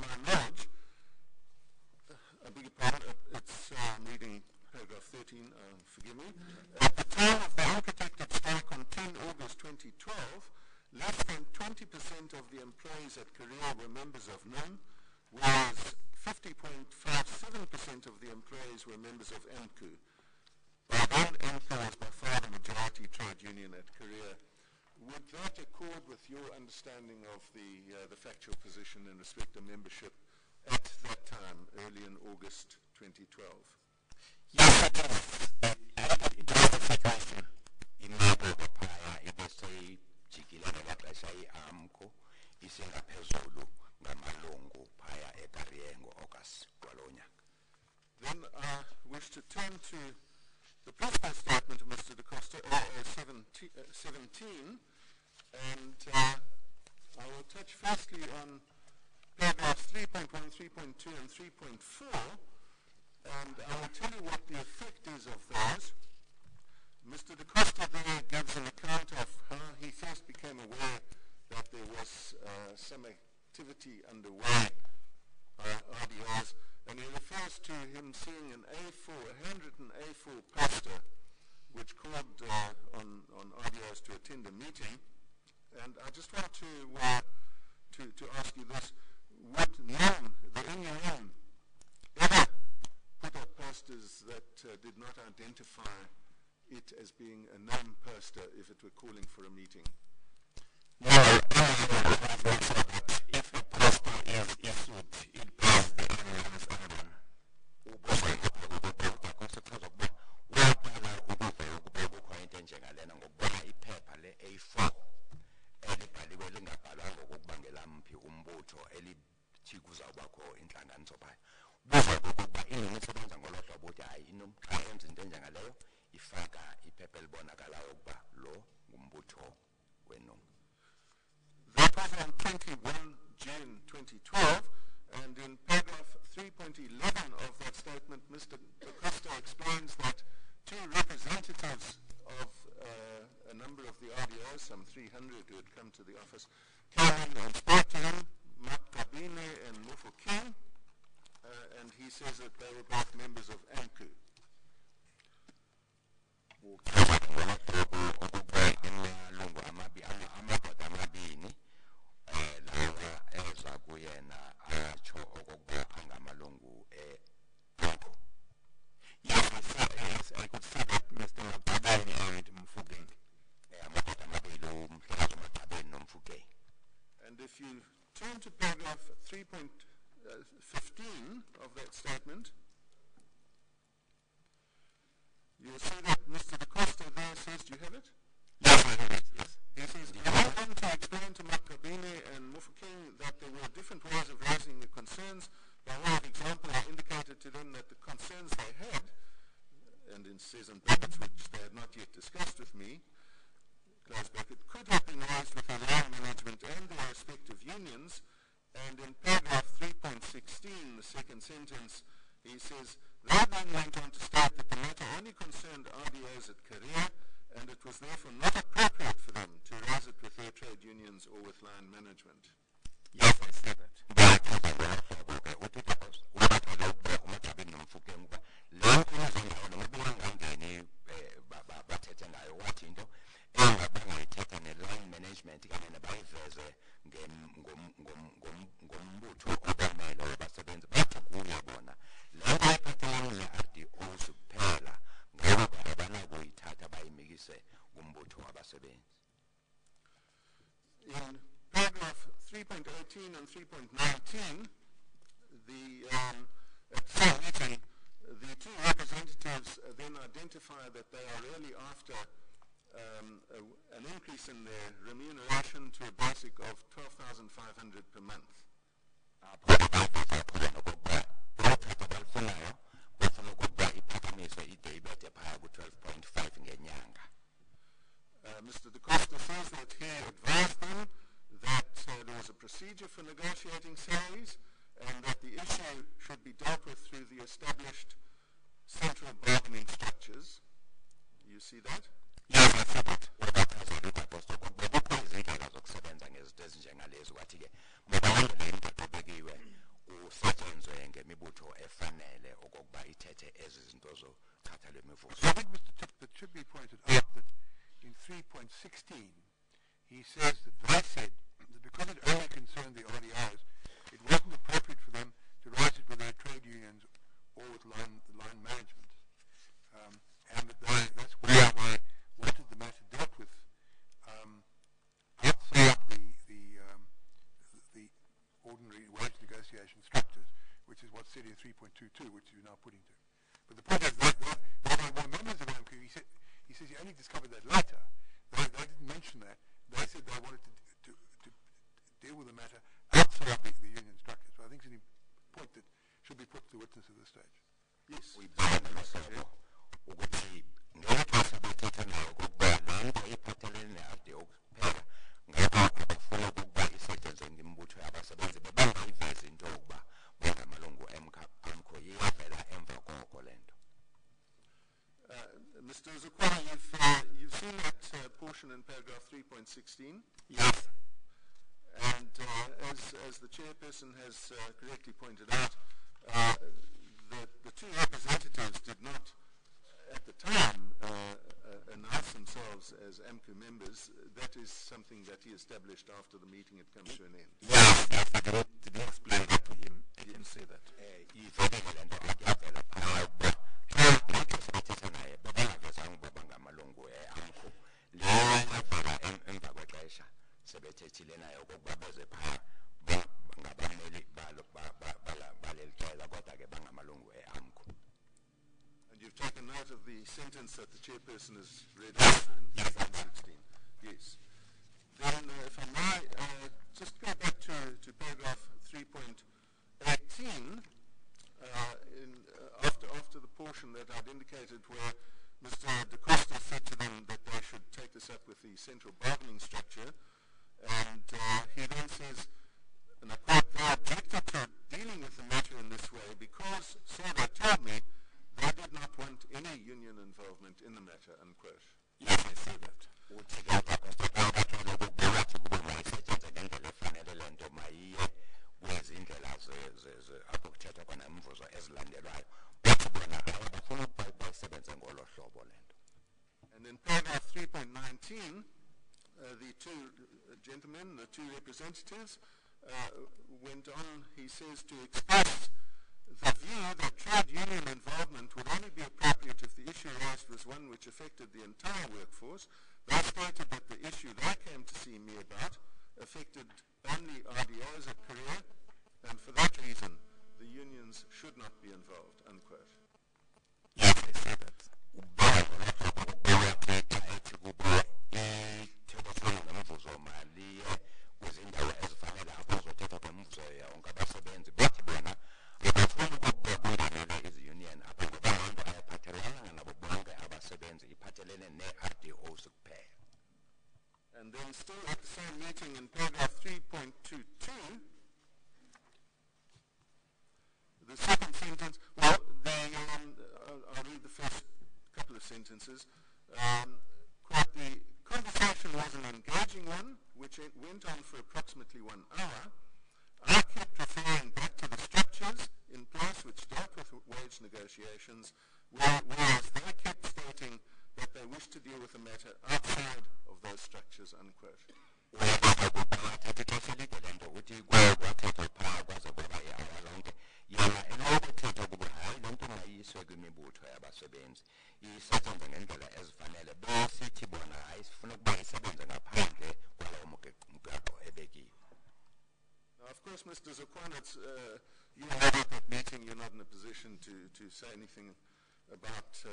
my knowledge, I beg your pardon, it's reading paragraph 13, forgive me. At the time of the unprotected strike on 10 August 2012, less than 20% of the employees at Korea were members of NUM, whereas 50.57% of the employees were members of MKU. By then, MKU was by far the majority trade union at Korea. Would that accord with your understanding of the factual position in respect of membership at that time, early in August 2012? Yes, it is. It was the situation in Maboko Paya, it was a Chikilana Gatlasai Amko, Isinga Pezolu, Gamalongo, Paya, Ekariengo, Okas, Gualonia. Then I wish to turn to the principal statement of Mr. Da Costa, 17, and I will touch firstly on paragraphs 3.1, 3.2, and 3.4, and I will tell you what the effect is of those. Mr. Da Costa there gives an account of how he first became aware that there was some activity underway by RDRs, and he refers to him seeing a handwritten A4 poster which called on RDRs to attend a meeting. And I just want to ask you this: would NUM, the NUM, ever put up posters that did not identify it as being a NUM poster if it were calling for a meeting? No, if a poster is issued, it bears the NUM's emblem. A4 elibhaliwe lingabhalwanga okubangela mphi umbutho elithikuza kwakho inhlanganiso phaya buza ukuba inemisebenza ngolo hlobo ukuthi hayi xa yenza into enjengaleyo ifaka iphepha elibonakalayo ukuba lo ngumbutho wenu. That was on 21 June 2012, and in paragraph 3.11 of that statement, Mr. Da Costa explains that two representatives of a number of the RDOs, some 300 who had come to the office, came in and spoke to him, Makabine and Mufo King, and he says that they were both members of AMKU. Yes, I could see that Mr. Makabane and Mufugeng. And if you turn to paragraph 3.15 of that statement, you'll see that Mr. Da Costa there says, do you have it? Yes, I have it, yes. He says, I went on to explain to Makabine and Mufugeng that there were different ways of raising the concerns. By way of example, I indicated to them that the concerns they had, and in says in brackets which they had not yet discussed with me, close bracket, could have been raised with the line management and their respective unions. And in paragraph 3.16, the second sentence, he says, they then went on to state that the matter only concerned RDOs at Korea, and it was therefore not appropriate for them to raise it with their trade unions or with line management. Yes, I see that. line management kanye nabayiveze ngombutho obamele abasebenzi bathi kuye bona lento ephathelene ne-RDOs kuphela ngoba abanakuyithatha bayimikise kumbutho wabasebenzi. In paragraph 3.18 and 3.19, at the same meeting, the two representatives then identify that they are really after an increase in their remuneration to a basic of 12,500 per month. Mr. Da Costa says that he advised them that there was a procedure for negotiating salaries and that the issue should be dealt with through the established central bargaining structures. You see that? Yes, I see that. says that they said that because it only concerned the RDOs, it wasn't appropriate for them to raise it with their trade unions or with line management. And that that's where they wanted the matter dealt with outside the ordinary wage negotiation structures, which is what's said in 3.22, which you're now putting to. But the point is that they were members of MQ. He says he only discovered that later. They didn't mention that. They said they wanted to deal with the matter outside the union structure. So I think it's a point that should be put to witness at this stage. Yes. Mr. Zukwana, you've seen that portion in paragraph 3.16. Yes. And as the chairperson has correctly pointed out, the two representatives did not, at the time, announce themselves as AMCU members. That is something that he established after the meeting had come to an end. Yes, I did explain that to him. He didn't say that. And you've taken note of the sentence that the chairperson has read out in 3.16. Yes. Then, if I may, just go back to paragraph 3.18, after the portion that I'd indicated where Mr. Da Costa said to them that they should take this up with the central bargaining structure, and he then says, and I quote, "They objected to dealing with the matter in this way because, so they told me, they did not want any union involvement in the matter," unquote. Yes, I see that. And in paragraph 3.19, the two gentlemen, the two representatives, went on, he says, to express the view that trade union involvement would only be appropriate if the issue raised was one which affected the entire workforce. They stated that the issue they came to see me about affected only RDOs at Korea, and for that reason, the unions should not be involved, unquote. Yes, I see that. And then still at the same meeting in paragraph 3.22, the second sentence, well, I'll read the first couple of sentences. Quote, "The conversation was an engaging one, which went on for approximately 1 hour. I kept referring back to the structures in place which dealt with wage negotiations, whereas they kept stating that they wished to deal with the matter outside of those structures," unquote. Now, of course, Mr. Zukwana, you were not at that meeting. You're not in a position to say anything about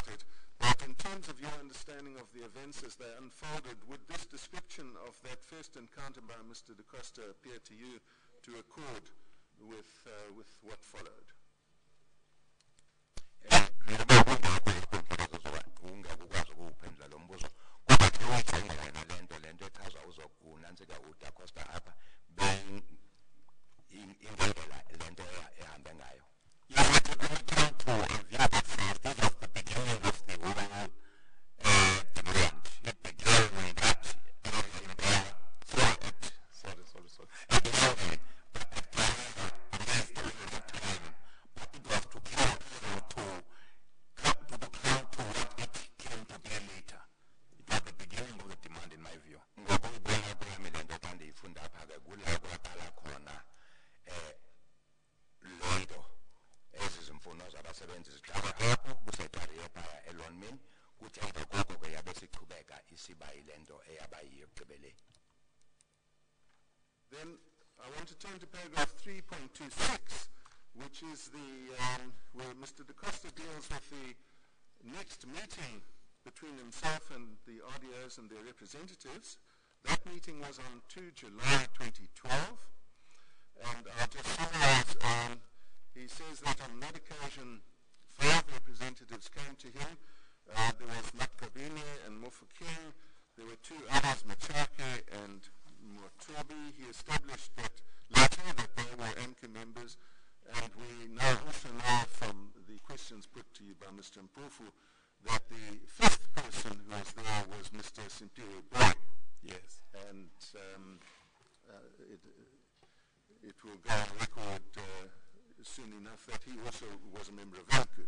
it. But in terms of your understanding of the events as they unfolded, would this description of that first encounter by Mr. Da Costa appear to you to accord with what followed? It was the beginning of the demand, in my view. abasebenzi ziqale apho kuseqale ephaya elonmin kuthi emva koko ke yabe siqhubeka isiba yilento eyabayiyo ekugqibeleni. Then I want to turn to paragraph 3.26, which is where Mr. Da Costa deals with the next meeting between himself and the RDOs and their representatives. That meeting was on 2 July 2012, and I'll just summarize. He says that on that occasion, 5 representatives came to him. There was Makabine and Mofokeng. There were 2 others, Machake and Motobi. He established that later that they were AMCA members, and we now also know from the questions put to you by Mr. Mpofu that the 5th person who was there was Mr. Simpiri Boy. Yes. And it will go on record soon enough that he also was a member of AMCA.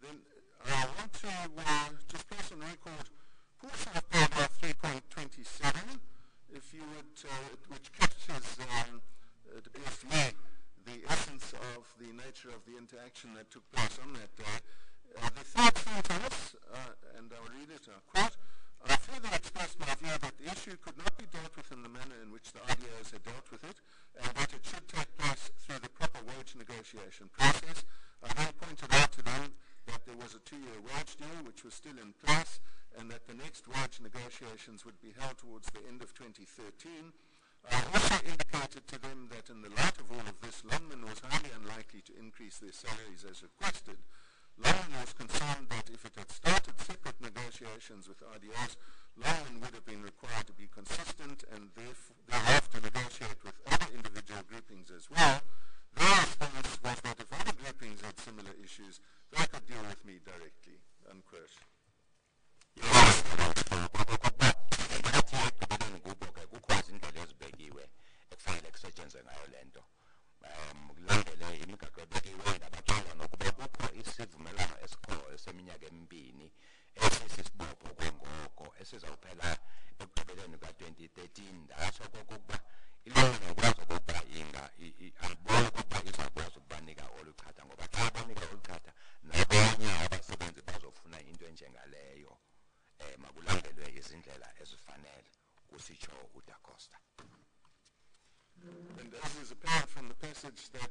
Then I want to just place on record portion of paragraph 3.27, if you would, which captures, it appears to me, the essence of the nature of the interaction that took place on that day. The 3rd sentence, and I'll read it, I'll quote, I further expressed my view that the issue could not be dealt with in the manner in which the RDOs had dealt with it, and that it should take place through the proper wage negotiation process. I then pointed out to them that there was a 2-year wage deal which was still in place, and that the next wage negotiations would be held towards the end of 2013. I also indicated to them that in the light of all of this, Longman was highly unlikely to increase their salaries as requested. Longman was concerned that if it had started separate negotiations with RDOs, Longman would have been required to be consistent and thereafter negotiate with other individual groupings as well. Their response was that if other groupings had similar issues, they could deal with me directly, unquote. And as is apparent from the passage that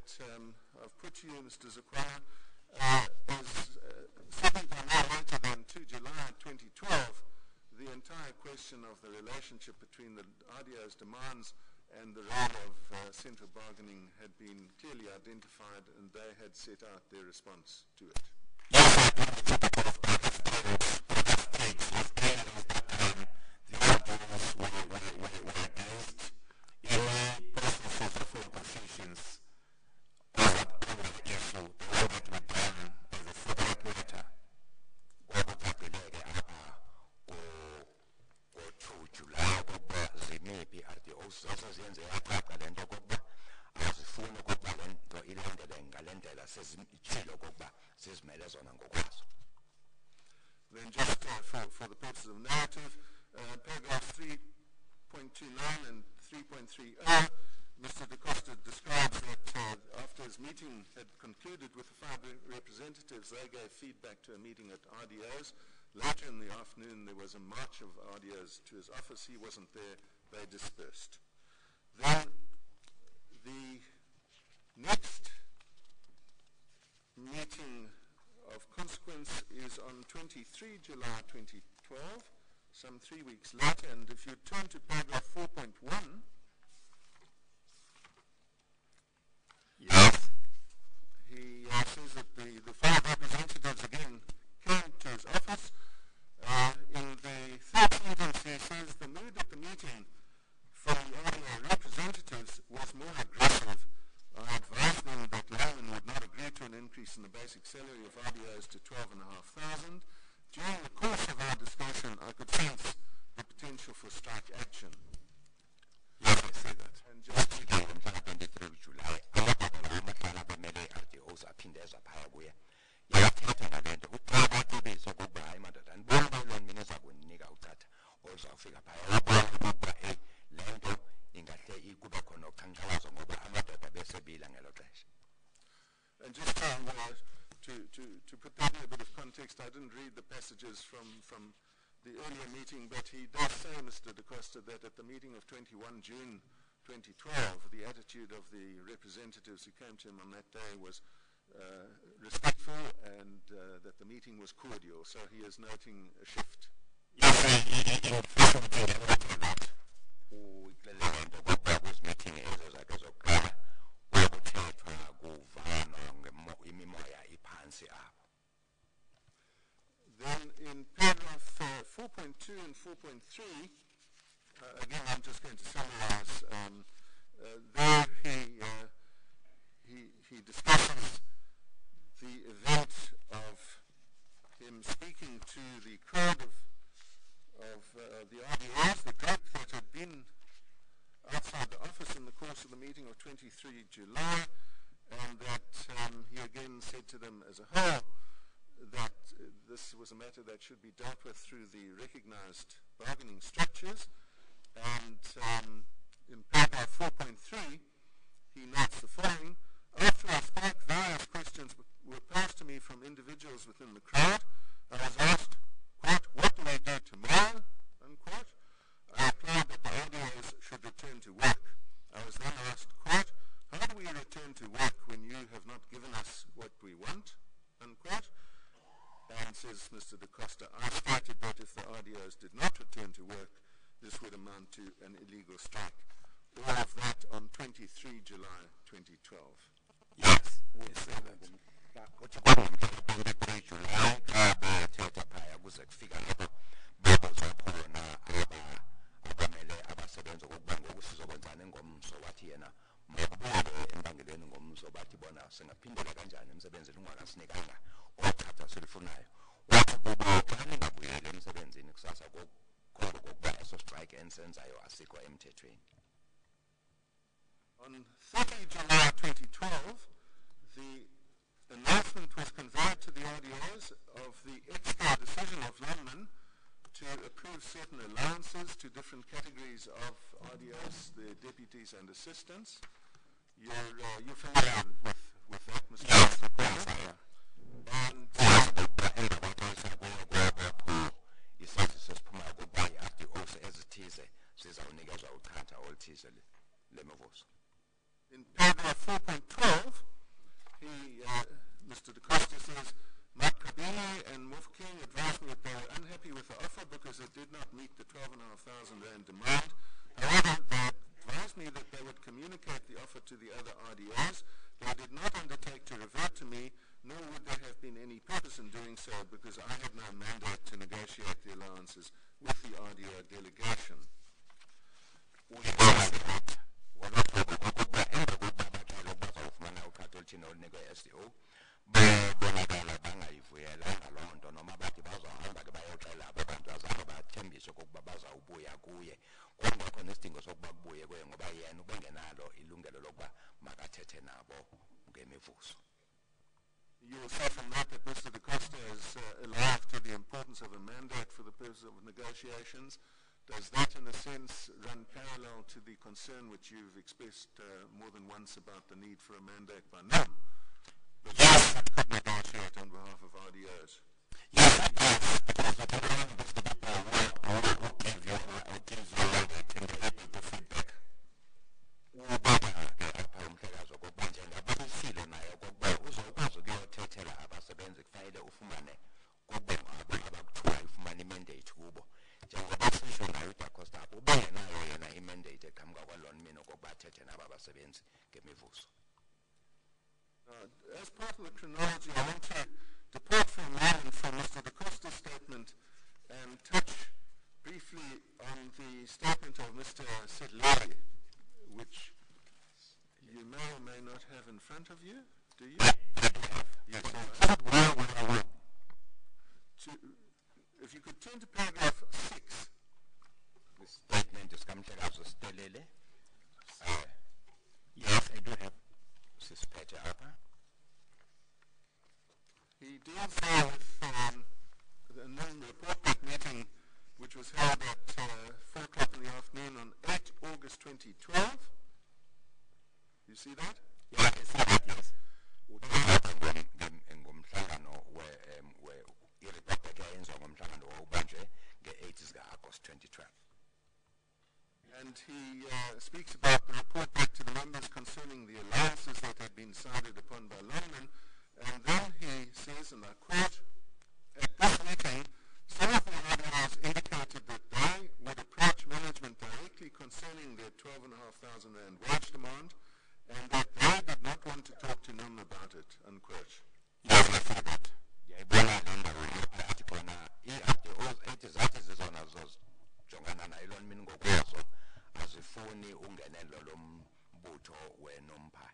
I've put to you, Mr. Zakwana, as 7 no later than 2 July 2012, the entire question of the relationship between the RDO's demands and the role of central bargaining had been clearly identified, and they had set out their response to it. Then just for the purposes of narrative, paragraphs 3.29 and 3.30, Mr. Da Costa describes that after his meeting had concluded with the 5 representatives, they gave feedback to a meeting at RDO's. Later in the afternoon, there was a march of RDO's to his office. He wasn't there. They dispersed. Then the next meeting of consequence is on 23 July 2012, some 3 weeks later, and if you turn to paragraph 4.1, yes, he says that the 5 representatives again came to his office. In the 3rd sentence, he says the mood at the meeting from the RDO representatives was more aggressive. I advised them that Longman would not agree to an increase in the basic salary of RDOs to 12,500. During the course of our discussion, I could sense that for strike action. Yes, I see that. And just ngomhlaka 23 July amabhalo amahlala bemele RDOs aphinde ezaphaya kuye yakathetha ngalento ucaba kubizo kuba hayi madoda ndibona balona mina ezakunika ucatha ozawufika phaya ubona ukuba lento ingahle ikube khona uqhankqalazo ngoba amadoda besebila ngelo xesha. And just to put that in a bit of context, I didn't read the passages from the earlier meeting, but he does say, Mr. Da Costa, that at the meeting of 21 June 2012, the attitude of the representatives who came to him on that day was respectful and that the meeting was cordial. So he is noting a shift. Then in paragraph 4.2 and 4.3, again I'm just going to summarize, there he discusses the event of him speaking to the crowd of the RDOs, the group that had been outside the office in the course of the meeting of 23 July, and that he again said to them as a whole that this was a matter that should be dealt with through the recognized bargaining structures. And in paragraph 4.3, he notes the following: after I spoke, various questions were posed to me from individuals within the crowd. I was asked, quote, what do we do tomorrow, unquote. I replied that the RDOs should return to work. I was then asked, quote, how do we return to work when you have not given us what we want, unquote. And says Mr. Da Costa, I stated that if the RDOs did not return to work, this would amount to an illegal strike. All of that on 23 July 2012. Yes, we say that. On 30 July 2012, the announcement was conveyed to the RDOs of the extra decision of London to approve certain allowances to different categories of RDOs, the deputies and assistants. You're familiar with that, Mr. President? And in paragraph 4.12, Mr. Da Costa says, Mark Kabini and Wolf King advised me that they were unhappy with the offer because it did not meet the 12,500 rand demand. However, they advised me that they would communicate the offer to the other RDOs. They did not undertake to revert to me, nor would there have been any purpose in doing so because I had no mandate to negotiate the allowances with the RDO delegation. You will see from that Mr. Da Costa is alive to the importance of a mandate for the purpose of negotiations. Does that, in a sense, run parallel to the concern which you've expressed more than once about the need for a mandate by NUM, but yes, could negotiate on behalf of RDOs? Yes, it does, because the problem is the people who give you the feedback. As part of the chronology, I want to depart for a moment from Mr. Da Costa's statement and touch briefly on the statement of Mr. Sedlari, which you may or may not have in front of you. Do you? Yes. If you could turn to paragraph 6. Statement isikamhlekazi Stelele. Yes, I do have. Sisiphethe apha. He deals there with the report book meeting which was held at 4 o'clock in the afternoon on 8 August 2012. You see that? Yeah, I see that, yes. Ngomhlangano i-report back eyenziwa ngomhlangano owubanjwe nge-8 zika-August 2012. And he speaks about the report back to the members concerning the allowances that had been decided upon by London. And then he says, and I quote, at this meeting, some of the RDRs indicated that they would approach management directly concerning their 12,500 rand wage demand, and that they did not want to talk to NUM about it, unquote. Yes, I see that. Yayibona le ndawo athi khona i-RDOs ethi zathi zizona zizojongana nayo mina ngokwazo azifuni ungenelo lombutho weNomphi.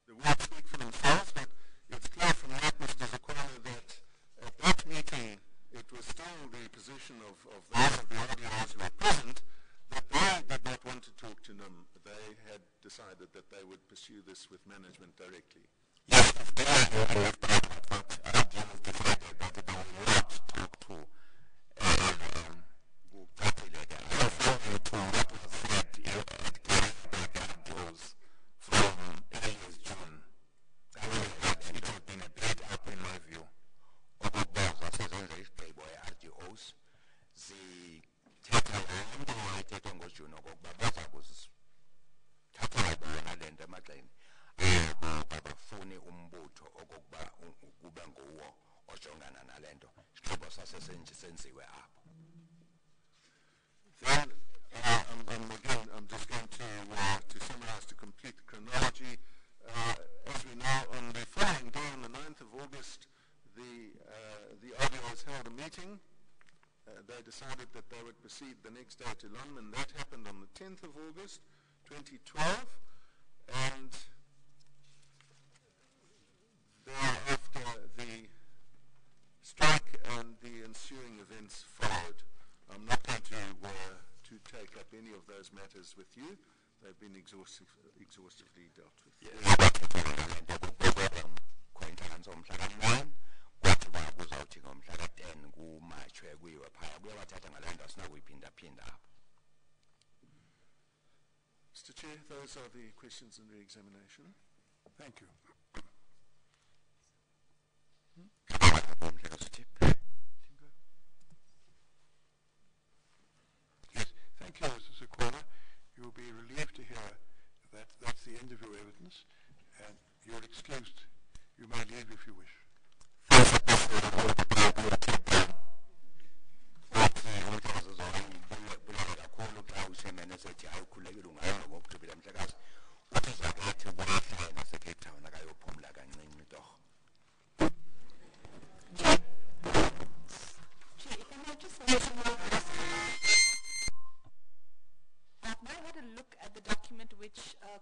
The words speak for themselves, but it's clear from that, Mr. Zakwala, that at that meeting it was still the position of those of the RDRs who were present that they did not want to talk to NUM. They had decided that they would pursue this with management directly. Yes, if they are left out of that, RDRs decided that they will not talk to party leader. I refer to what was said at Gareth by the RDOs from earlier June. It has been a build up in my view. Okokuba zasezenza isigqibo e-RDOs zithetha yonke wayethethwa ngoJune okokuba baza kuzithathela bona le nto emagxeni babafuni umbutho okokuba kube nguwo ojongana nale nto isigqibo sasesenziwe apho. Then, I'm just going to summarize to complete the chronology. As we know, on the following day, on the 9th of August, the RDOs held a meeting. They decided that they would proceed the next day to London. That happened on the 10th of August, 2012. And thereafter, the strike and the ensuing events followed. I'm not going to take up any of those matters with you. They've been exhaustively dealt with. Mr. Chair, those are the questions in re-examination. Thank you. Yes, thank you, Mr. Zakwala. You will be relieved to hear that that's the end of your evidence, and you're excused. You may leave if you wish.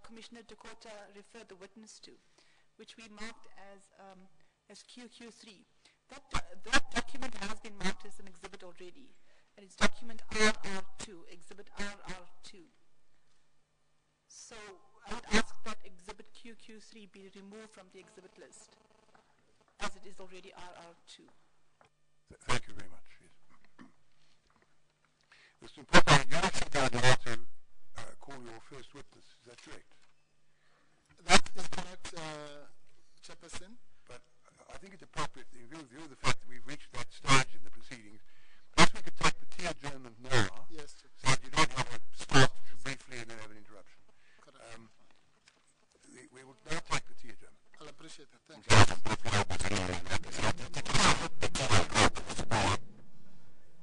Commissioner Dakota referred the witness to, which we marked as QQ3. That document has been marked as an exhibit already, and it's document RR2, exhibit RR2. So I would ask that exhibit QQ3 be removed from the exhibit list, as it is already RR2. Thank you very much. Yes. Mr. Mpapa, you actually are allowed to call your first witness. Is that correct? That is correct, Chairperson. But I think it's appropriate, in view of the fact that we've reached that stage in the proceedings, perhaps we could take the tea adjournment now, Yes, so that you don't have to start briefly and then have an interruption. correct. We will now take the tea adjournment. I'll appreciate that. Thank you.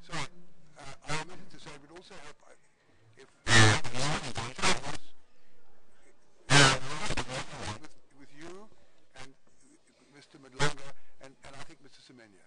So, I omitted to say, it would also help if with you and Mr. Madlanga and I think Mr. Semenya.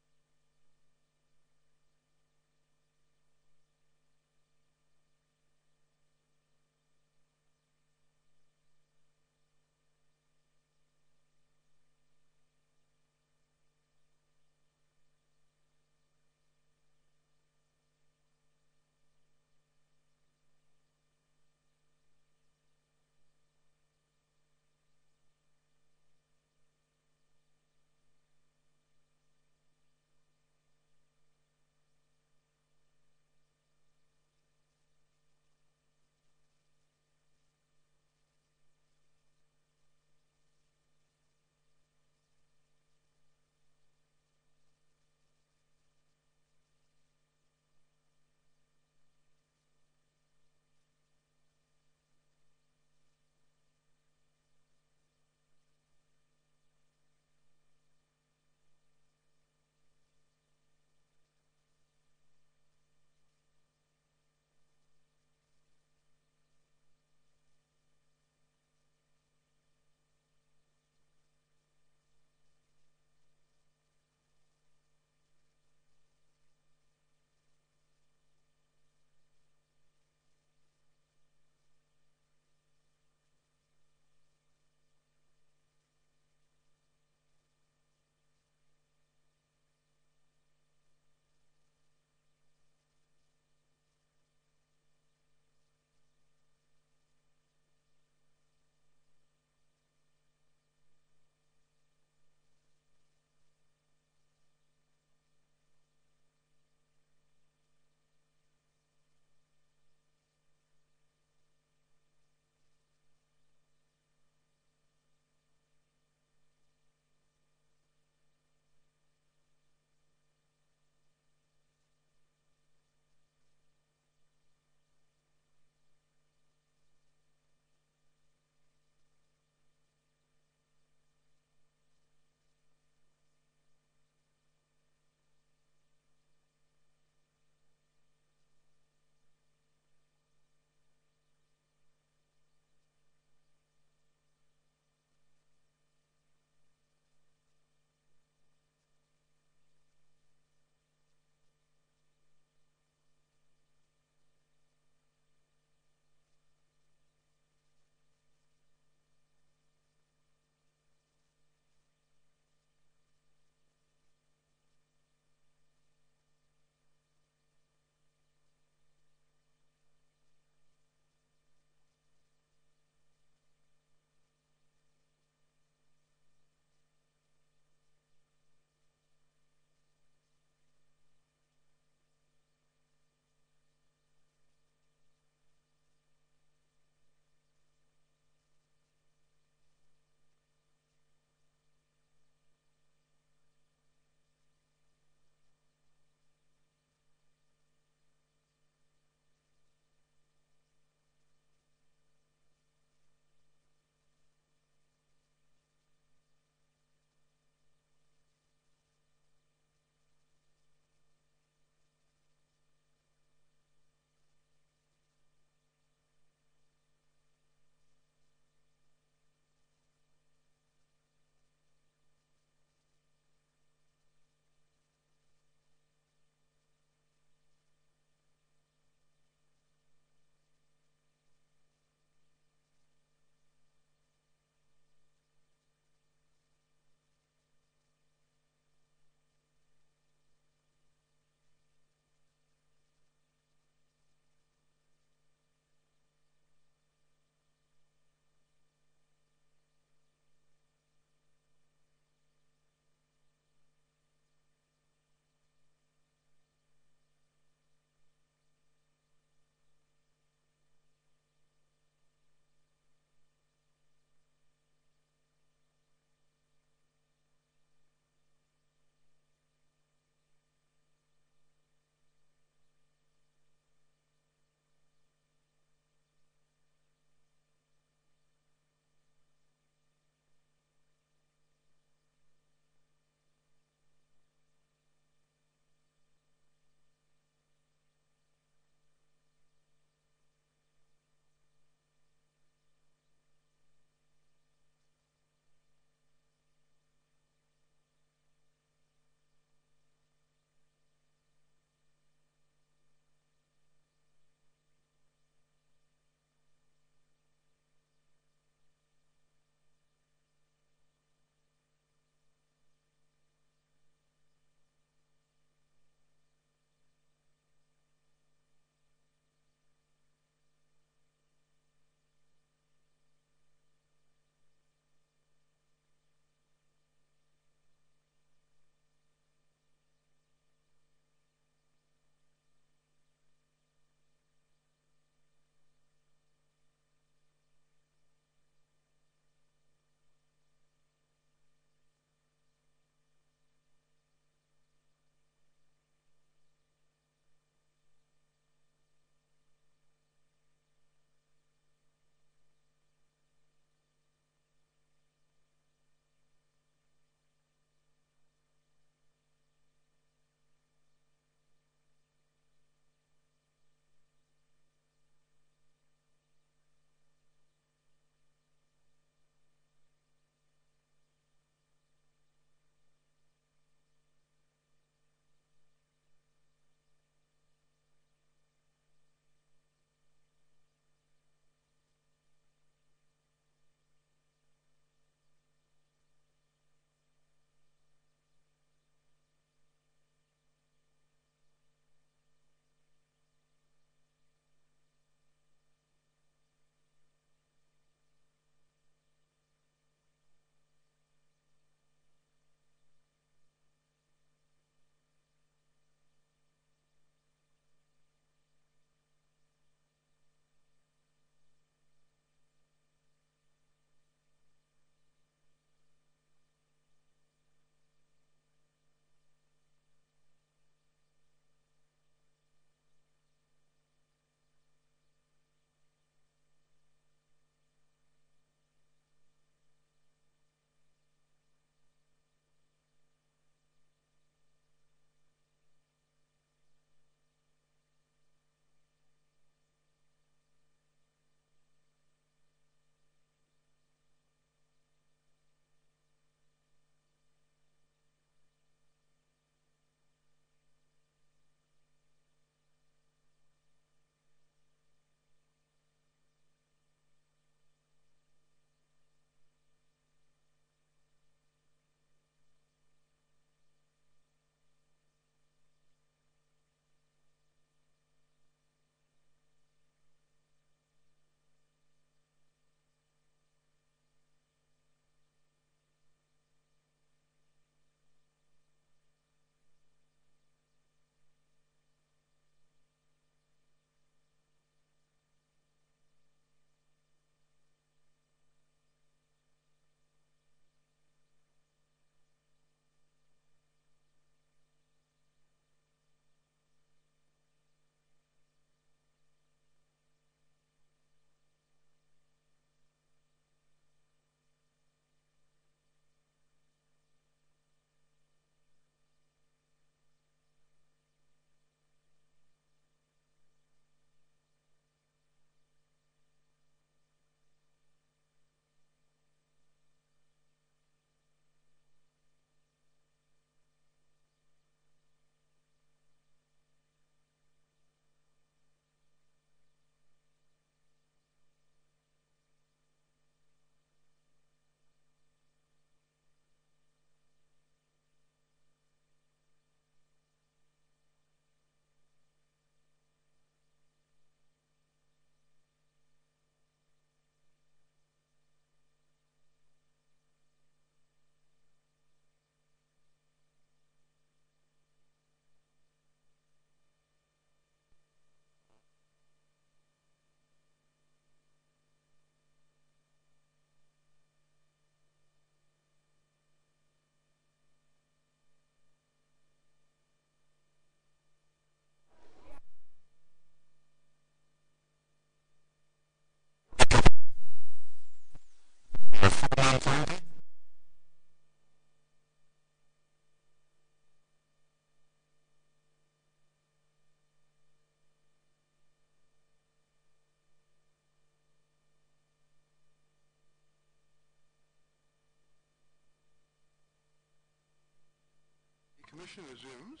commission resumes.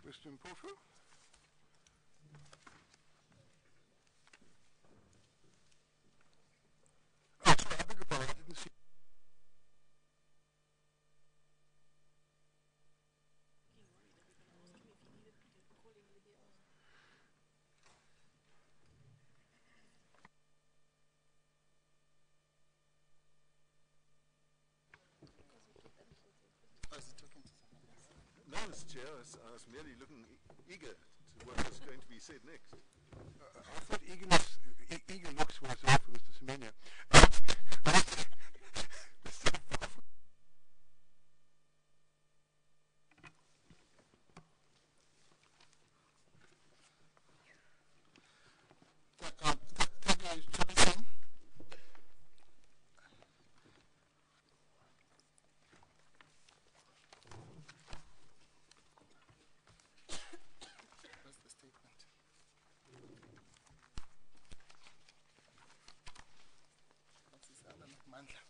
Mr. Mpofu? Oh, sorry, I beg your pardon, I didn't see. Oh, is he talking to someone else? No, Mr. Chair, I was merely looking eager to what was going to be said next. I thought eager looks was all for Mr. Semenya. Thank you, Chairperson. Where's the statement? What's this other Mandla?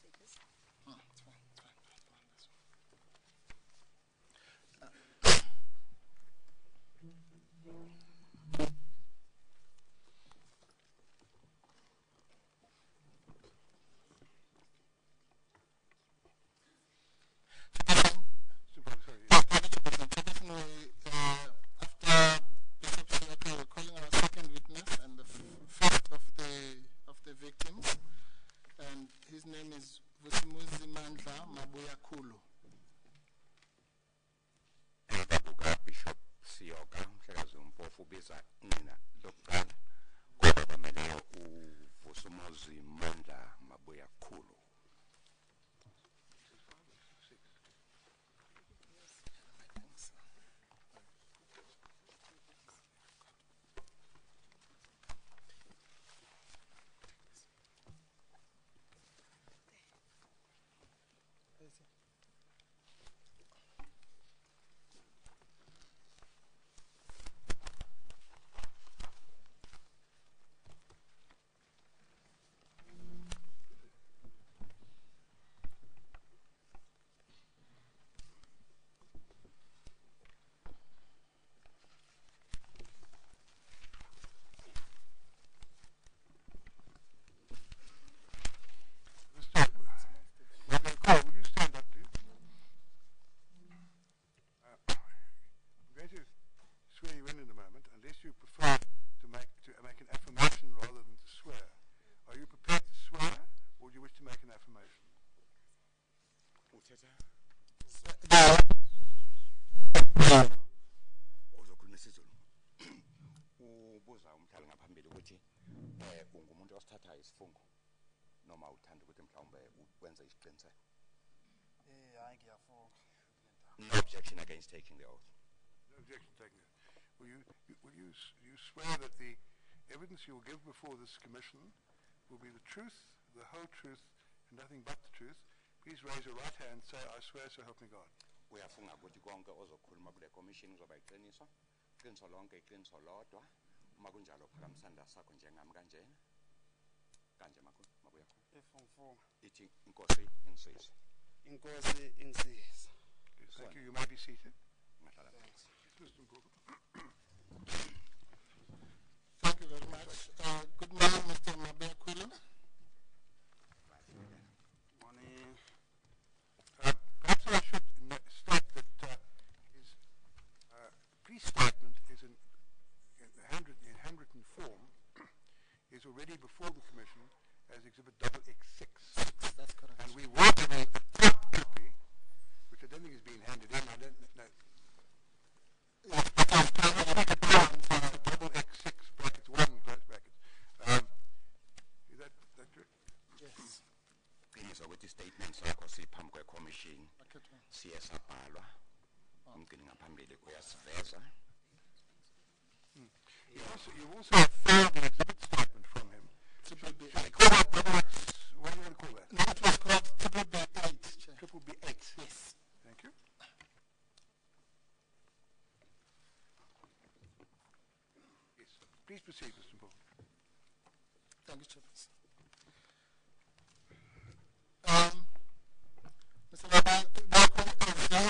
Take this. It's fine, it's fine. This one. After Bishop Siaka, we're calling our second witness and the first of the victims, and his name is Vusimuzi Mandla Mabuya Kulu. Emva kuka-Bishop Siyoka umhlekazi uMpofu ubiza nina lokuqala kodwa bameleyo uVusumuzi Mandla Mabuya Khulu. Will you stand up, please? I'm going to swear you in a moment, unless you prefer to make an affirmation rather than to swear. Are you prepared to swear, or do you wish to make an affirmation? Uzokhuluma isiZulu. Ubuza umhlali ngaphambili ukuthi ungumuntu osithathayo isifungo noma uthanda ukuthi mhlawumbe wenze isiqiniseko. No objection against taking the oath. No objection taken. Will you swear that the evidence you will give before this commission will be the truth, the whole truth, and nothing but the truth? Please raise your right hand and say, I swear, so help me God. Uyafunga ukuthi konke ozokhuluma kule commission kuzoba iqiniso, iqiniso lonke, iqiniso lodwa. Uma kunjalo phakamisana isandla sakho njengami kanjena. Kanje Mabuya Khulu. Ithi inkosi ingisize. Inkosi ingisize. Thank you. You may be seated. Thank you very much. Good morning, Mr. Mabuya Kulu. Morning. Perhaps I should state that his pre-statement is in handwritten form, is already before the Commission as Exhibit XX6. That's correct. And we will give a top copy, which I don't think is being handed in. I don't know. Double X6 brackets 1 close brackets. Is that correct? Yes. Qiniso ukuthi statement sakho siphambi kwe-commission siye sabhalwa. Umgcini ngaphambili uyasiveza. You also filed an exhibit statement from him. Triple B. Should we call that double X? What do you want to call that? No, it was called Triple B8. Chair. Triple B8. Yes. Thank you. Yes. Please proceed, Mr. Paul. Thank you, Chairperson. Mr. Mabuya Kulu,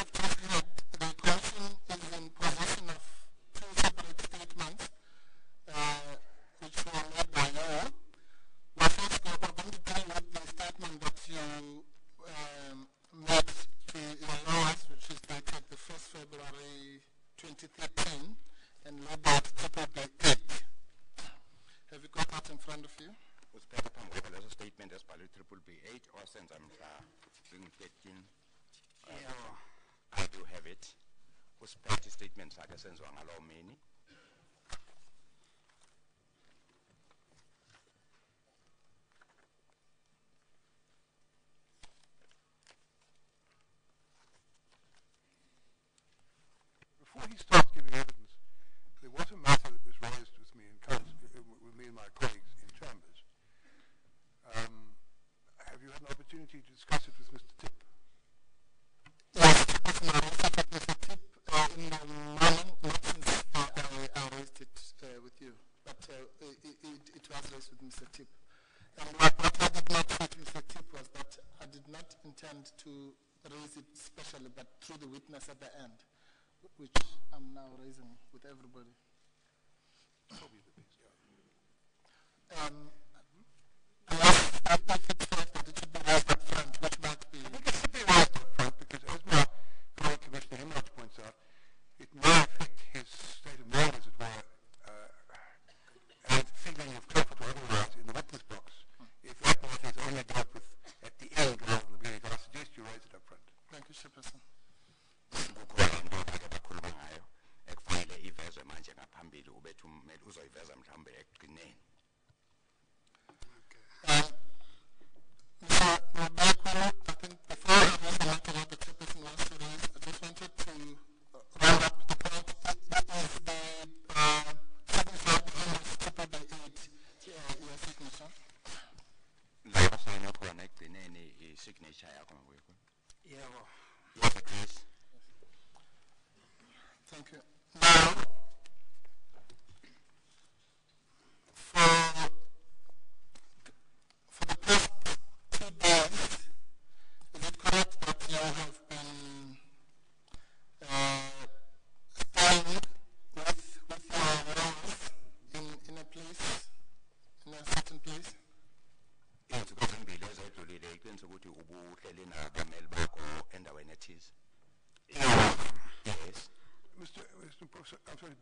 13. I do have it. Kusiphethe statement sakhe senziwa ngalowo mini. Before he starts giving evidence, there was a matter that was raised with me with me and my colleagues in chambers. Have you had an opportunity to discuss it with Mr. Tip? Yes, Chairperson, I raised it with Mr. Tip in the morning, not since I raised it with you, but it was raised with Mr. Tip. And what I did not say to Mr. Tip was that I did not intend to raise it specially, but through the witness at the end, which I'm now raising with everybody. Probably the best, yeah. I think it's fair that it should be raised up front, which might be... I think it should be raised up front because, as my colleague Commissioner Hemlock points out, it may affect his state of mind, as it were, and feeling of comfort or otherwise in the witness box. If that matter is only dealt with at the end rather than the beginning, I suggest you raise it up front. Thank you, Chairperson. Kukhona into abake bakhuluma ngayo ekufanele ivezwe manje ngaphambili ubethu ummeli uzoyiveza mhlawumbe ekugcineni. Mr. Mabakulu, I think before I raise the matter that the Chairperson wants to raise, I just wanted to round up the point. That is the signature behind the stipend by 8 your signature. La yosayina khona ekugcineni i-signature yakho ngokwekho. Yeah. Yes, Chris. Thank you. Now, for the past 2 days, is it correct that you have been staying with your lawyers in a place, in a certain place? Izinsuku ezimbili ezedlulile iqiniso ukuthi ubuhleli nabameli bakho endaweni ethize. Yes. Mr. Professor, I'm sorry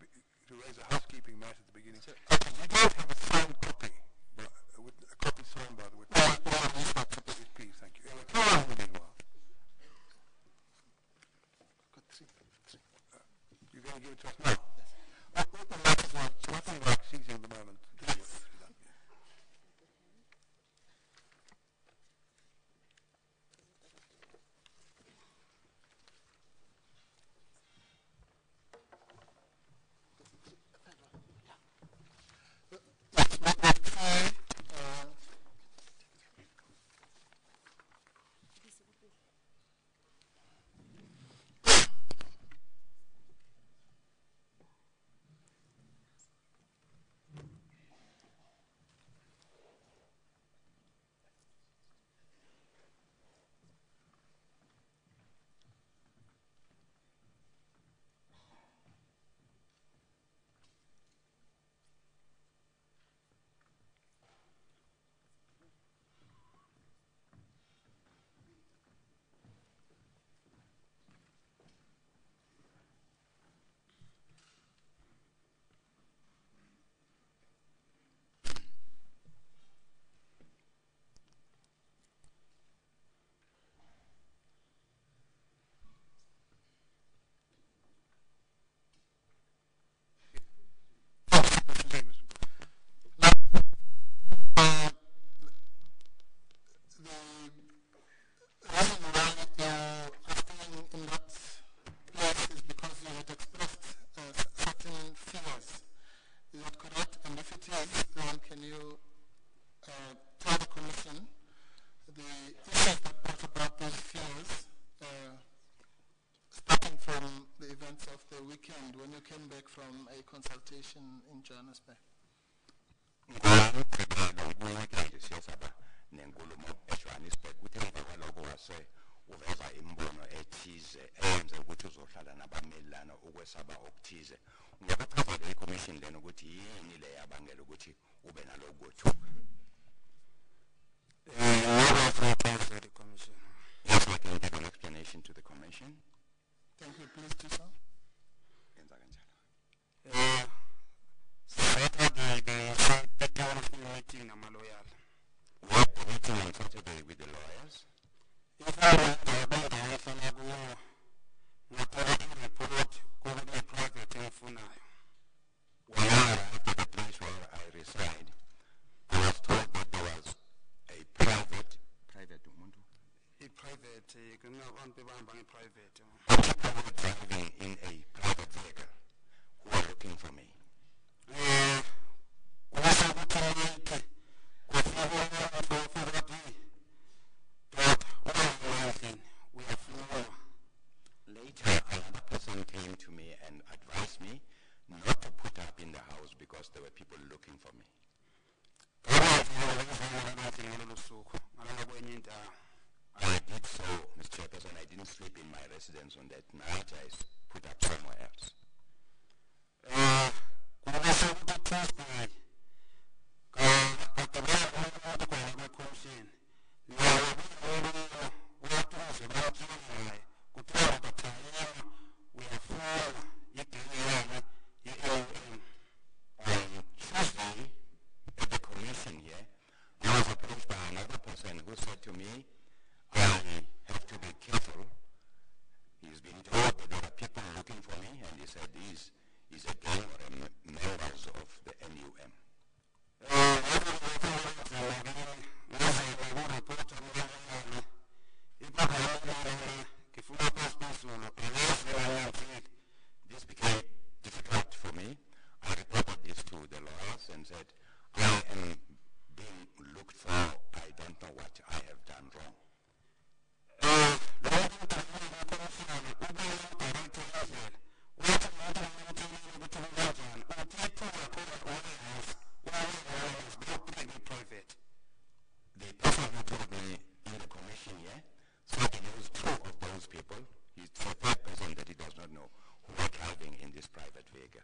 to raise a housekeeping matter at the beginning. Okay, you don't have a signed copy, a copy signed by the witness. Yes, please, thank you. Carry on meanwhile. Got three. You're going to give it to us now? Yes. Nothing like seizing the moment. Yes. when you came back from a consultation in Johannesburg? uveza imbono ethize eyenze ukuthi uzohlala nabamelana ukwesaba okuthize. Ngiyabachazela iCommission lena ukuthi yini le yabangela ukuthi ube naloku kwethuka. The Commission. Yes, I can give an explanation to the Commission. Thank you. Please do so. Yenza kanjalo. Saturday, they said that one of the meeting, I'm a lawyer. We had the meeting on Saturday with the lawyers. If I private kunabantu behamba nge-private. People who are driving in a private vehicle who are looking for me. Kwasa ukuthi late kwafika but uyangani uyafuna. Later, another person came to me and advised me not to put up in the house because there were people looking for me. I did so, Mr. Chairperson. I didn't sleep in my residence on that night. I put up somewhere else. Tuesday, at the commission here, I was approached by another person who said to me, I have to be careful. He's been told that there are people looking for me, and he said these is a gang or members of the NUM. This became difficult for me. I reported this to the lawyers and said, I am being looked for. I don't know what I have done wrong. The person who told me in the commission here said he knows two of those people. He's the third person that he does not know who are driving in this private vehicle.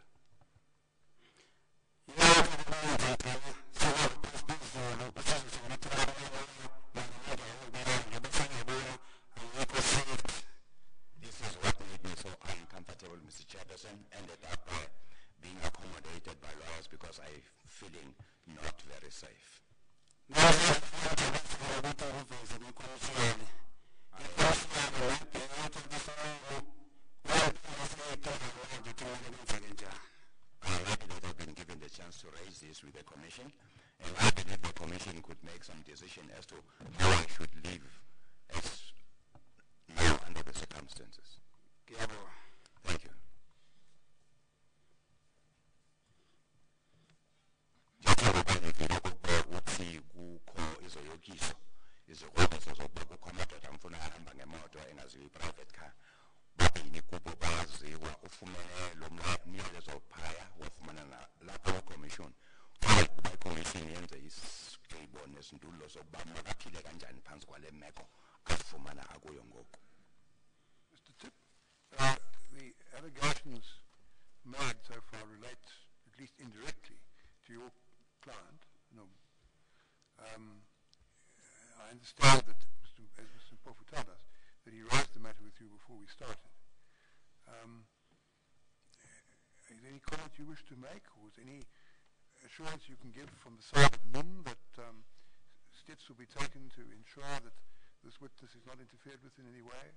This is what made me so uncomfortable, Mr. Chairperson, ended up being accommodated by lawyers because I'm feeling not very safe. I'm happy that I've been given the chance to raise this with the Commission, and I believe the Commission could make some decision as to how I should live as now under the circumstances. Thank you. Private car. Babini kubo baziwa ufumene lo myalezo phaya wafumana lapha commission. Xa kuba commission yenze isigqibo nesindulo sokuba makaphile kanjani phansi kwale meko afumana akuyo ngoku. Mr. Tip, the allegations made so far relate, at least indirectly, to your client. No. I understand that, as Mr. Mpofu told us, that he raised the matter with you before we started. Is there any comment you wish to make, or is there any assurance you can give from the side of NUM that steps will be taken to ensure that this witness is not interfered with in any way?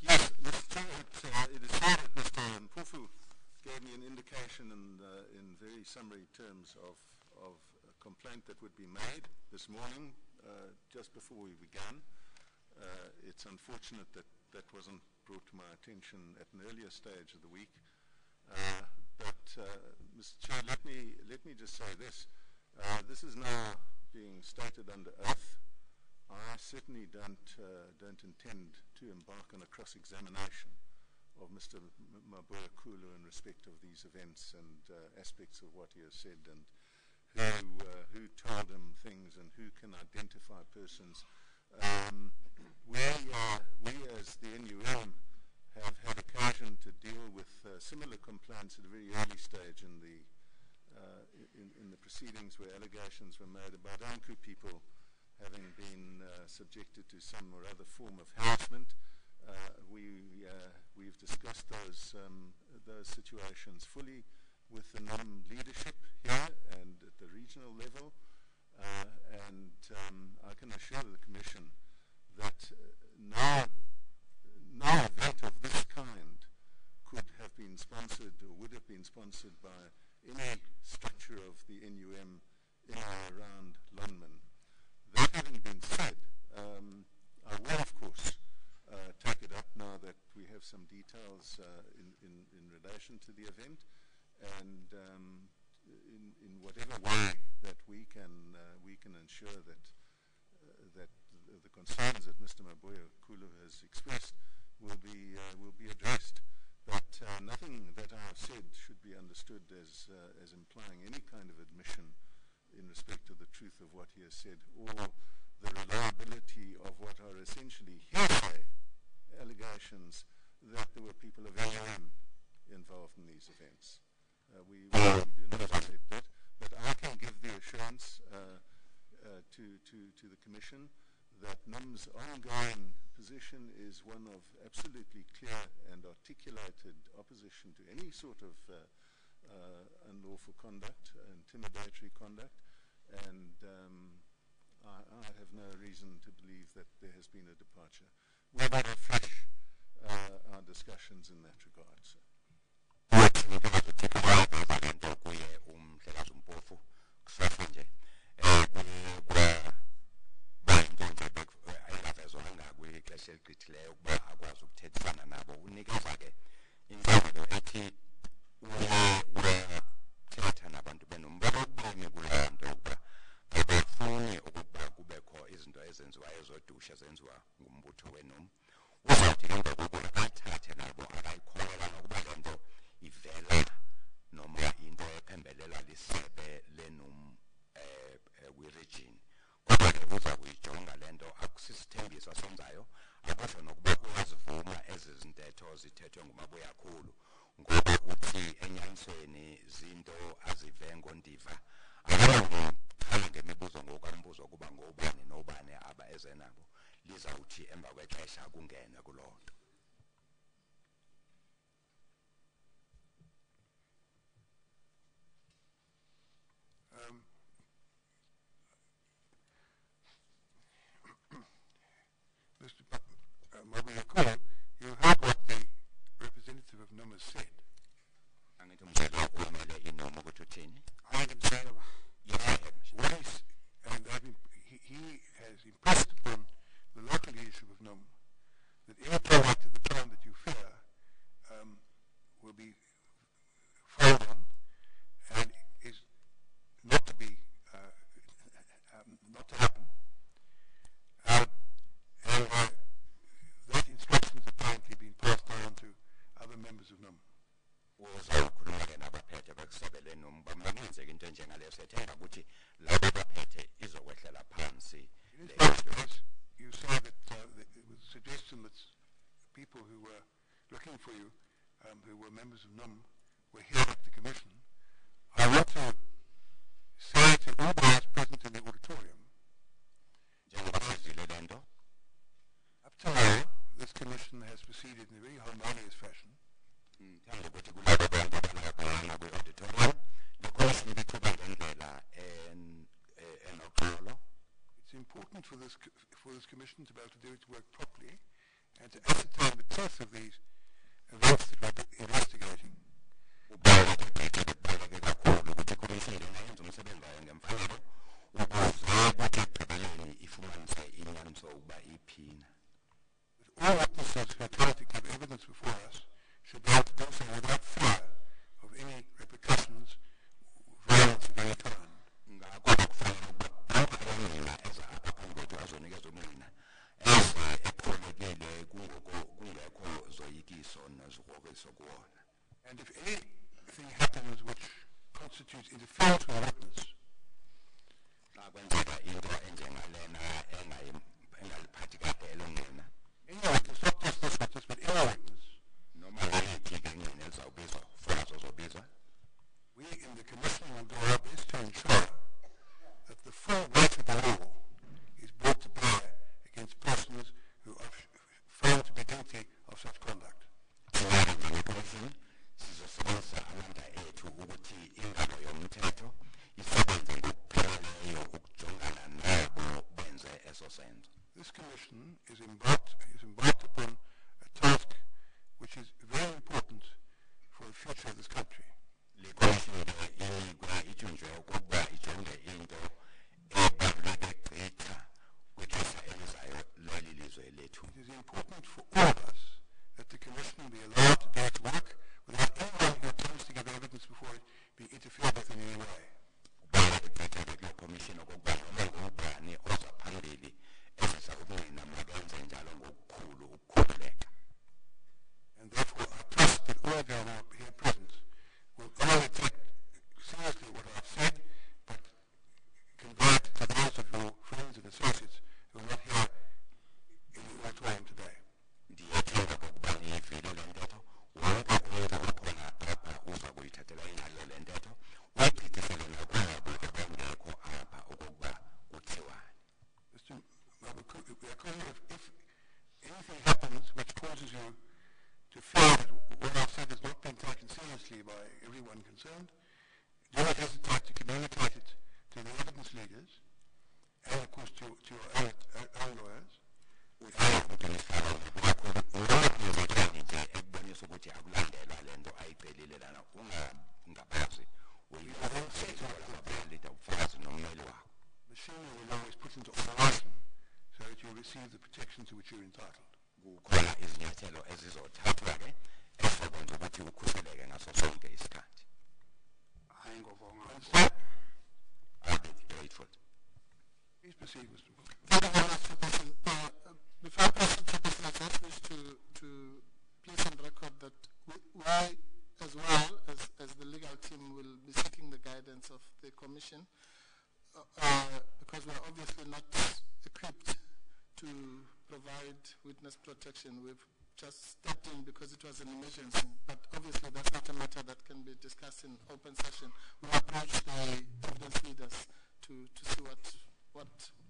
Yes, it is true that Mr. Mpofu gave me an indication in very summary terms of a complaint that would be made this morning, just before we began. It's unfortunate that that wasn't brought to my attention at an earlier stage of the week. But Mr. Chair, let me just say this. This is now being stated under oath. I certainly don't intend to embark on a cross-examination of Mr. Maboya Kulu in respect of these events and aspects of what he has said and who told him things and who can identify persons. We as the NUM have had occasion to deal with similar complaints at a very early stage in the proceedings where allegations were made about Anku people having been subjected to some or other form of harassment. We've discussed those situations fully with the NUM leadership here and at the regional level, and I can assure the Commission that no event of this kind been sponsored or would have been sponsored by any structure of the NUM in or around Lonmin. That having been said, I will of course take it up now that we have some details in relation to the event, and in whatever way that we can ensure that the concerns that Mr. Maboya Kulu has expressed will be addressed. But nothing that I have said should be understood as implying any kind of admission in respect to the truth of what he has said, or the reliability of what are essentially hearsay allegations that there were people of NUM involved in these events. We do not accept that, but I can give the assurance to the Commission that NUM's ongoing position is one of absolutely clear and articulated opposition to any sort of unlawful conduct, intimidatory conduct, and I have no reason to believe that there has been a departure. We will refresh our discussions in that regard, sir. Mr. Maboya Kulu, you heard what the representative of NUM has said. He has impressed upon the local leadership of NUM that any product of the kind that you fear will be followed on and is not to be not to happen. That instruction has apparently been passed on to other members of NUM. You say that it was a suggestion that people who were looking for you, who were members of NUM, were here at the Commission. I want to say to all those present in the auditorium, up to now, this Commission has proceeded in a very harmonious fashion. It's important for this Commission to be able to do its work properly and to ascertain the truth of these events that we're investigating. All witnesses who are trying to give evidence before us should be able to do so without fear of any repercussions, violence of any kind. And if anything happens which constitutes interference with a witness, any witness, not just this witness, but any witness, we in the Commission will do our best to ensure that the full weight of the law is brought to bear against persons who are found to be guilty of such conduct. This Commission is embarked upon a task the future of this country. Le commission inikwa ithunjwe ukuba ijonge into ebaluleke gqitha kwixesha elizayo leli lizwe lethu. It is important for all of us that the Commission be allowed to do its work without anyone who attempts to give evidence before it being interfered with in any way. Kubaluleke gqitha ke kule commission ukuba noma ngubani oza phambili ezisa ukungqina makenze njalo ngokukhulu ukukhululeka. And therefore, I trust that all of you who are here present will not only take seriously what I've said, but convey it to those of your friends and associates who are not here in the auditorium today. Ndiyathemba ukuba niyivile le ntetho, wonke umntu okhona apha uza kuyithathela ingqalelo le ntetho, uyigqithisele nakwabo abangekho apha ukuba kuthiwani. Mr. Mabuku, if anything happens which causes you to feel that what I've said has not been taken seriously by everyone concerned, do not hesitate to communicate it to the evidence leaders and, of course, to your own lawyers. Machinery will always put into operation so that you receive the protection to which you're entitled. Kukhona izinyathelo ezizothathwa ke ezizokwenza ukuthi ukhuseleke ngaso sonke isikhathi. Hayi ngobonga. I'll be grateful. Please proceed, Mr. Moore. Thank you very much, Chairperson. Before I proceed, Chairperson, I just wish to place on record that we, as well as the legal team, will be seeking the guidance of the Commission because we are obviously not equipped to provide witness protection. We've just stepped in because it was an emergency, but obviously that's not a matter that can be discussed in open session. We'll approach the evidence leaders to see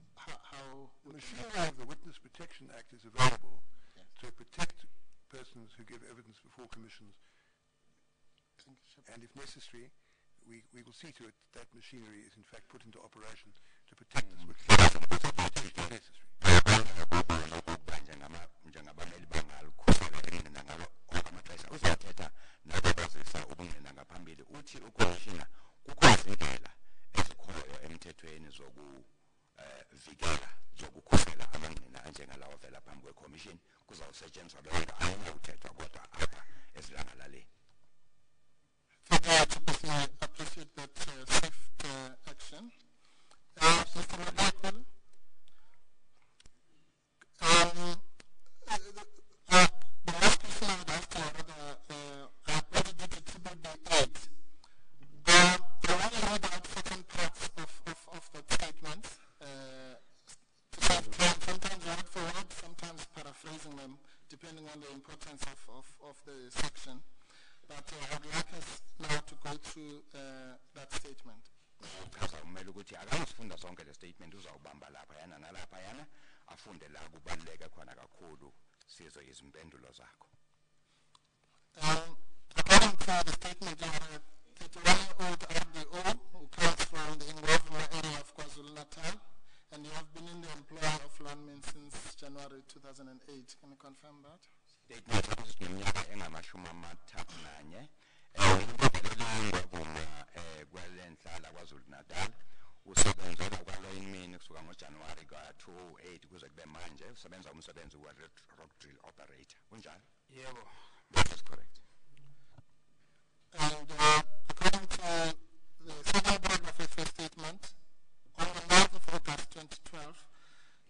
how The machinery of the Witness Protection Act is available to protect persons who give evidence before commissions, and if necessary, we will see to it that machinery is in fact put into operation to protect us with necessary. Njengabameli bangalukhusela ingqina ngalo amaxesha uzathetha nabazisa ubungqina ngaphambili uthi ukomishina kukho izindlela ezikhoyo emthethweni zokuvikela zokukhusela amangqina anjengalawo avela phambi kwekomishini kuzawusetshenziswa leyo nto ayinawuthethwa kodwa apha esilangalaleni. Thank you, Chairperson. I appreciate that swift action. Mr. Mabuku, the last question I would ask you, I appointed you to TBB8. I want to read out certain parts of that statement. Sometimes word for word, sometimes paraphrasing them, depending on the importance of the section. But I would like us now to go through that statement. Kumele ukuthi akangifunda sonke le statement uzawubamba laphayana nalaphayana afunde la kubaluleke khona kakhulu sizwe izimpendulo zakho. According to the statement, you are a 31-year-old RDO who comes from the Ingwavuma area of KwaZulu-Natal, and you have been in the employ of landmen since January 2008. Can you confirm that? Statement ukuthi neminyaka engamashumi amathathu nanye ingwavuma kwalenhlala KwaZulu-Natal usebenzela kwaloyinmini kusuka ngoJanuwari ka-2008 kuze kube manje usebenza umsebenzi we-rock drill operator kunjalo? Yebo. That is correct. And according to the second paragraph of your statement, on the 9th of August 2012,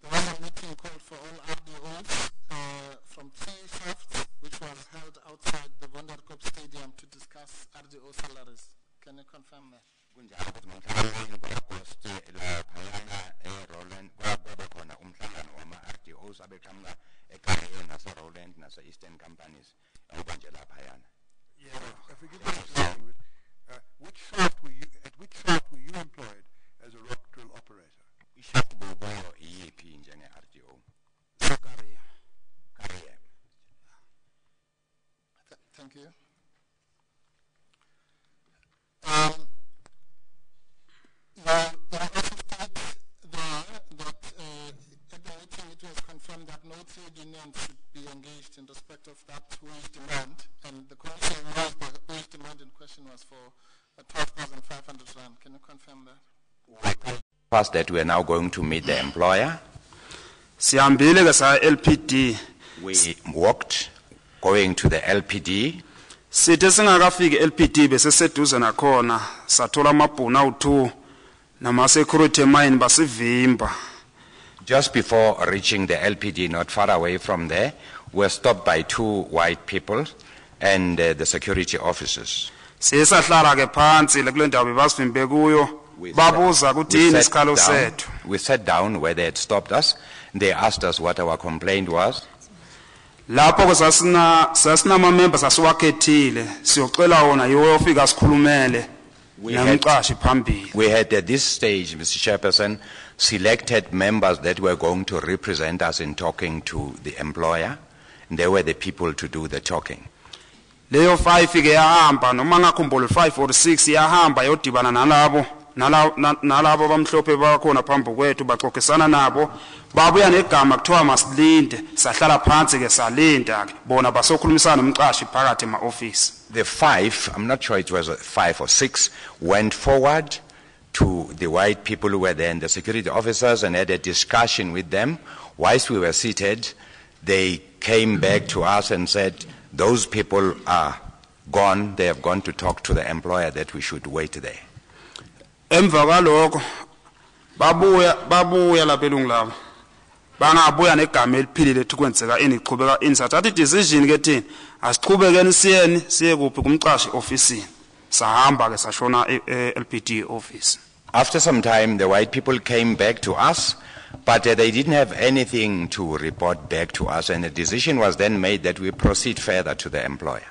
there was a meeting called for all RDOs from 3 shifts, which was held outside the Vonderkop Stadium to discuss RDO salaries. Can you confirm that? Kunjalo ukuthi ngomhlaka-9 ku-August laphayana eRowland kwaba khona umhlangano wama-RDOs abeqhamuka eKariyeni nase-Rowland nase-Eastern Companies awubanje laphayana. Forgive me for saying, but at which shaft were you employed as a rock drill operator? Ishaft bukuyo iyiphi njenge-RDO? Kariya. Kariya. Thank you. You also state there that at the meeting it was confirmed that no trade union should be engaged in respect of that wage demand, and the Commission raised the wage discussion was for 12,500 rand. Can you confirm that? Past that, we are now going to meet the employer. Sihambile ke sa LPD. We walked, going to the LPD. Sithe singakafiki LPD bese seduze nakhona sathola amabhuna awu2 nama security mine basivimba. Just before reaching the LPD, not far away from there, we were stopped by 2 white people and the security officers. Sisahlala ke phansi le kulendaba bebasivimbe kuyo. Babuza kuthini isikhalo sethu. We sat down where they had stopped us. They asked us what our complaint was. Lapho ke sasina ama members asiwakhethile siyocela wona yiwo ofika sikhulumele namqashi phambili. We had at this stage, Mr. Chairperson, selected members that were going to represent us in talking to the employer. And they were the people to do the talking. Leyo 5 ke yahamba noma ngakhumbula 5 or 6 yahamba yodibana nalabo bamhlophe bakhona phambi kwethu baxoxisana nabo babuya negama kuthiwa masilinde sahlala phansi ke salinda ke bona basokhulumisana nomqashi phakathi ema-office. The 5, I'm not sure it was 5 or 6, went forward to the white people who were there and the security officers and had a discussion with them. Whilst we were seated, they came back to us and said, those people are gone, they have gone to talk to the employer that we should wait there. Emva kwalokho babuya lapha elungilabo bangabuya negama eliphilile ethi kwenzeka eniqhubeka insathatha i-decision ke thina asiqhubekeni siye kuphi kumqashi office sahamba ke sashona LPD office. After some time, the white people came back to us, but they didn't have anything to report back to us, and the decision was then made that we proceed further to the employer.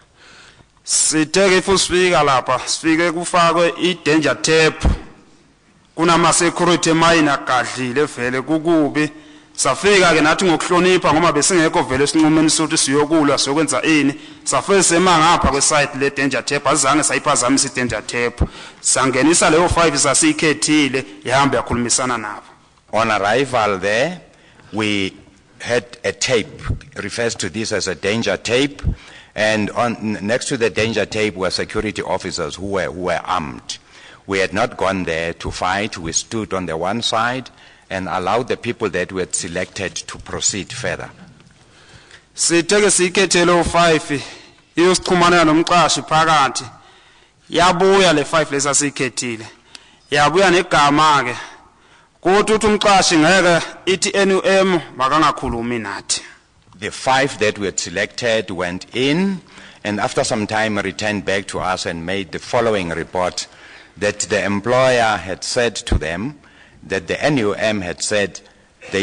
Siteke fusifika lapha sifike kufakwe i-danger tape kunama security mine agadlile vele kukubi safika ke nathi ngokuhlonipha ngoba besingekho vele sinqumeni sokuthi siyokulwa siyokwenza ini safike semangapha kwesite le danger tape azange sayiphazamisa i-danger tape sangenisa leyo 5 sasiyikhethile yahamba yakhulumisana nabo. On arrival there, we had a tape, refers to this as a danger tape, and next to the danger tape were security officers who were armed. We had not gone there to fight. We stood on the one side and allowed the people that we had selected to proceed further. Siteke siyikhethele u5 iyosichumana nomqashi phakathi yabuya le 5 lesasiyikhethile yabuya negama ke kuthi uthi umqashi ngeke ithi NUM makangakhulumi nathi. The 5 that we had selected went in and after some time returned back to us and made the following report that the employer had said to them that the NUM had said the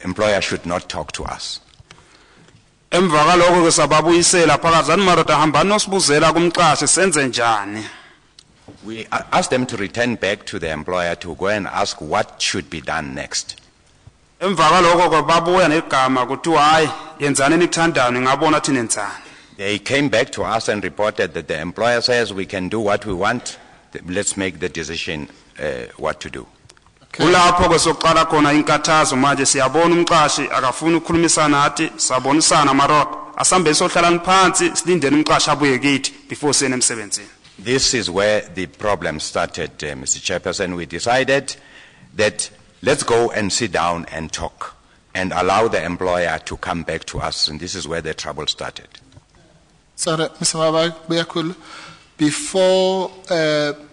employer should not talk to us. Emva kaloko ke sababuyisela phakathi madoda hamba nosibuzela kumqashi senze njani. We asked them to return back to the employer to go and ask what should be done next. Emva kaloko ke babuya negama kuthiwa hayi yenzani nikuthandani ngabona thina enzani. They came back to us and reported that the employer says we can do what we want. Let's make the decision what to do. Kulapho ke soqala khona inkathazo manje siyabona umqashi akafuna ukukhulumisana nathi sabonisana maroda asambe sohlalana phansi silindele umqashi abuye kithi before sene emsebenzini. This is where the problem started, Mr. Chairperson. We decided that let's go and sit down and talk and allow the employer to come back to us, and this is where the trouble started. Sorry, Mr. Mabakul, before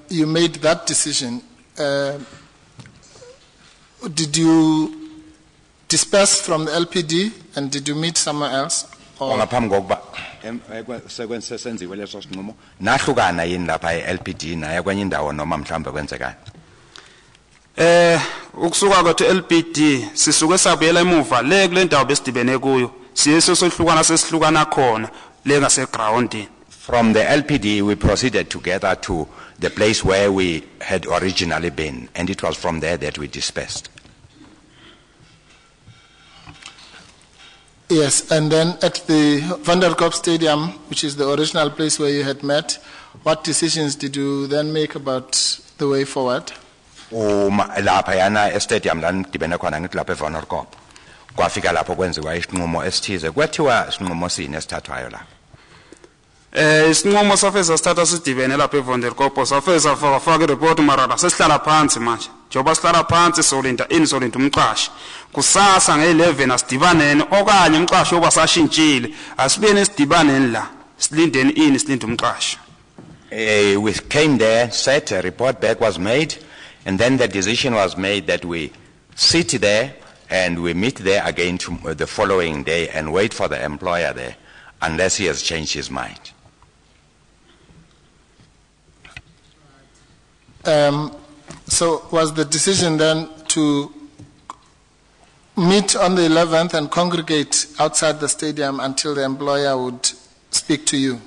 you made that decision, did you disperse from the LPD and did you meet somewhere else? Or sekwensesenziwe leso sinqumo nahlukana yini lapha eLPD naye kwenye indawo noma mhlambe kwenzekani? Ukusuka kwethu LPD sisuke sabuyela emuva le kule ndawo besidibene kuyo siye sohlukana sesihlukana khona le ngase groundini. From the LPD we proceeded together to the place where we had originally been, and it was from there that we dispersed. Yes, and then at the Vanderkop Stadium, which is the original place where you had met, what decisions did you then make about the way forward? Lapha yana estadium la ndibene khona ngithi lapha eVanderkop. Kwafika lapho kwenziwa isinqumo esithize. Kwethiwa isinqumo sini esithathwayo la. Isinqumo safike sasithatha sidibene lapha eVonderkopo safike safaka ireport marada sesihlala phansi manje. Njengoba sihlala phansi solinda umqashi. Kusasa nge11 asidibanene okanye umqashi obasashintshile asibene isidibaneni la. Silindeni silinde umqashi. We came there, sat, a report back was made, and then the decision was made that we sit there and we meet there again the following day and wait for the employer there, unless he has changed his mind. So was the decision then to meet on the 11th and congregate outside the stadium until the employer would speak to you?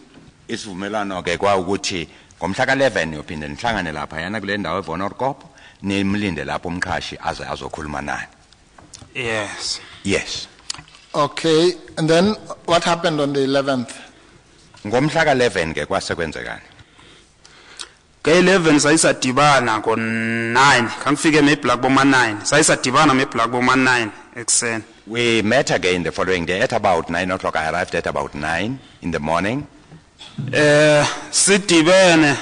Isivumelwano ke kwa ukuthi ngomhla ka11 uphinde nihlangane lapha yana kule ndawo eVonderkopo nimlinde lapho umqhashi aze azokhuluma nani. Yes. Yes. Okay, and then what happened on the 11th? Ngomhla ka11 ke kwasekwenzekani? Ke11 sayisadibana ngo9 kangifike eBlack boma 9 sayisadibana eBlack boma 9 ekseni. We met again the following day at about 9 o'clock. I arrived at about 9 in the morning. Sidibene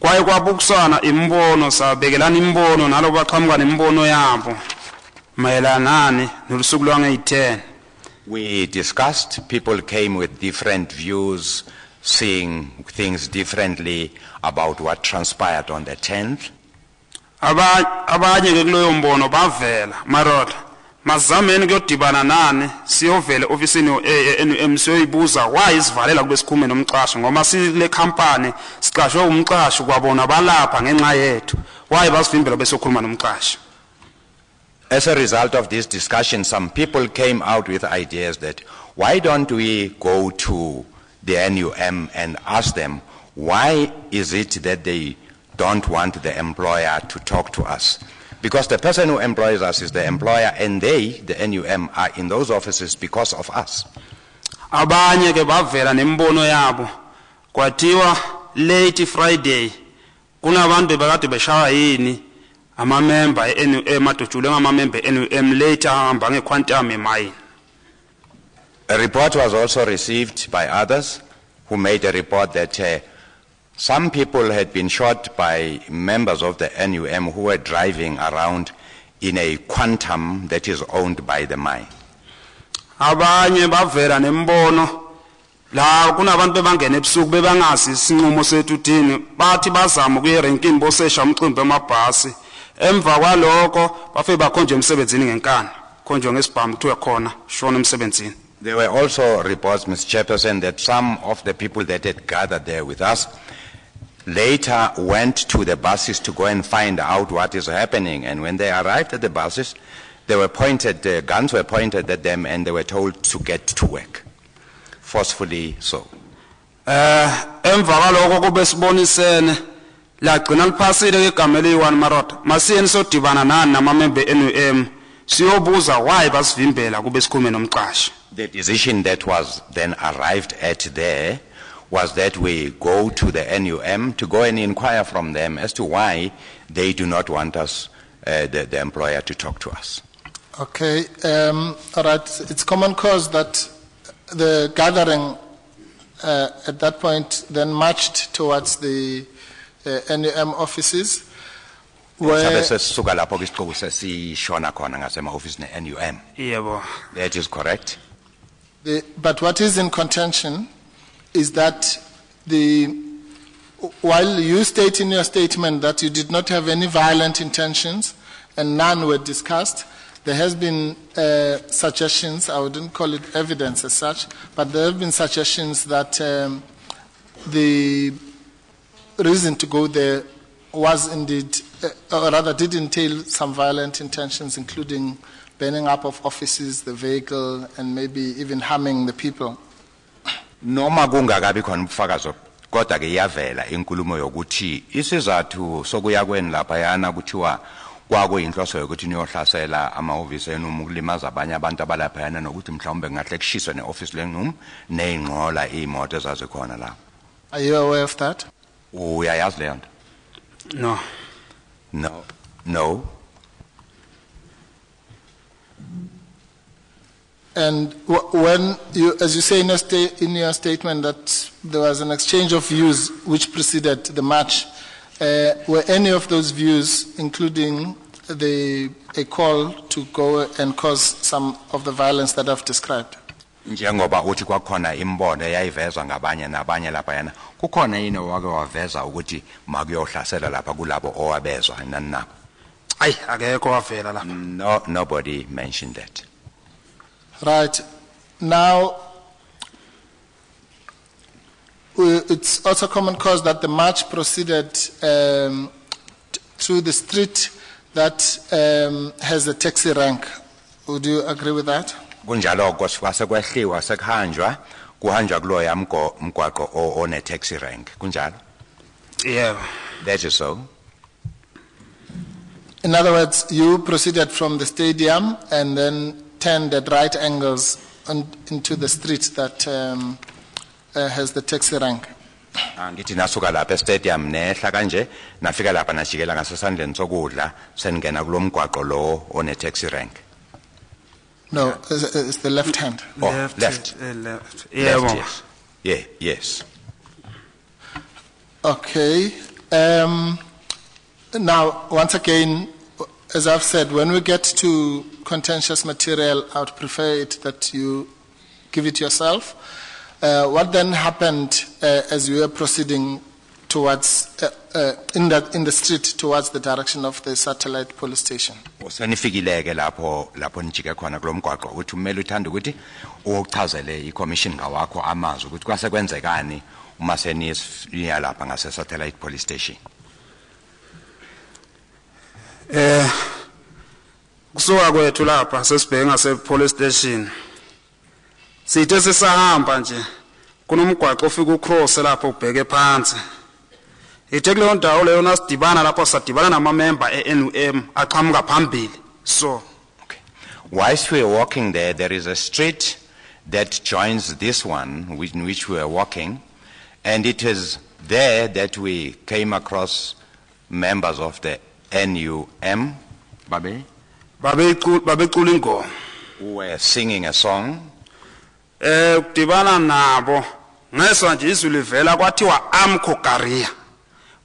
kwaye kwabukisana imbono sabekelana imbono nalo baqhamuka nembono yabo mayelana nolusuku lwange10. We discussed, people came with different views, seeing things differently about what transpired on the 10th. Abanye ke kuloyo mbono bavela maroda mazameni kuyodibana nani siyovela ofisini NUM siyoyibuza why isivalela kube sikhume nomqashi ngoba sile company siqashwe umqashi kwabona balapha ngenxa yethu why basivimbela bese okhuluma nomqashi. As a result of this discussion, some people came out with ideas that why don't we go to the NUM and ask them why is it that they don't want the employer to talk to us? Because the person who employs us is the employer, and they, the NUM, are in those offices because of us. Abanye ke bavela nembono yabo kwathiwa late Friday kunabantu bekade beshawa yini amamember eNUM adojule ngamamember eNUM late ahamba ngequantum emine. A report was also received by others who made a report that some people had been shot by members of the NUM who were driving around in a quantum that is owned by the mine. Abanye bavela nembono la kunabantu bebangena ebusuku bebangazi isinqumo sethu uthini bathi bazama kuye rankini bosesha umcimbi emabhasi emva kwaloko bafe bakhonje emsebenzini ngenkani khonje ngesibhamu kuthiwe khona shona emsebenzini. There were also reports, Mr. Chairperson, that some of the people that had gathered there with us later went to the buses to go and find out what is happening. And when they arrived at the buses, they were pointed, guns were pointed at them, and they were told to get to work. Forcefully so. Emva kwaloko kube sibonisene lagcina liphasile igama eliyi1 maroda masiyeni sodibana nani namamember eNUM siyobuza why basivimbela kube sikhume nomqashi. The decision that was then arrived at there was that we go to the NUM to go and inquire from them as to why they do not want us, the employer, to talk to us. Okay, all right. It's common cause that the gathering at that point then marched towards the NUM offices. Where that is correct. But what is in contention is that while you state in your statement that you did not have any violent intentions and none were discussed, there has been suggestions, I wouldn't call it evidence as such, but there have been suggestions that the reason to go there was indeed, or rather did entail some violent intentions, including burning up of offices, the vehicle, and maybe even harming the people. Noma kungakabi khona ubufakazi kodwa ke yavela inkulumo yokuthi isizathu sokuya kweni lapha yana kuthiwa kwakuyinhloso yokuthi niyohlasela amahhovisi enu ukulimaza abanye abantu abalapha yana nokuthi mhlawumbe ngahle kushiswe neoffice lenu neyingqola imoto ezazikhona la. Are you aware of that? Uyayazi leyo nto? No. No. And when you, as you say in your statement that there was an exchange of views which preceded the march, were any of those views, including a call to go and cause some of the violence that I've described? Njengoba uthi kwakhona imbono eyayivezwa ngabanye nabanye lapha yana kukhona yini wake waveza ukuthi makuyohlasela lapha kulabo owabezwa nani nabo? Ayi akekho wavela lapha. No, nobody mentioned that. Right. Now, it's also common cause that the march proceeded through the street that has a taxi rank. Would you agree with that? Kunjalo kwase kwehliwa sekuhanjwa kuhanjwa kuloya mgwaqo one taxi rank kunjalo? Yeah. That is so. In other words, you proceeded from the stadium and then turned at right angles into the street that has the taxi rank. Ngithi nasuka lapha stadium nehla kanje nafika lapha najikela ngasesandleni sokudla seningena kulomgwaqo lo one taxi rank. No, it's the left hand. Oh, Left. left. Yeah. Left, yes. Yeah, yes. Okay. Now, once again, as I've said, when we get to contentious material, I would prefer it that you give it yourself. What then happened as you were proceeding towards in the street towards the direction of the satellite police station? Usenifikileke lapho nijike khona kulomgwaqo ukuthi umele uthanda ukuthi ukuchazele iCommission ngawakho amazwi ukuthi kwase kwenzekani uma seniya lapha ngase satellite police station. Kusuka kwethu lapha sesibheke ngase police station. Sithe sisahamba nje kunomgwaqo ofika ucross lapho ubheke phansi. Ithe kuleyo ndawo leyo nasidibana lapho sadibana nama-member e-NUM aqhamuka phambili. So Okay. Whilst we were walking there is a street that joins this one in which we were walking, and it is there that we came across members of the NUM, babecula ingoma. who were singing a song. Ukudibana nabo ngeswa nje izwi livela kwathiwa amkhogaria.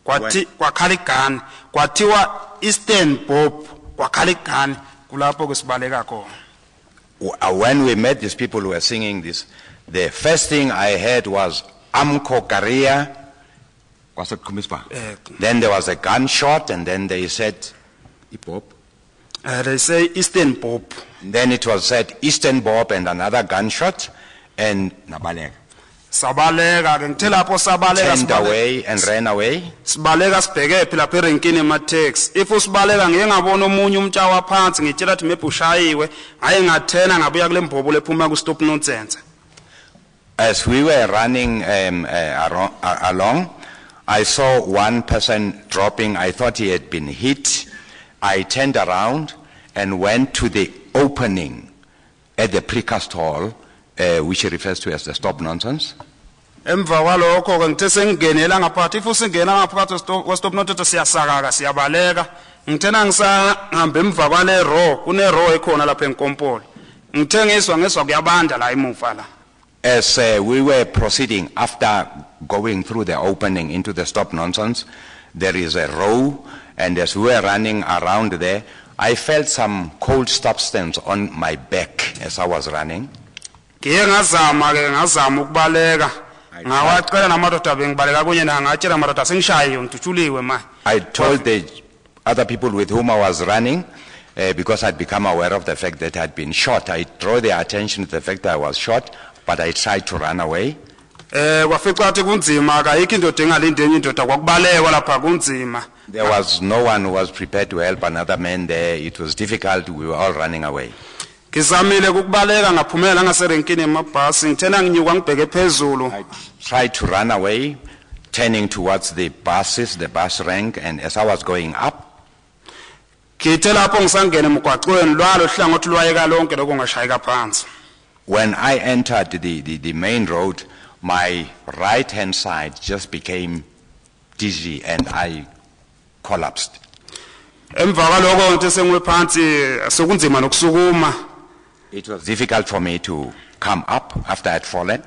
Kwathi kwakhaligani kwathiwa Eastern Bob kwakhaligani kulapho kwesibaleka khona. When we met these people who were singing this, the first thing I heard was amkhogaria. Then there was a gunshot, and then they said Bob. They say Eastern Bob. Then it was said Eastern Bob, and another gunshot, and nabaleka. Sabaleka ke ngithe lapho sabaleka Turned away and ran away. sibaleka sibheke phela phe renkini ema-taxi. If usibaleka ngeke ngabona omunye umtshawa phansi ngitshela ukuthi maybe ushayiwe hayi ngathena ngabuya kule mbhobo lephuma ku-stop nonsense. As we were running along, I saw one person dropping. I thought he had been hit. I turned around and went to the opening at the precast hall, which he refers to as the stop nonsense. Emva kwalokho ke ngithe sengingenela ngaphakathi. If usingena ngaphakathi kwestop nonsense siyasakaka siyabaleka. Ngithena ngisahamba emva kwale row kune row ekhona lapha enkompolo. Ngithe ngeswa kuyabanda la emuva la. As we were proceeding, after going through the opening into the stop nonsense, there is a row, and as we were running around there, I felt some cold substance on my back as I was running. Ngiye ngazama ukubaleka. Ngawacela namadoda bengibaleka kunye nangatshela amadoda sengishayiwe ngithutshuliwe manje. I told the other people with whom I was running, because I'd become aware of the fact that I'd been shot. I drew their attention to the fact that I was shot, but I tried to run away. Kwafica ukuthi kunzima akayikho indoda engalindi enye indoda kwakubalekwa lapha kunzima. There was no one who was prepared to help another man there. It was difficult. We were all running away. Ngizamile ukubaleka ngaphumela ngaserenkini emabhasi ngithena nginyuka ngibheke phezulu. I tried to run away, turning towards the buses, the bus rank, and as I was going up, Ngithe lapho ngisangena emgwaqweni lwalo hlangothi lwayeka lonke lokungashayika phansi. when I entered the main road, my right-hand side just became dizzy and I collapsed. Emva kwalokho ngithe sengiwe phansi sokunzima nokusukuma. It was difficult for me to come up after I had fallen.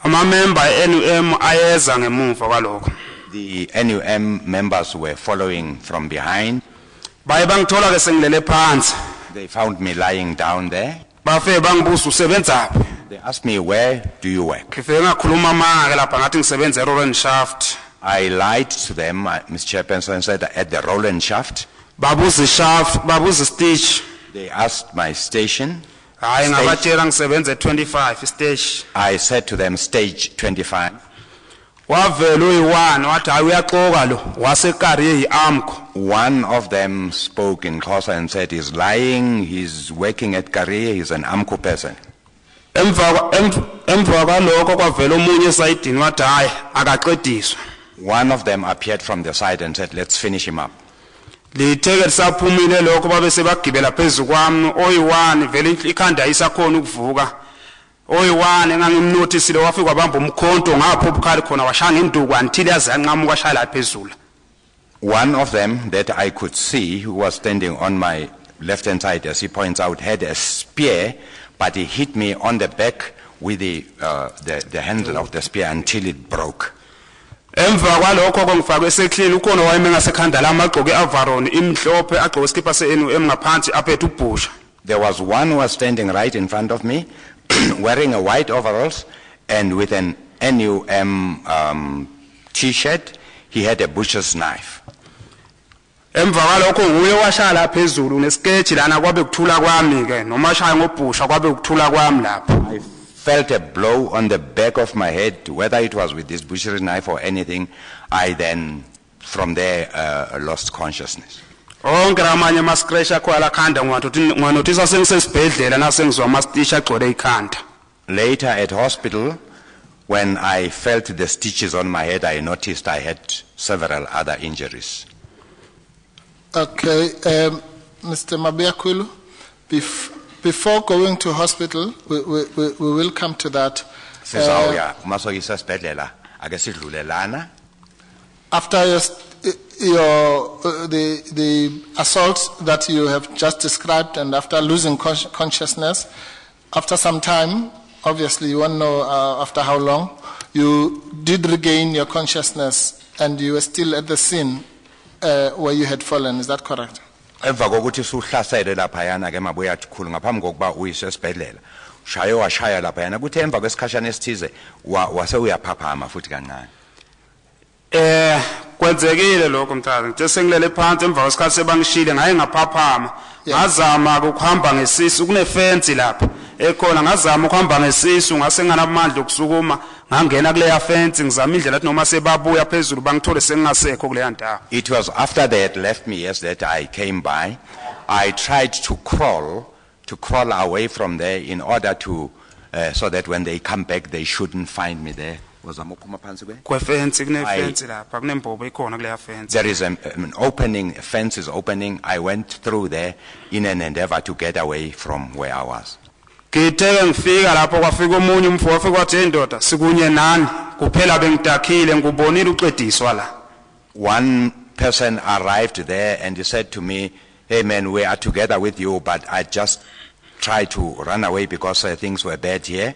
Amamember e-NUM ayeza ngemuva kwalokho. The NUM members were following from behind. Baye bangithola ke sengilele phansi. They found me lying down there. Bafe bangibuza usebenzaphi? They asked me, where do you work? Ngifike ngakhuluma amanga ke lapha ngathi ngisebenza e-Roland Shaft. I lied to them, Mr. Chairperson, and said at the Roland Shaft. Babuza shaft, babuza stage. They asked my station. Hayi ngabatshela ngisebenza e-25 stage. I said to them, stage 25. Wavela uyi1 wathi hayi uyaxoka lo waseKariye iAmco. One of them spoke in Xhosa and said, he's lying, he's working at Kariye, he's an AMCO person. Emva kwalokho kwavela omunye esayidini wathi hayi akaqediswa. One of them appeared from the side and said, let's finish him up. Litheke lisaphumile lokho babe sebagibela phezulu kwami oyi1 vele ikhanda isakhona ukuvuka. Oyi1 engangimnotisile wafika wabamba umkhonto ngapho obukhali khona washaya ngenduku until yazanqamuka washaya la phezulu. One of them that I could see, who was standing on my left-hand side, as he points out, had a spear, but he hit me on the back with the handle of the spear until it broke. Emva kwalokho kongifakwe eseklini ukhona wayeme ngasekhanda lami agqoke iAvaron imhlophe agqoke iskipa seNUM ngaphansi aphethe ubhusha. There was one who was standing right in front of me, wearing a white overalls, and with an NUM T-shirt, he had a butcher's knife. Emva kwalokho nguye washaya la phezulu nesketch lana kwabe kuthula kwami ke noma shaya ngobhusha kwabe kuthula kwami lapho. I felt a blow on the back of my head, whether it was with this butcher's knife or anything. I then, from there, lost consciousness. Onke amanye ama scratch akho alakhanda ngwanothisa sengisesibhedlela nasengizwa ama stitch agcwele ikhanda. Later at hospital, when I felt the stitches on my head, I noticed I had several other injuries. Okay, Mr. Mabiakulu, before going to hospital, we will come to that. After the assaults that you have just described, and after losing consciousness, after some time, obviously you won't know after how long, you did regain your consciousness and you were still at the scene where you had fallen. Is that correct? Emva kokuthi suhlasele laphayana ke mabuya athkhulu ngaphambi kokuba uyise esibhedlela ushaye washaya laphayana kuthi emva kwesikhashana esithize wase uyaphaphama futhi kancane. Kwenzekile lokho mthatha ngithe sengilele phansi emva kwesikhathi sebangishile ngaye ngaphaphama ngazama ukuhamba ngesisu kunefence lapha ekhona ngazama ukuhamba ngesisu ngase nganamandla okusukuma ngangena kuleya fence ngizama indlela athi noma sebabuya phezulu bangithole sengingasekho kuleya ndawo. It was after they had left me, yes, that I came by. I tried to crawl away from there in order to so that when they come back they shouldn't find me there. There is an opening, a fence is opening. I went through there in an endeavor to get away from where I was. One person arrived there and he said to me, hey man, we are together with you, but I just tried to run away because things were bad here.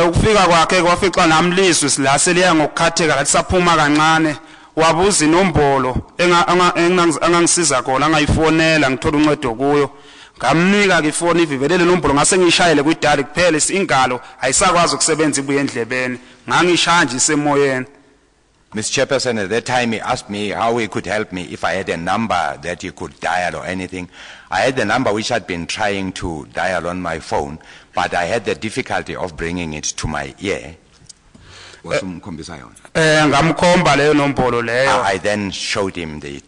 Ukufika kwakhe kwafica namlizwe silaseliya ngokukhatheka lathi saphuma kancane wabuza inombolo engangisiza khona angayifonela ngithola uncedo kuyo ngamnika ke ifoni ivivelele inombolo ngase ngishayele kwidali kuphela ingalo ayisakwazi ukusebenza ibuye endlebeni ngangishaya nje isemoyeni. Mr. Chairperson, at that time he asked me how he could help me if I had a number that he could dial or anything. I had the number which I'd been trying to dial on my phone, but I had the difficulty of bringing it to my ear. Ngamkhomba leyo nombolo leyo. I then showed him the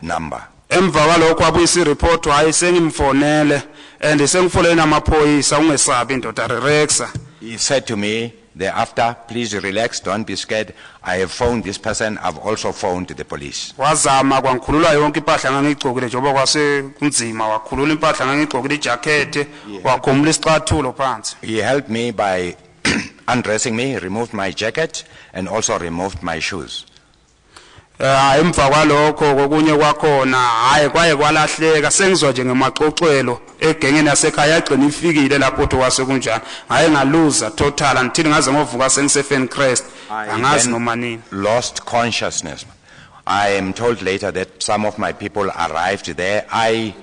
number. Emva kwalokho wabuyisa ireport hayi sengimfonele and sengifole namaphoyisa ungesabi indoda Rexa. He said to me thereafter, please relax, don't be scared. I have phoned this person, I've also phoned the police. Wazama kwangikhulula yonke impahla ngangigcokile njengoba kwase kunzima wakhulula impahla ngangigcokile ijacket wakhomula isicathulo phansi. He helped me by undressing me, removed my jacket and also removed my shoes. emva kwalokho kokunye kwakhona hayi kwaye kwalahleka sengizwa nje ngemaxoxelo egengeni yasekhaya yagcina ifikile lapho to wasekunjani hayi ngaluza total until ngaze ngovuka sengisefeni Christ angazi noma nini lost consciousness. I am told later that some of my people arrived there. I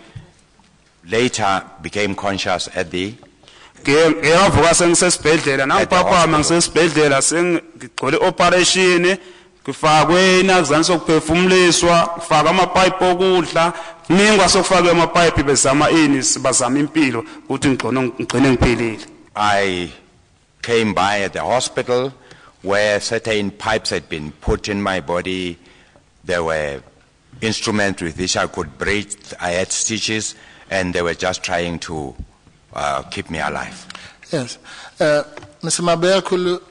later became conscious at the ngiyavuka sengisesibhedlela napapa mangisesibhedlela sengigcole operation kufakwe inazana sokuphefumuliswa kufaka amapipe okudla ningwa sokufaka amapipe bezama ini bazama impilo ukuthi ngigcine ngiphilile. I came by at the hospital where certain pipes had been put in my body. There were instruments with which I could breathe. I had stitches and they were just trying to keep me alive. Yes. Mr. Mabeyakulu,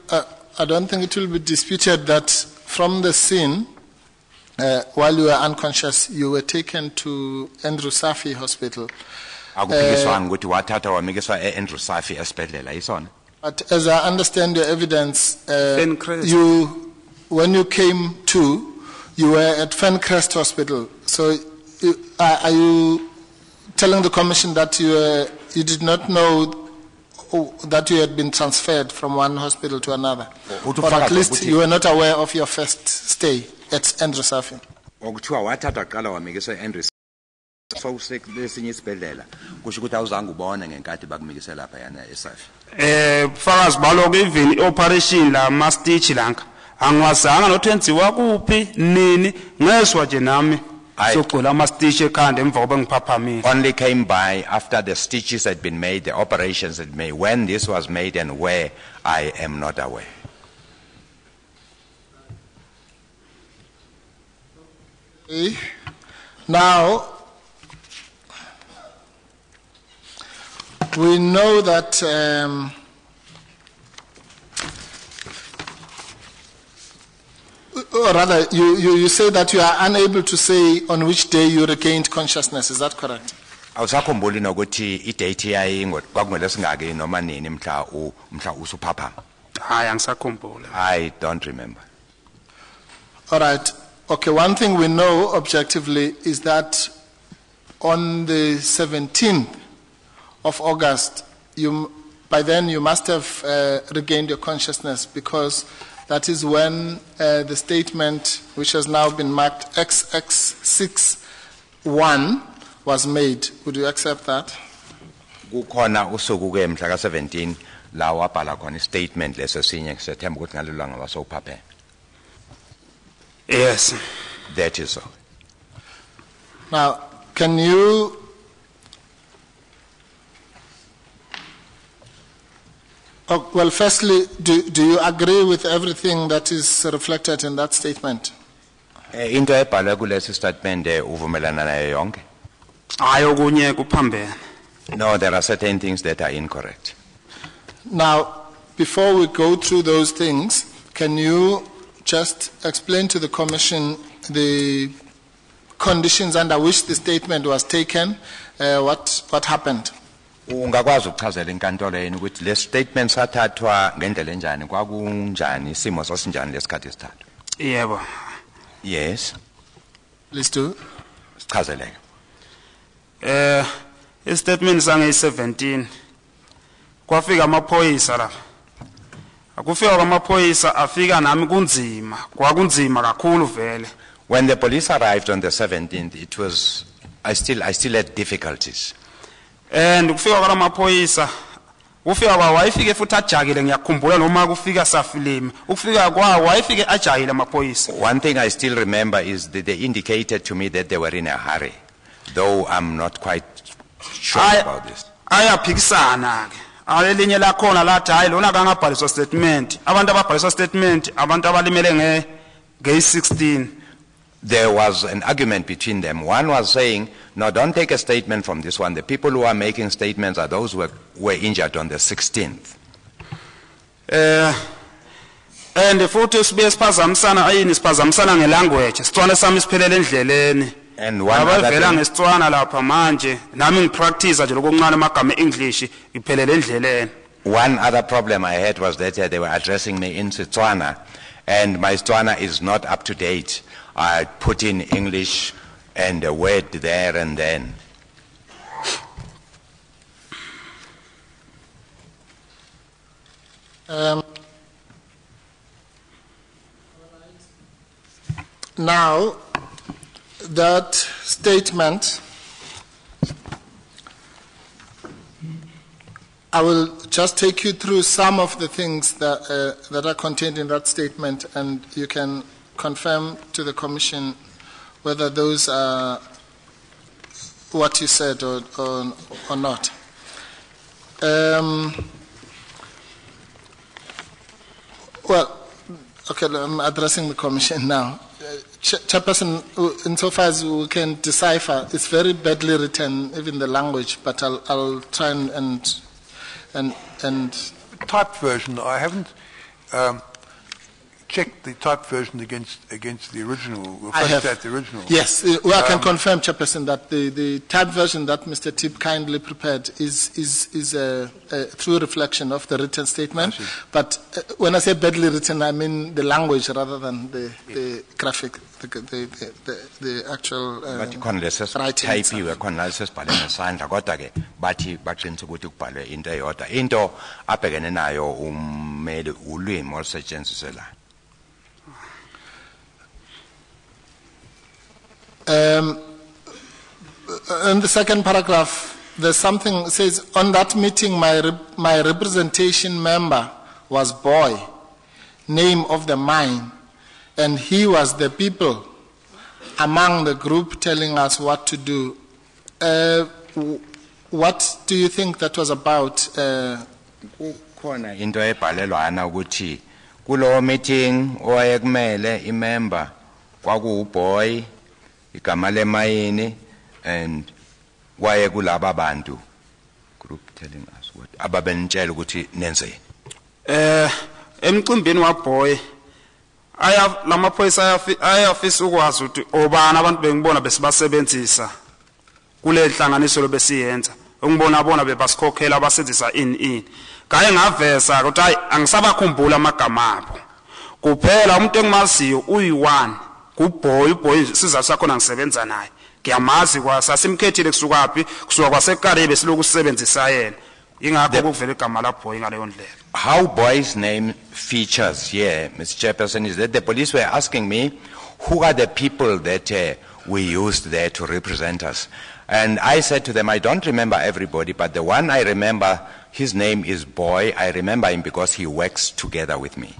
I don't think it will be disputed that from the scene, while you were unconscious, you were taken to Andrew Safi Hospital. But as I understand your evidence, when you came to, you were at Fencrest Hospital. So are you telling the commission that you did not know that you had been transferred from one hospital to another? Or at least you were not aware of your first stay at Andrew Safi? Fakazi baloku even operation la ma stitch lanka angwazanga nothenziwa kuphi nini ngeswa nje nami socula ama stitch ekhanda emva koba ngiphaphamile. Only came by after the stitches had been made, the operations had been made. When this was made and where, I am not aware. Okay. Now, we know that or rather, you say that you are unable to say on which day you regained consciousness. Is that correct? I don't remember. All right. Okay, one thing we know objectively is that on the 17th of August, by then you must have regained your consciousness, because that is when the statement, which has now been marked XX61, was made. Would you accept that? Kukhona usuku ke mhla ka17 la wabhala khona statement leso sinye September ukuthi ngalilanga wasophaphe. Yes. That is so. Now, can you well, firstly, do you agree with everything that is reflected in that statement? Into ebhalwe kulesi statement uvumelana nayo yonke? Hayi okunye kuphambene. No, there are certain things that are incorrect. Now, before we go through those things, can you just explain to the Commission the conditions under which the statement was taken, what happened? Ungakwazi ukuchazela inkantolo yenu ukuthi le statement sathathwa ngendlela enjani, kwakunjani, isimo sasinjani lesikhathi esithathu? Yebo. Yes. Please do. Sichazeleke. Istatement sange-17 kwafika amaphoyisa la. Akufika kwamaphoyisa afika nami kunzima, kwakunzima kakhulu vele. When the police arrived on the 17th, it was I still had difficulties. And kufika kwalamaphoyisa ufika kwa wayifike futhi ajakile ngiyakhumbula noma kufika safilimi ukufika kwa wayifike ajakile amaphoyisa. One thing I still remember is that they indicated to me that they were in a hurry, though I'm not quite sure about this. Ayaphikisana ke ayelinye lakhona lathi hayi lona kangabhaliswa statement abantu ababhaliswa statement abantu abalimele nge16. There was an argument between them. One was saying, no, don't take a statement from this one. The people who are making statements are those who were injured on the 16th. And futhi sibuye siphazamisana ayini siphazamisana ngelanguage sitswana sami siphelele endleleni. And one other thing ngesitswana lapha manje nami ngipractice nje lokuncane amagama eEnglish iphelele endleleni. One other problem I had was that they were addressing me in Setswana, and my Setswana is not up to date. I put in English and a word there and then. Now, that statement, I will just take you through some of the things that, that are contained in that statement, and you can confirm to the Commission whether those are what you said or not. Well, okay, I'm addressing the Commission now. Chairperson, insofar as we can decipher, it's very badly written, even the language, but I'll try and Typed version, I haven't checked the typed version against the original. I have. The original. Yes, well, I can confirm, Chairperson, that the typed version that Mr. Tip kindly prepared is a true reflection of the written statement. But when I say badly written, I mean the language rather than the graphic, the actual writing. Type khona lesibhale ngesandla kodwa ke bathi baqinisa ukuthi kubhalwe into eyodwa into abhekene nayo ummeli ulwimi olusetshenziswa. In the second paragraph, there's something that says, on that meeting, my representation member was Boy, name of the mine, and he was the people among the group telling us what to do. What do you think that was about? Khona into ebhalelwana ukuthi kulo meeting owayekumele imember kwakuuBoy igama lemayini and waye kulaba bantu group telling us what ababenitshela ukuthi nenze emcimbini waBoy lamaphoyisa ayafisa ukwazi ukuthi obana abantu bengibona besibasebenzisa kule nhlanganiso lobesiyenza ungibona bona bebasikhokhela abasenzisa in kaye ngavesa ukuthi hayi angisabakhumbula amagama abo kuphela umuntu engimaziyo uyi1 kuBoy sizathu sakhona ngisebenza naye ngiyamazi kwasasimkhethile kusukaphi kusuka kwaseKarebe siloku sisebenzisa yena ingakho kuvela igama laBoy ngaleyo ndlela. How Boy's name features here, Mr. Chairperson, is that the police were asking me who are the people that we used there to represent us. And I said to them, I don't remember everybody, but the one I remember, his name is Boy. I remember him because he works together with me.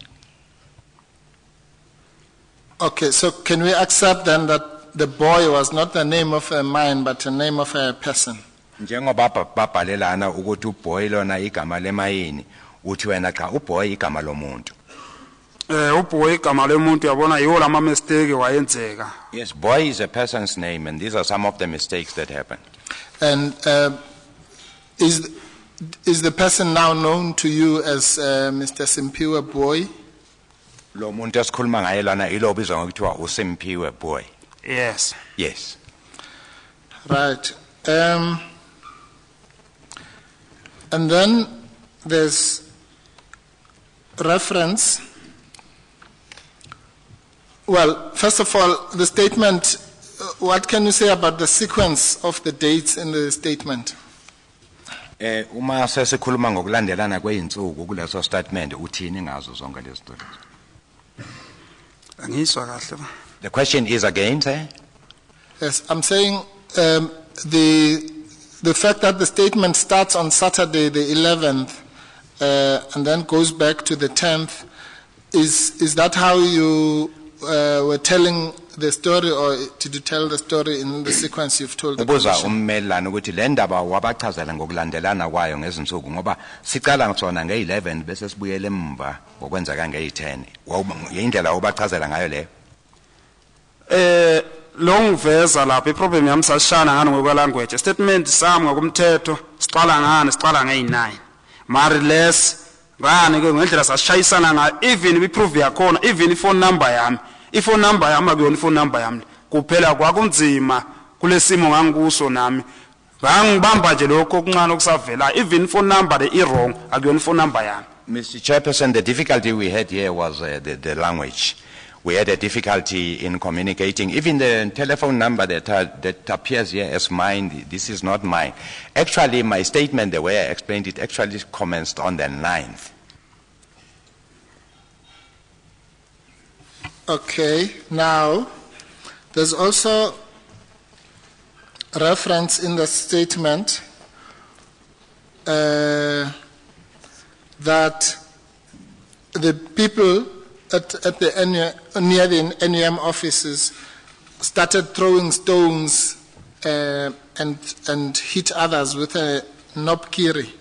Okay, so can we accept then that the Boy was not the name of a mine, but the name of a person? Njengoba babhalelana ukuthi uBoy lona igama lemayini uthi wena cha uBoy igama lomuntu. uBoy igama lomuntu yabona yiwo lama mistake wayenzeka. Yes, Boy is a person's name, and these are some of the mistakes that happened. And is the person now known to you as Mr. Simpiwe Boy? Lo muntu esikhuluma ngaye lana ilo bizwa ngokuthiwa uSimpiwe Boy. Yes. Yes. Right. And then there's reference. Well, first of all, the statement, what can you say about the sequence of the dates in the statement? Uma sesikhuluma ngokulandelana kweinsuku kuleso statement uthini ngazo zonke lezi zinto? Angizwa kahle. The question is again, sir? Yes, I'm saying the fact that the statement starts on Saturday the 11th and then goes back to the 10th, is that how you were telling the story, or did you tell the story in the sequence you've told the Commission? Commission? Ummelana ukuthi le ndaba wabachazela ngokulandelana kwayo ngezinsuku ngoba sicala ngisona nge11 bese sibuyele emva ngokwenzeka nge10. Yindlela obachazela ngayo leyo. Lo ngiveza lapha iproblem yami sashana ngani ngokwe language. Statement sami ngokumthetho siqala nge9. Mari less ngani ke ngendlela sashayisana ngayo, even iprove yakhona, even iphone number yami. Iphone number yami akuyona iphone number yami. Kuphela kwakunzima kulesimo ngangikuso nami. Ngangibamba nje lokho okuncane okusavela, even phone number le wrong akuyona phone number yami. Mr. Chairperson, the difficulty we had here was the language. We had a difficulty in communicating. Even the telephone number that appears here as mine, this is not mine. Actually, my statement, the way I explained it, actually commenced on the 9th. Okay, now, there's also reference in the statement that the people at the near the NUM offices started throwing stones and hit others with a nopkiri.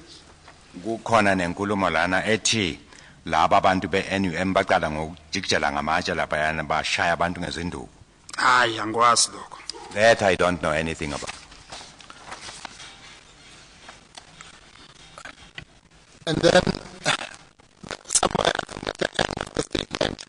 Kukhona nenkulumo lana ethi laba abantu be-NUM baqala ngokujikijela ngamatshe laphayana bashaya abantu ngezinduku. Hayi angikwazi lokho. That I don't know anything about. And then somewhere at the end of the statement,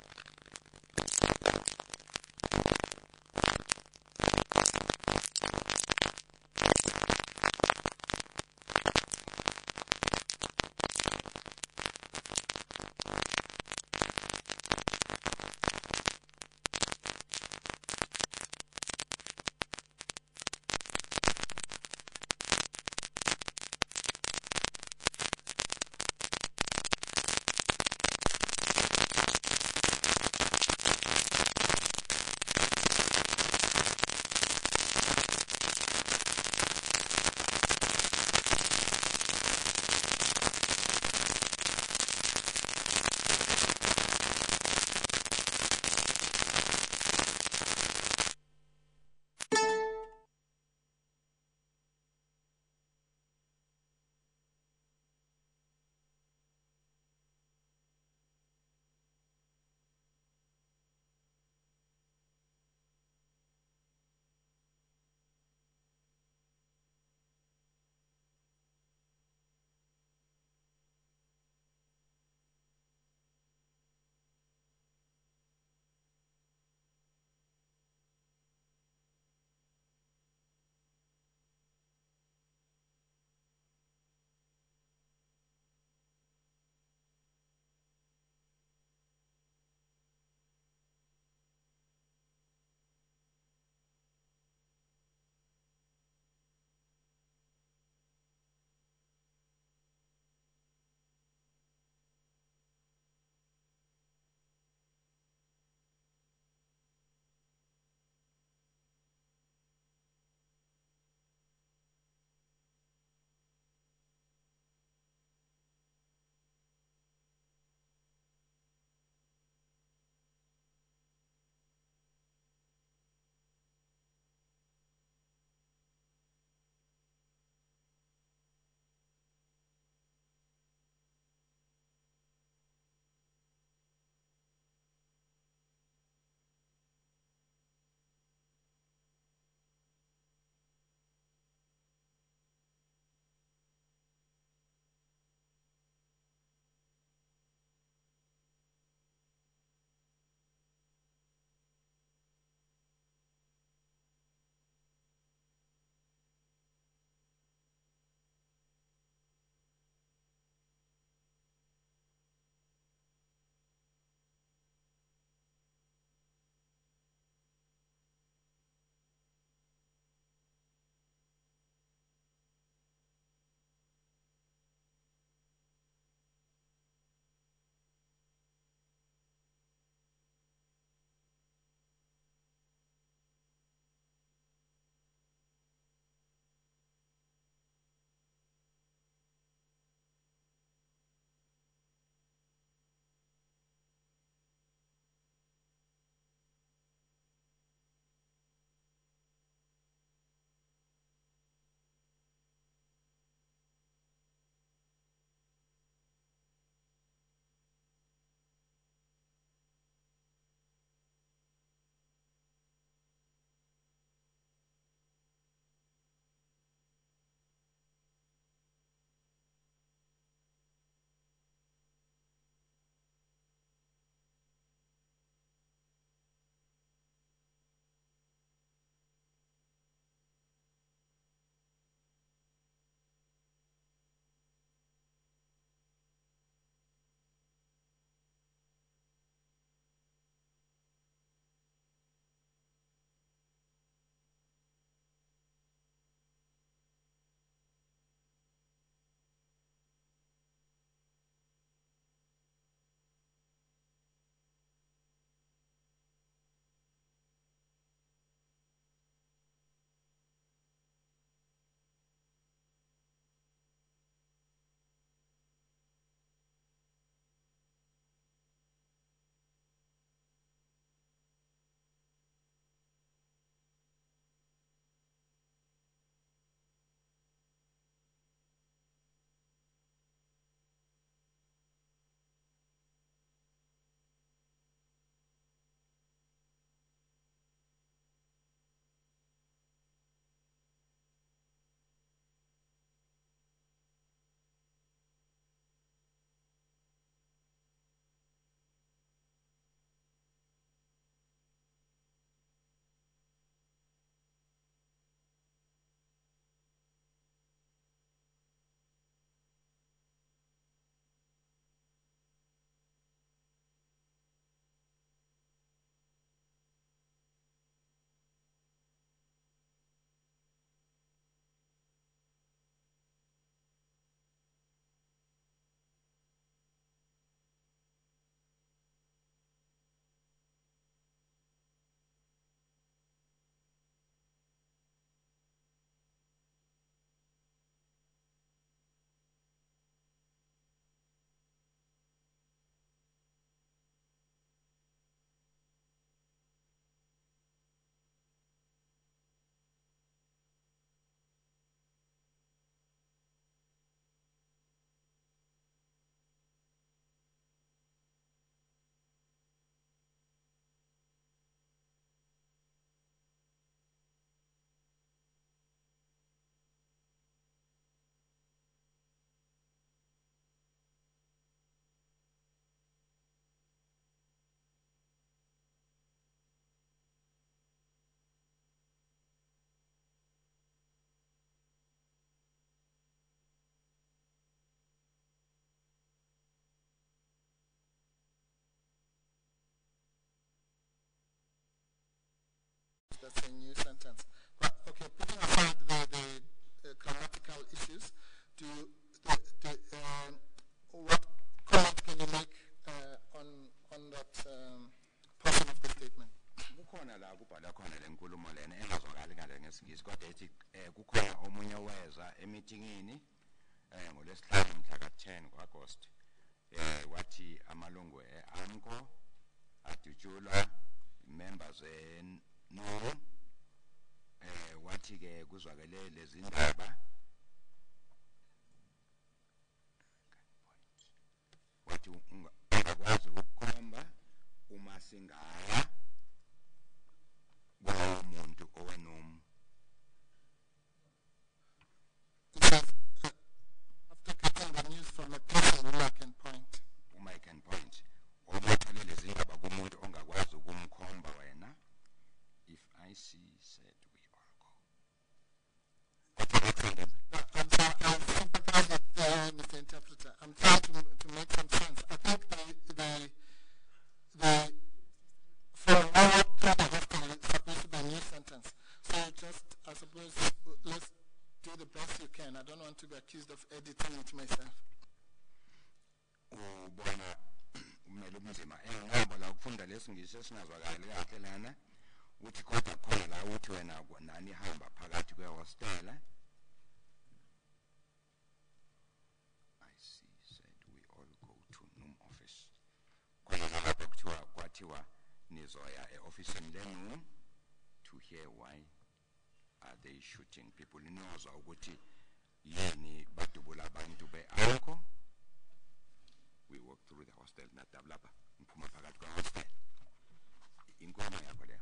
that's a new sentence. But, okay, putting aside the grammatical issues, what comment can you make on that portion of the statement? Kukhona la kubhala khona lenkulumo lena engazwakali ngale ngesingisi kodwa ethi kukhona omunye weza emeetingini ngolesihlanu mhla ka-10 ku-August wathi amalungu e-AMCO adutshulwa members no wathi ke kuzwakele lezi ndaba wathi ungakwazi ukukhomba uma singaya umuntu owenom after getting the news from a person who I can point. Uma I can point obathole lezi ndaba kumuntu ongakwazi ukumkhomba wena if I see said we all go. No, I'm sorry, I sympathize with Mr. Interpreter. I'm trying to make some sense. I think the from now through the history it's supposed to be a new sentence. So just, I suppose, let's do the best you can. I don't want to be accused of editing it myself. Ubona umele ubunzima enqobo la ukufunda lesingisi esingazwakali kahle lana uthi kodwa khona la uthi wena nani hamba phakathi kwehostela. I see said we all go to Num office. Khona lapho kuthiwa kwathiwa nizoya e-ofisini lenu to hear why are they shooting people. Inozwa ukuthi yini badubula abantu be-AMCO. We walk through the hostel nadablapa ngiphuma phakathi kwa-hostel. Inkulumo yakho leyo.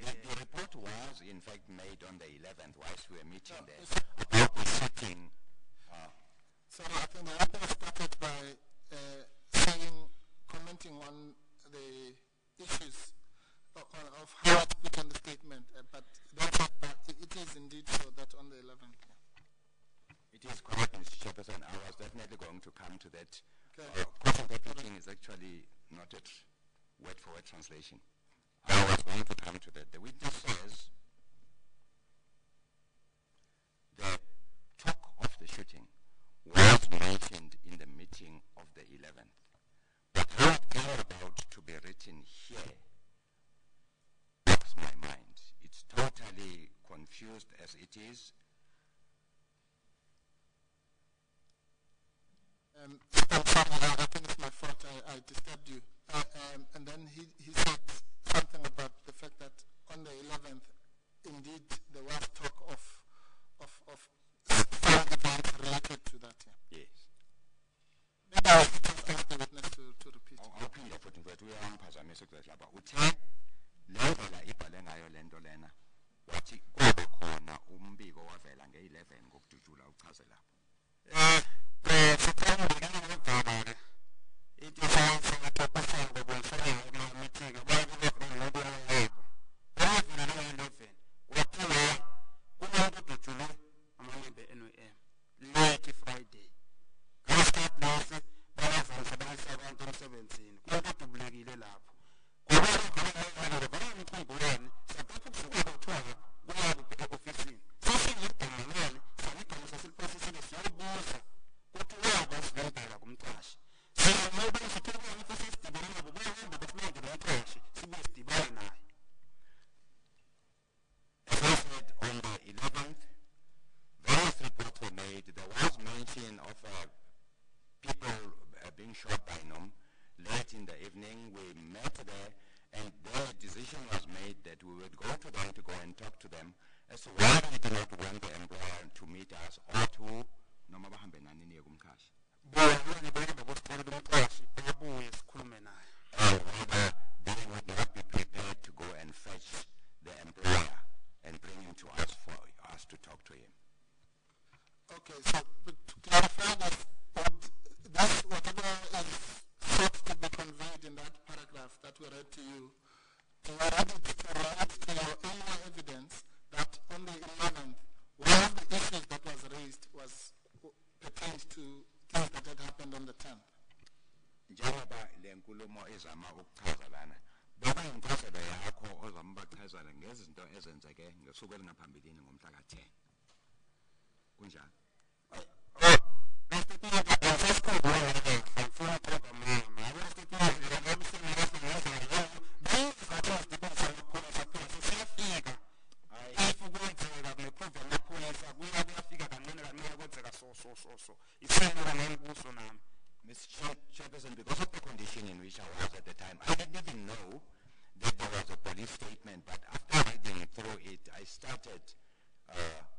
The report was in fact made on the 11th whilst we were meeting there about the shooting. So I think the report started by commenting on the issues of how it's put on the statement, but it is indeed so that on the 11th. It is correct, Mr. Chairperson. I was definitely going to come to that. Okay. Cross-interpreting is actually not a word-for-word translation. I was going to come to that. The witness says the talk of the shooting was mentioned in the meeting of the 11th. But how it came about to be written here blows my mind. It's totally confused as it is. I'm sorry, I think it's my fault. I disturbed you. And then he said something about the fact that on the 11th, indeed, there was talk of some events related to that. Yeah. Yes. Maybe I'll just ask the witness to repeat. Awuphinde futhi mfethu uyamphazamise kule lapha uthe lendlela ibhale ngayo lento lena wathi kube khona umbiko wavela nge-11 ngokududula uchaze lapho. so but to clarify this, whatever is sought to be conveyed in that paragraph that we read to you, to read it to relate to your earlier evidence that on the 11th, one of the issues that was raised was pertained to things that had happened on the 10th. Njengoba le nkulumo ezama ukuchaza lana baba incazelo yakho ozambachazela ngezinto ezenzeke ngesuku elingaphambilini ngomhla ka10 kunjani Mr. Chairperson, because of the condition in which I was at the time, I didn't even know that there was a police statement, but after reading through it, I started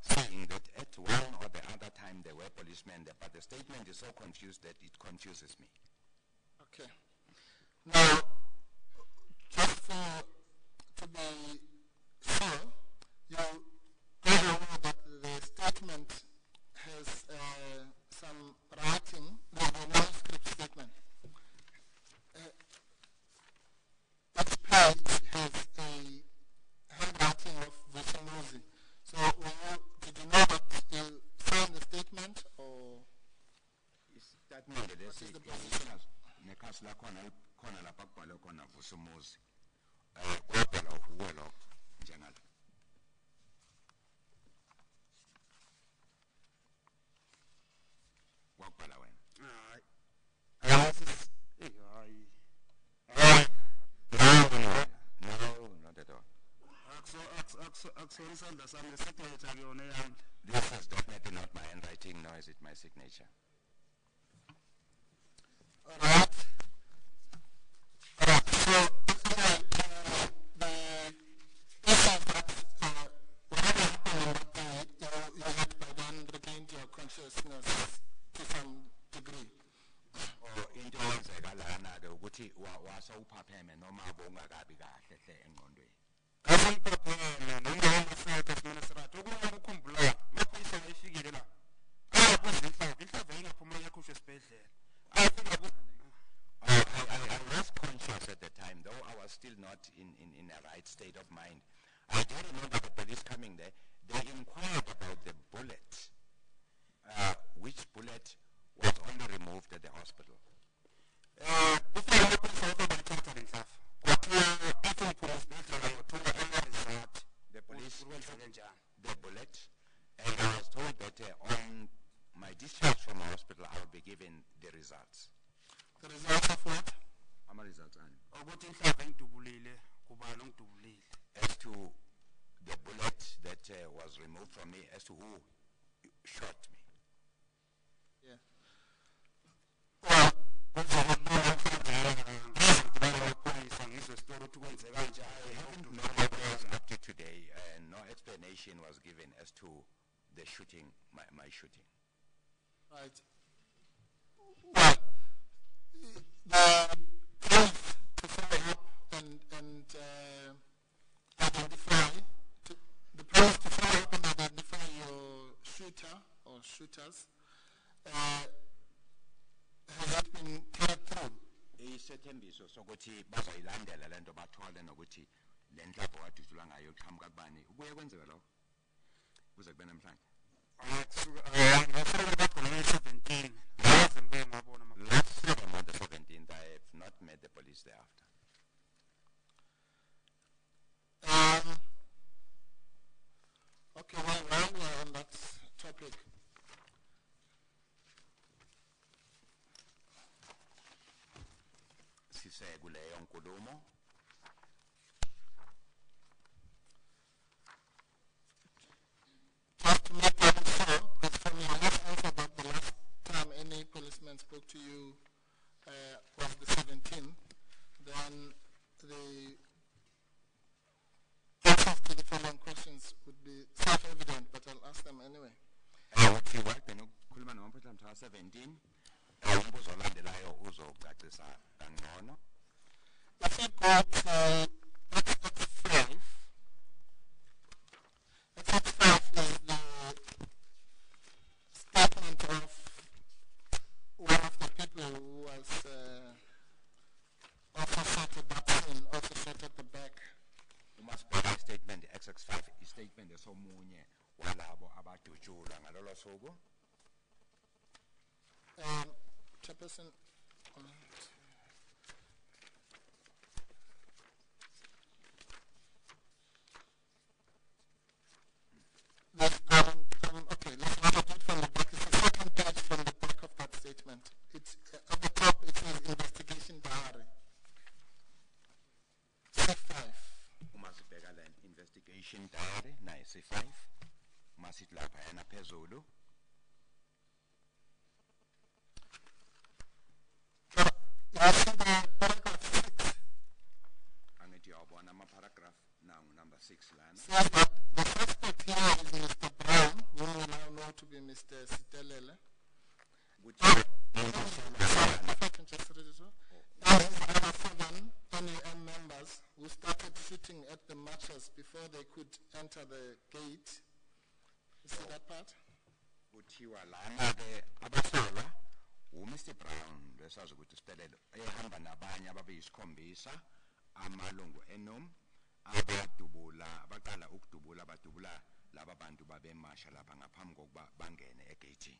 seeing that at one or the other time there were policemen there, but the statement is so confused that it confuses me. Okay. Now, just to be sure, you are aware that the statement has some writing, the manuscript statement. Each page has a handwriting of Vusimuzi. So, did you know that you signed the statement, or Statement what is the position? nekhasi lakhona lapha kubhalwe khona Vusimuzi kwabhala uhuwelo njengalo wakubhala wena no not at all this is definitely not my handwriting nor is it my signature. All right. So, the issue that whatever happened in that day, you had by then regained your consciousness to some degree. Into eyenzeka lana ke ukuthi wasawuphapheme noma bongakabi kahle hle engqondweni. I was conscious at the time, though I was still not in a right state of mind. I do remember the police coming there. They inquired about the bullet, which bullet was only removed at the hospital. The bullet, and I was told that on my discharge from the hospital, I would be given the results. The result of what? Ama results as to the bullet that was removed from me, as to who shot me. Yeah. I haven't known up to today, and no explanation was given as to the shooting, my shooting. Right. Well, the proof to follow up and identify, the proof to follow up and identify your shooter or shooters, has that been carried through? Isethembiso sokuthi bazoyilandela lento bathole nokuthi le nhlapho wadutshulwa ngayo iqhamuka kubani ubuye kwenzeka lokho kuze kube namhlanje. Last year on the 17th, I have not met the police thereafter. Okay, well, while we are on that topic, Sise kuleyo nkulumo. just to make that sure, because from your last answer about the last time any policeman spoke to you was the 17th, then the answers to the following questions would be self-evident, but I'll ask them anyway. Uthi wabhena ukukhuluma nomphathi mhla 17 umbuzo olandelayo uzocacisa kangcono. If you go to X35, X35 is the statement 665 istatement esomunye walabo abadutshulwa ngalolo suku. Chairperson, okay, let's read it from the back. It's the second page from the back of that statement. It's at the top, it says investigation diary. C5. Umasibheka la investigation diary na C5 masithi lapha yana phezulu. You see the paragraph 6 Angithi uyabona ama paragraph nangu number 6 lana. says that the suspect here is Mr. Brown, whom we now know to be Mr. Sitelele. Kuthi If I can just read it all. And his other 7 NUM members who started shooting at the marchers before they could enter the gate. You see that part? kuthiwa lana ke abahlolwa uMr Brown lesazi ukuthi Sitelelo ehamba nabanye ababeyisikhombisa amalungu enom abadubula abaqala ukudubula badubula laba bantu babemasha lapha ngaphambi kokuba bangene egate.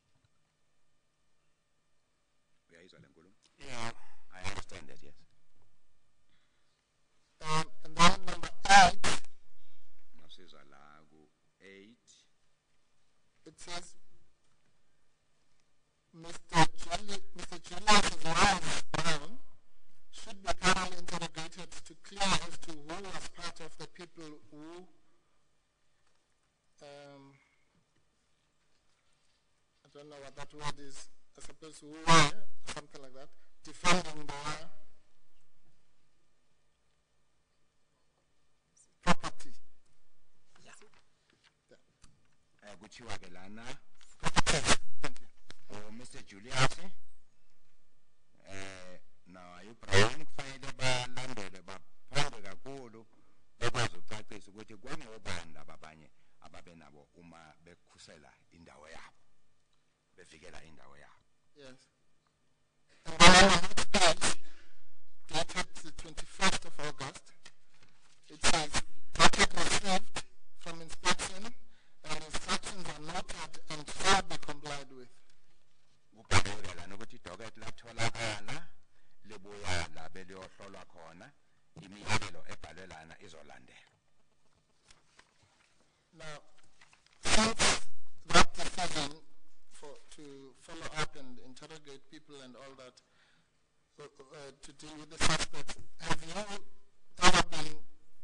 Uyayizwa le nkulumo? Yeah. I understand that, yes. And then number 8, Masiza la ku 8 it says Mr. Julius Miles Brown should be thoroughly interrogated to clear as to who was part of the people who I don't know what that word is. I suppose who were, something like that, defending their property. kuthiwa ke lana Thank you. Mr Julius na uBrown kufanele balandele baphambe kakhulu bekwazi ukucacisa ukuthi kwangobani labanye ababenabo uma bekhusela indawo yabo bevikela indawo yabo. Yes. And then on the next page, dated the 21st of August, it says, docket received from inspection and instructions are noted and shall be complied with. Kubhekela nokuthi docket latholakala libuya la beliyohlolwa khona imiyalelo ebhalwe lana izolandela. Now, since that decision to follow up and interrogate people and all that, to deal with the suspects, have you ever been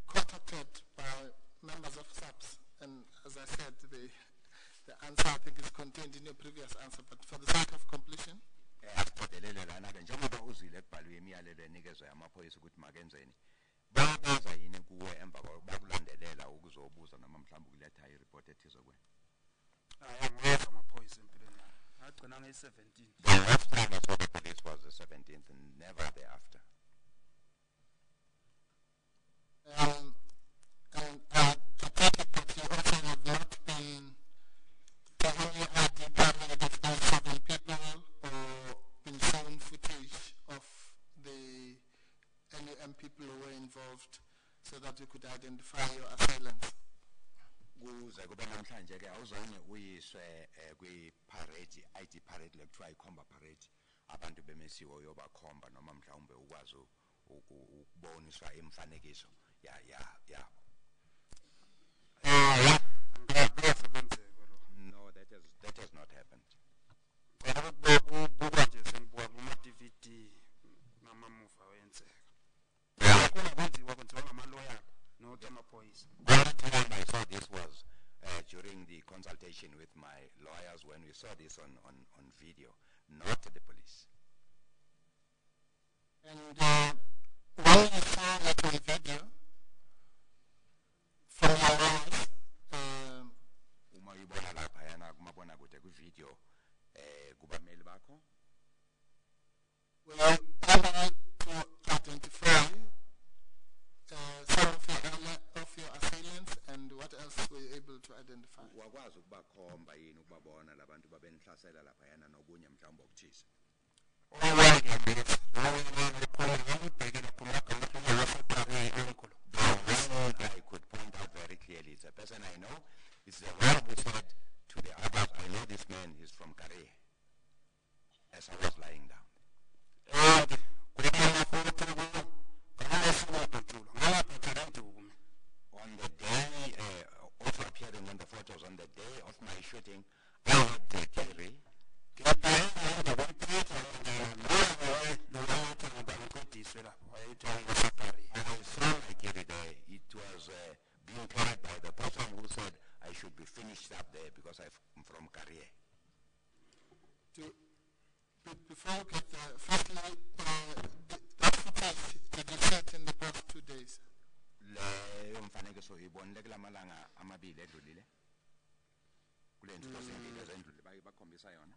contacted by members of SAPS? And as I said, the answer I think is contained in your previous answer, but for the sake of completion. Asiqodelele lana ke njengoba uzile ekubhalwe imiyalelo enikezwe amaphoyisa ukuthi makenzeni babaza yini kuwe emva bakulandelela ukuzobuza noma mhlawumbe ukuletha ireport ethize kuwe. Angiyeza amaphoyisa empilweni yami. Ngagcina nge-17. The last time I saw the police was the 17th and never thereafter. And I take it that you also have not been given any ID card of those 7 people or been shown footage of the NUM people who were involved so that you could identify your assailants. Kuze kube namhlanje ke awuzange uyiswe kwi-parade ID parade lekuthiwa ikhomba parade abantu bemesiwe yobakhomba noma mhlawumbe ukwazi ukuboniswa imifanekiso yabo. No, that has not happened. Ukubuka nje sengibuka kuma-DVD namamuva wenzeka. Khona kwenziwa ngamaloya not amaphoyisa. The only time I saw this was during the consultation with my lawyers when we saw this on video, not the police. And when you saw that on video from your lawyers, Uma uyibona lapha yana kumabona kude ku-video kubameli bakho were you able to identify some of your assailants, and what else were you able to identify? wakwazi ukubakhomba yini ukubabona labantu babenihlasela lapha yana nokunye mhlawumbe okuthize. I could point out very clearly it's a person I know. It's the one who said to the others, I know this man, he's from Korea. As I was lying down. On the day, also appearing on the photos, on the day of my shooting, I had the theory. I saw my theory there. It was being carried by the person who said I should be finished up there because I'm from Korea. Before we get there, firstly, that footage, did you see it in the past 2 days? Leyo mfanekiso ibonile kula malanga amabili edlulile. Kule ntsuku ezimbili ezendlule bakhombisa yona.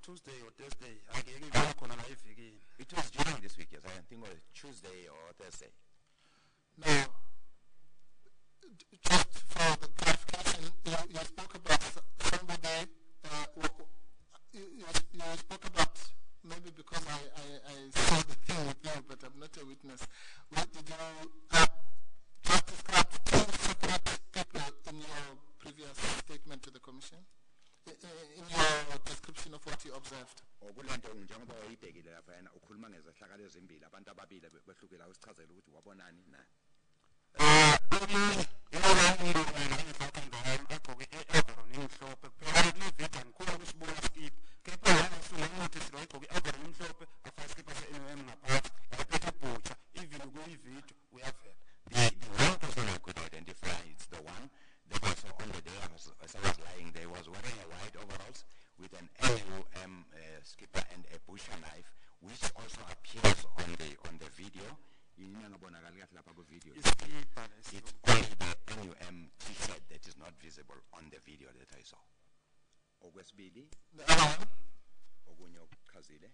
Tuesday or Thursday, It was during this week, yes. I think it was Tuesday or Thursday. Now, just for the clarification, you spoke about somebody, you spoke about, maybe because I saw the thing with you, but I'm not a witness. What did you just describe two separate people in your previous statement to the Commission? In your description of what you observed? Okulento njengoba wayibhekile lapha yena ukhuluma ngezehlakalo ezimbili abantu ababili behlukile awusichazela ukuthi wabonani nani. The one person I could identify, it's the one that was on the day as I was lying there, was wearing a white overalls with an LUM skipper and a butcher knife, which also appears on the video. It's only the NUM t-shirt that is not visible on the video that I saw. Okwesibili, okunye okuchazile.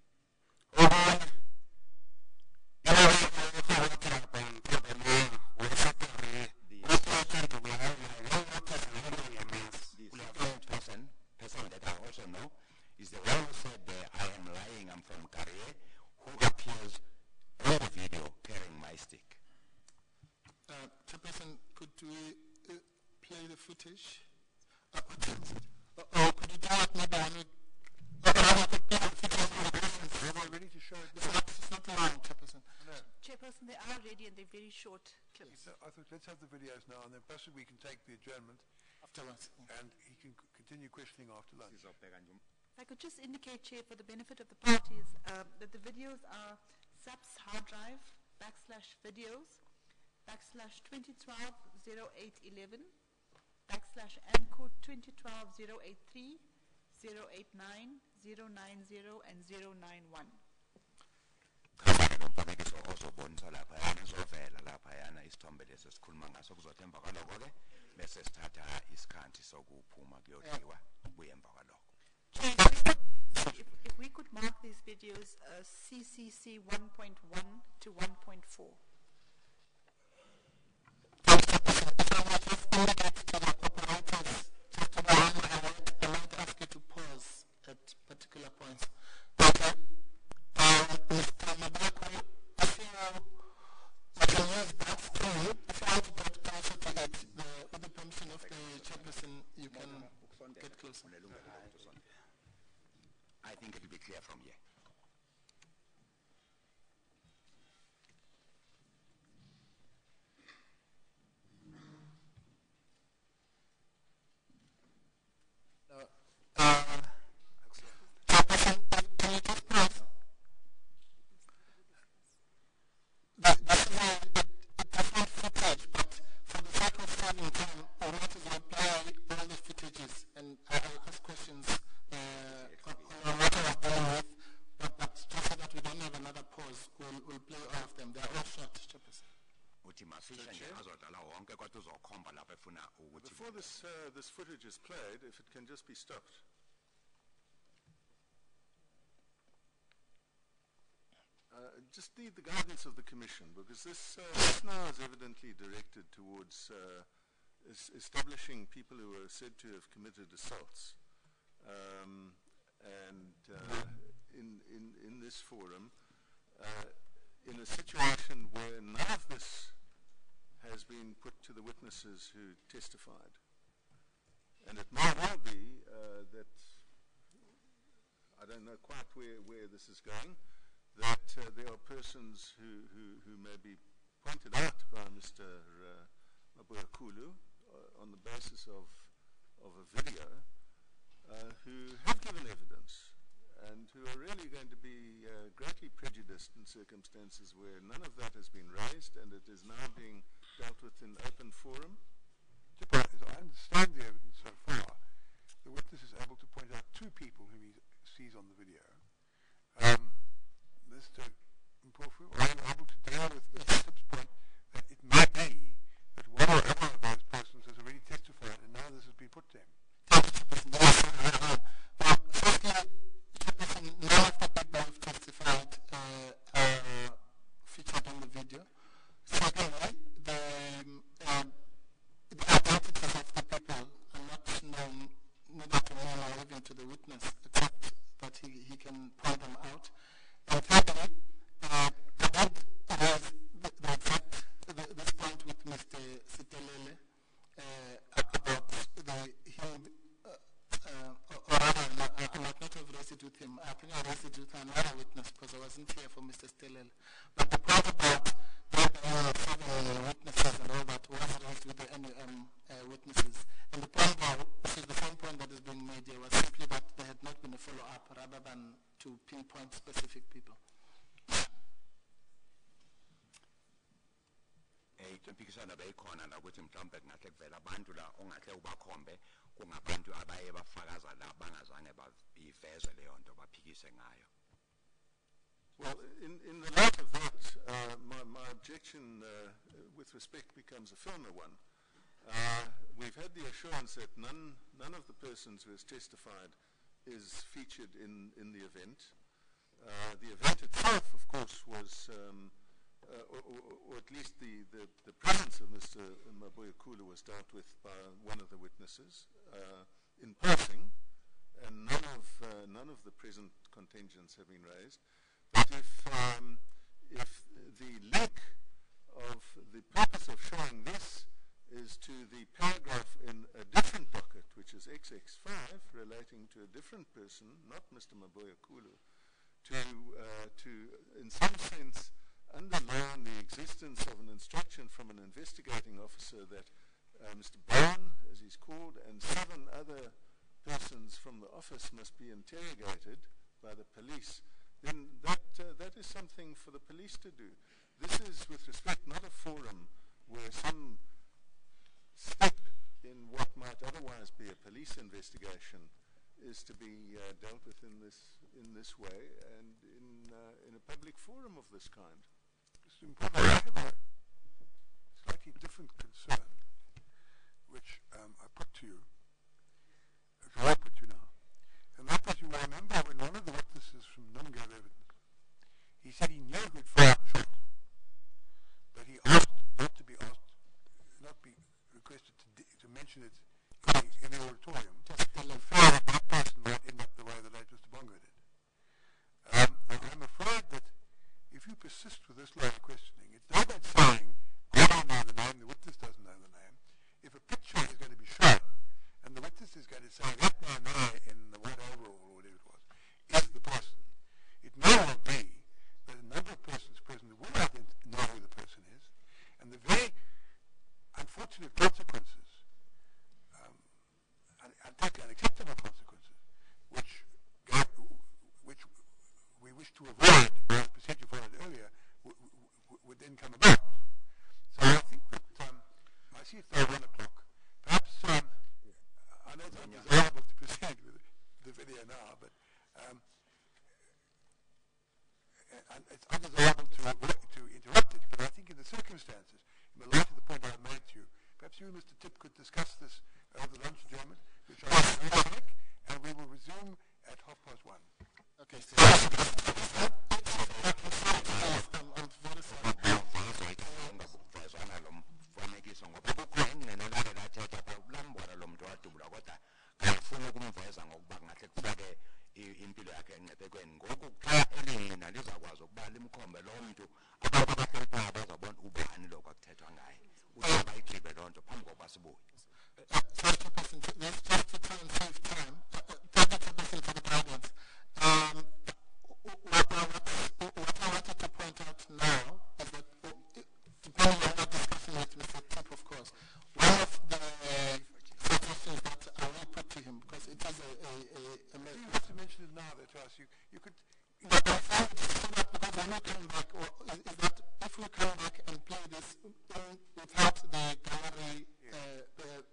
The person that I also know is the one who said I am lying, I'm from Korea, who appears on the video carrying my stick. Chairperson, could we play the footage? Or could you do it maybe when we... Am I ready to show it? It's not long, Chairperson. No. Chairperson, they are ready and they're very short clips. I thought let's have the videos now, and then possibly we can take the adjournment Afterwards. and he can continue questioning after lunch. If I could just indicate, Chair, for the benefit of the parties, that the videos are SAPS hard drive, /videos, /2012-0811, /AMCO 2012-083, 089, 090, and 091. Umfanekiso ozobonisa laphayana izovela laphayana isithombe lesi esikhuluma ngaso kuzothi emva kwalokho ke bese sithatha isikhathi sokuphuma kuyodliwa kuye emva kwalokho. If we could mark these videos CCC 1.1 to 1.4. I might ask you to pause at particular points. Okay. Mr. Mabako, if you can use that screen, if you want to get closer to it, with the permission of the chairperson, you can get closer. I think it will be clear from here. Chairperson, can you just pause? This is a different footage, but for the sake of saving time, I might as well play all the footages, and I'll ask questions on what I was dealing with, but just so that we don't have another pause, we'll play all of them. They're all short, Chairperson. Before this footage is played, if it can just be stopped. Just need the guidance of the Commission, because this now is evidently directed towards establishing people who are said to have committed assaults. In this forum, in a situation where none of this has been put to the witnesses who testified. And it might well be that, I don't know quite where this is going, that there are persons who may be pointed out by Mr. Maboyakulu on the basis of a video who have given evidence and who are really going to be greatly prejudiced in circumstances where none of that has been raised and it is now being dealt with in open forum. As I understand the evidence so far, the witness is able to point out two people whom he sees on the video. Mr. Mpofu, are you able to deal with Mr. Tip's point that it may be that one or other of those persons has already testified and now this has been put to him? Well, firstly, none of the people who testified featured in the video. Secondly, the identities of the people are not known neither to me nor even to the witness, except that he can point them out. And thirdly, I did raise this point with Mr. Sitelele about him, or rather, I might not have raised it with him. I think I raised it with another witness because I wasn't here for Mr. Stelele. But the point about there being 7 witnesses and all that was raised with the NUM witnesses. And the point now, which is the same point that is being made here, was simply that there had not been a follow-up rather than to pinpoint specific people. impikisana beyikhona la ukuthi mhlawumbe kungahle kuvela abantu la ongahle ubakhombe kungabantu abaye bafakaza la bangazange baveze leyo nto baphikise ngayo. Well, in the light of that, my objection with respect becomes a firmer one. We've had the assurance that none of the persons who has testified is featured in the event. The event itself, of course, was, or at least the presence of Mr. Maboyakulu was dealt with by one of the witnesses in passing, and none of the present contingents have been raised. But if the link of the purpose of showing this is to the paragraph in a different docket, which is XX5, relating to a different person, not Mr. Maboyakulu, to in some sense underline the existence of an instruction from an investigating officer that Mr. Brown, as he's called, and 7 other persons from the office must be interrogated by the police, then that is something for the police to do. This is, with respect, not a forum where some step in what might otherwise be a police investigation is to be dealt with in this way and in a public forum of this kind. Mr. Mpofu, I have a slightly different concern, which I put to you, as I put to you now. And that was, you will remember when one of the witnesses from NUM gave evidence, he said he knew who'd fired the shot, but he asked not to be asked, not be requested to mention it in the auditorium, just to fear that that person might end up the way the late Mr. Bongo did. I'm afraid that if you persist with this line of questioning, it's no good saying, I don't know the name, the witness doesn't know the name. If a picture is going to be shown, and the witness is going to say, that man there in the white overall, or whatever it was, is the person, it may well be that a number of persons present who will not know who the person is, and the very unfortunate consequences, unacceptable consequences, which we wish to avoid by the procedure followed earlier, would then come about. So I think that, I see it's now 1 o'clock. Perhaps, I know it's undesirable to proceed with the video now, but and it's undesirable to interrupt it, but I think in the circumstances, in the light of the point I made to you, perhaps you and Mr. Tip could discuss this over the lunch adjournment, which I will make, and we will resume at 1:30. Okay, so impilo yakhe engcebekweni ngoku xa elingqina lizakwazi ukuba limkhombe loo mntu abantu abahleli phaa bazabona ubani lo kwakuthethwa ngaye uthi bayigqibe loo nto phambi kokuba sibuye. Sorry, Chairperson, just to try and save time. Thank you, Chairperson, for the guidance. What I wanted to point out now is that, depending on what discussion with Mr. Tip, of course, one of the suggestions that I will put to him, because it is a You have to mention it now there to us. You could... But I find it so that because when we come back, or is that if we come back and play this without the gallery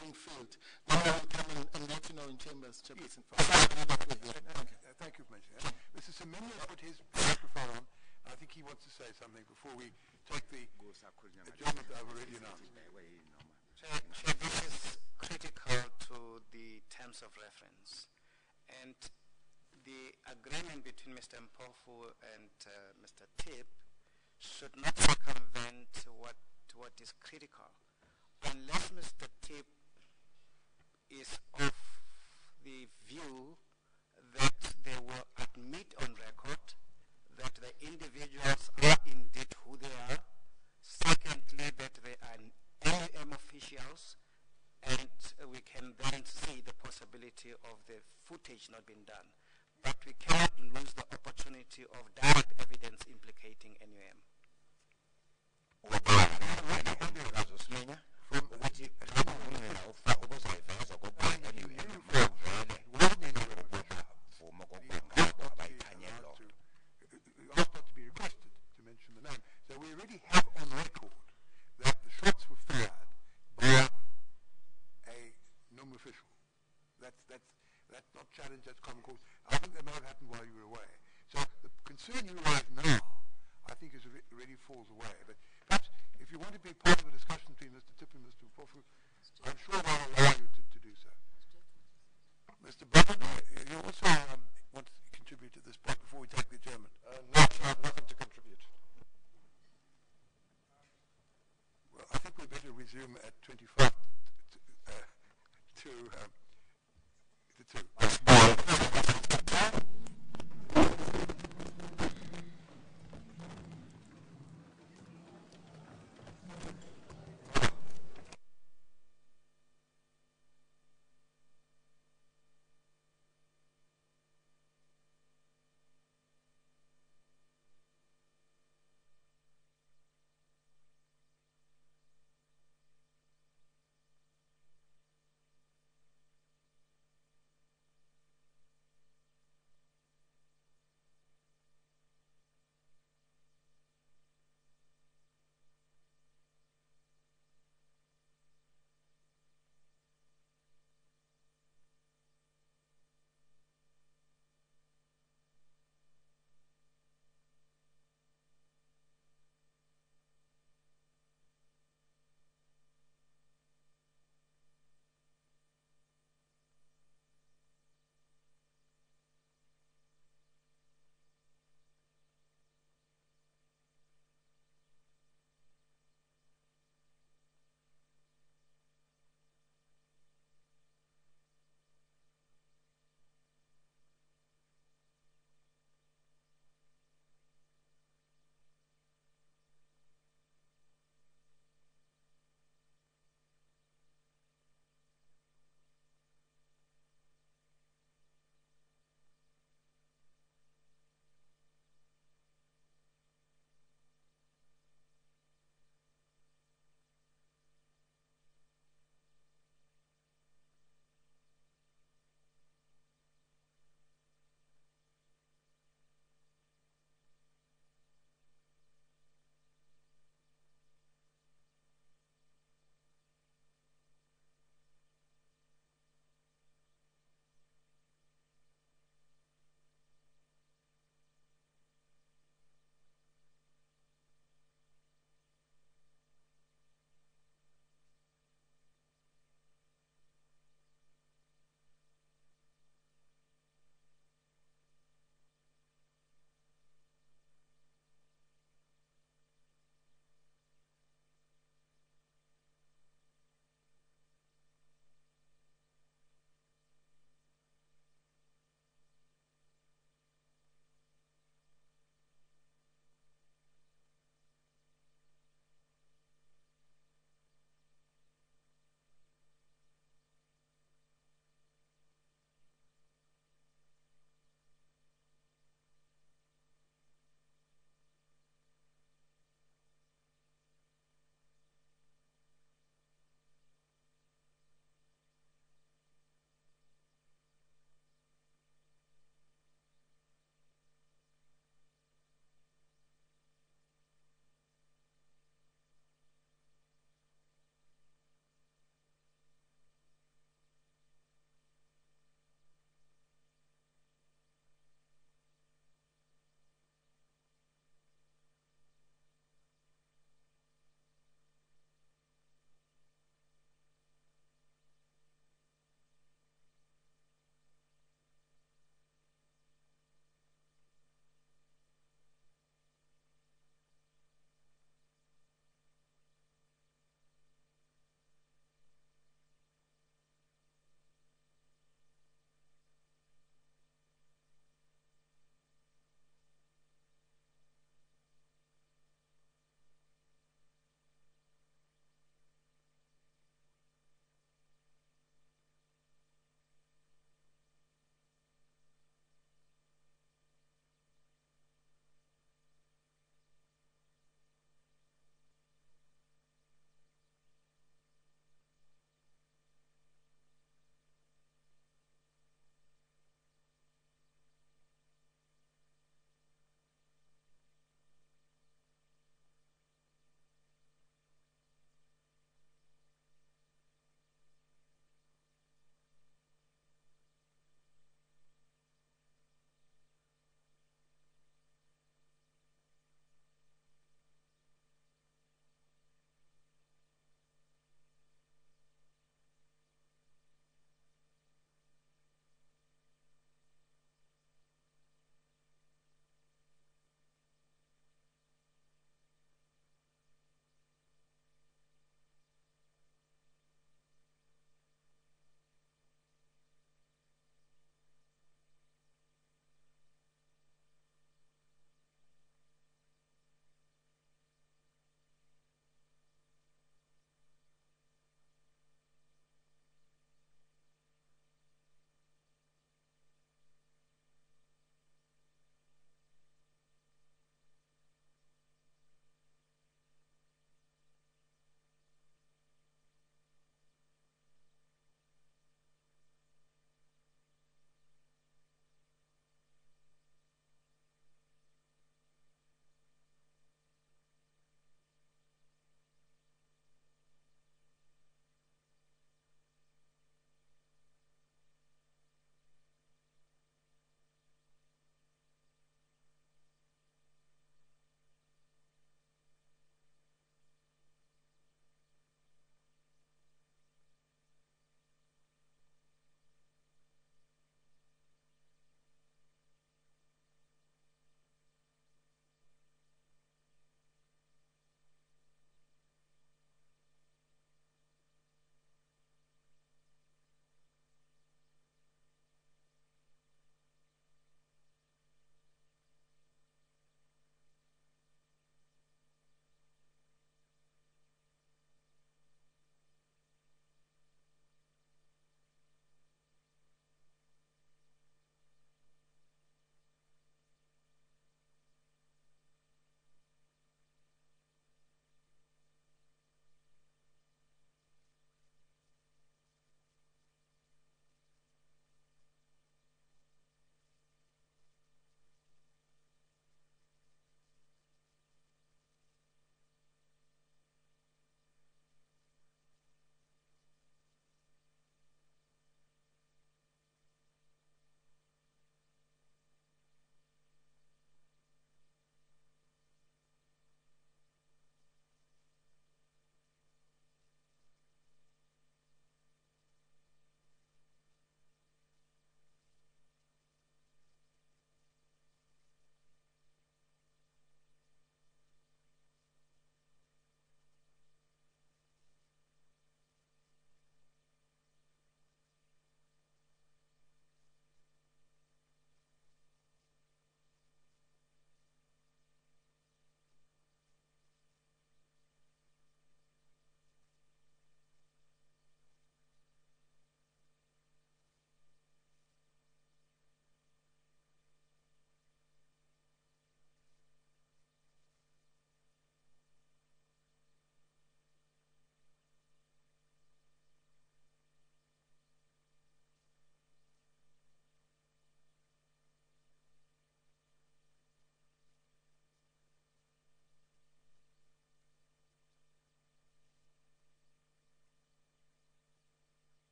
being filled, then I will come and let you know in chambers, Chairperson. Thank you for mentioning that. Mr. Semenya put his microphone on. I think he wants to say something before we take the adjournment that I've already announced. Chair, this is critical to the terms of reference. And the agreement between Mr. Mpofu and Mr. Tip should not circumvent what is critical. Unless Mr. Tip is of the view that they will admit on record that the individuals are indeed who they are. Secondly, that they are NUM officials, and we can then see the possibility of the footage not being done. But we cannot lose the opportunity of direct evidence implicating NUM. Asked not to be requested to mention the name. So we already have on record that the shots were fired by a NUM official. That's not challenged, that's common cause. I think that may have happened while you were away. So the concern you raise now, I think, already falls away. But perhaps if you want to be part of the discussion between Mr. Tip and Mr. Mpofu, I'm sure they'll allow you to do so. Mr. Butler, you also want to contribute at this point before we take the adjournment? No, I have nothing to contribute. Well, I think we better resume at 25 to 2.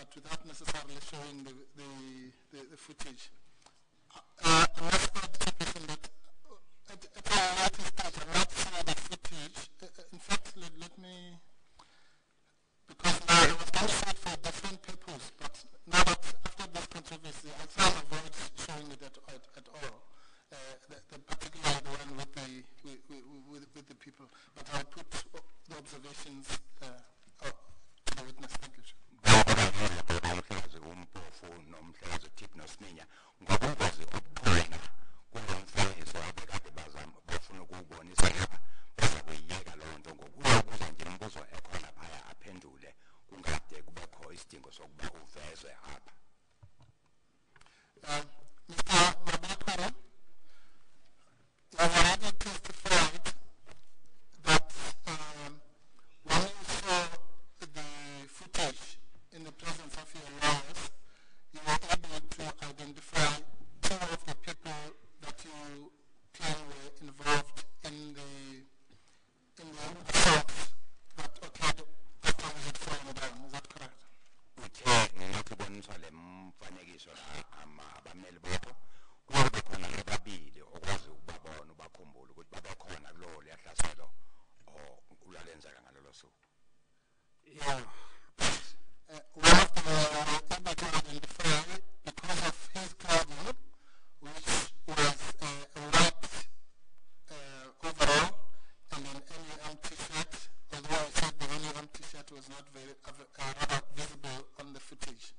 but without necessarily showing the footage. I must add, Chairperson, that at a later stage, I'm not seeing the footage. In fact, let me, because now I was going to show it for a different purpose, but now that after this controversy, I can't avoid showing it at all. The particular one with the people, but I'll put the observations to the witness. Thank you. Mr. Marikana, you have already testified that when you saw the footage in the presence of your lawyers, you were able to identify two of the people that you claim were involved in the assault that occurred after you had fallen down. Is that correct? Yeah. One of them you were able to identify because of his clothing, which was a white overall and an NUM t-shirt, although I said the NUM t-shirt was not very rather visible on the footage.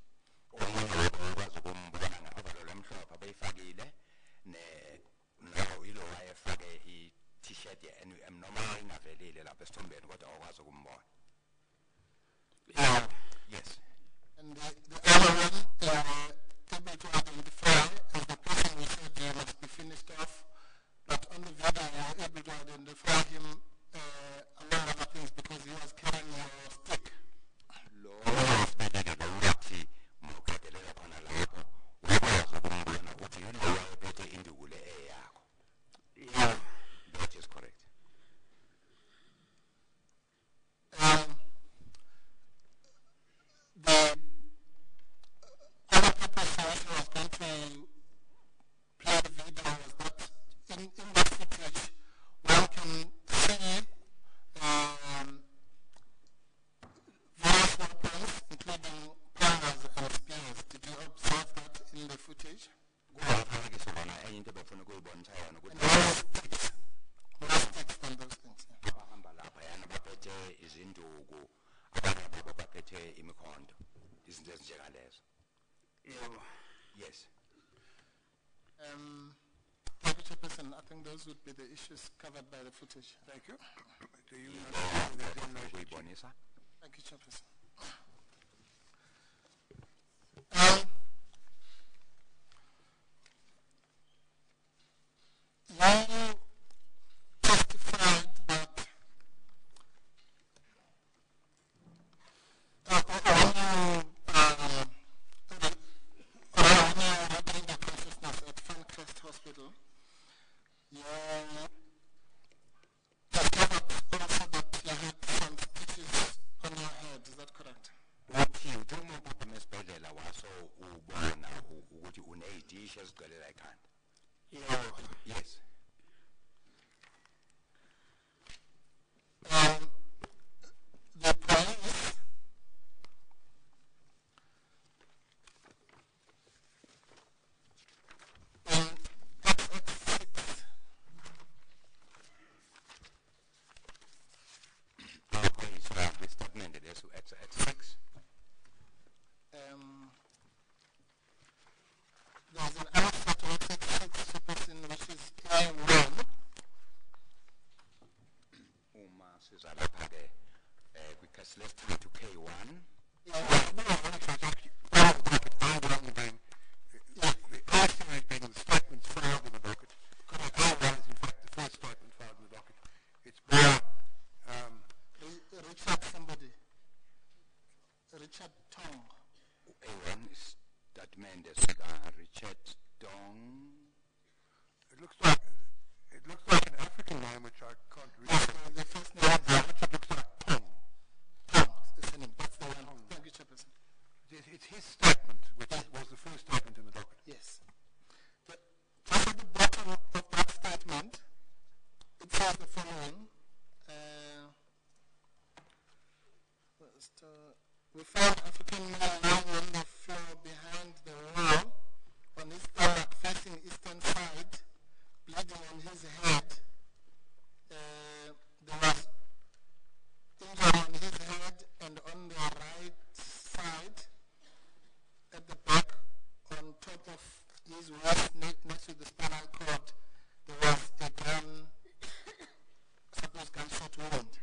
Yes. And the other one you were able to identify as the person we said you must be finished off, but on the video you were able to identify him among other things because he was carrying a stick. Yeah. That is correct. The other purpose for which I was going to play the video was that in that footage one can see various weapons, including pounders and spears. Did you observe that in the footage? And there were sticks. More sticks than those things. Yes. Thank you, Chairperson. I think those would be the issues covered by the footage. Thank you. Do you know the examination? Thank you, Chairperson. You testified that when you regained your consciousness at Fancrest Hospital, you discovered also that you had some stitches on your head. Is that correct? Yes. The police in XX6 there's an answer to XX6 person which is A1. Let's turn to K1. The last thing has been the statements filed in the docket. A1 is in fact the first statement filed in the docket. It's where Richard somebody. Richard Tong. A1 is that man, Richard Dong. it looks like an African name which I can't read. The first name Richard looks like Tong. Tong is the name. That's the one. Thank you, Chairperson. It's his statement, which was the first statement in the docket. Yes. Just at the bottom of that statement, it says the following. We found African male lying on the floor behind the wall, on his stomach facing eastern side, bleeding on his head. There was injury on his head and on the right side, at the back, on top of his waist, next to the spinal cord, there was a gunshot wound.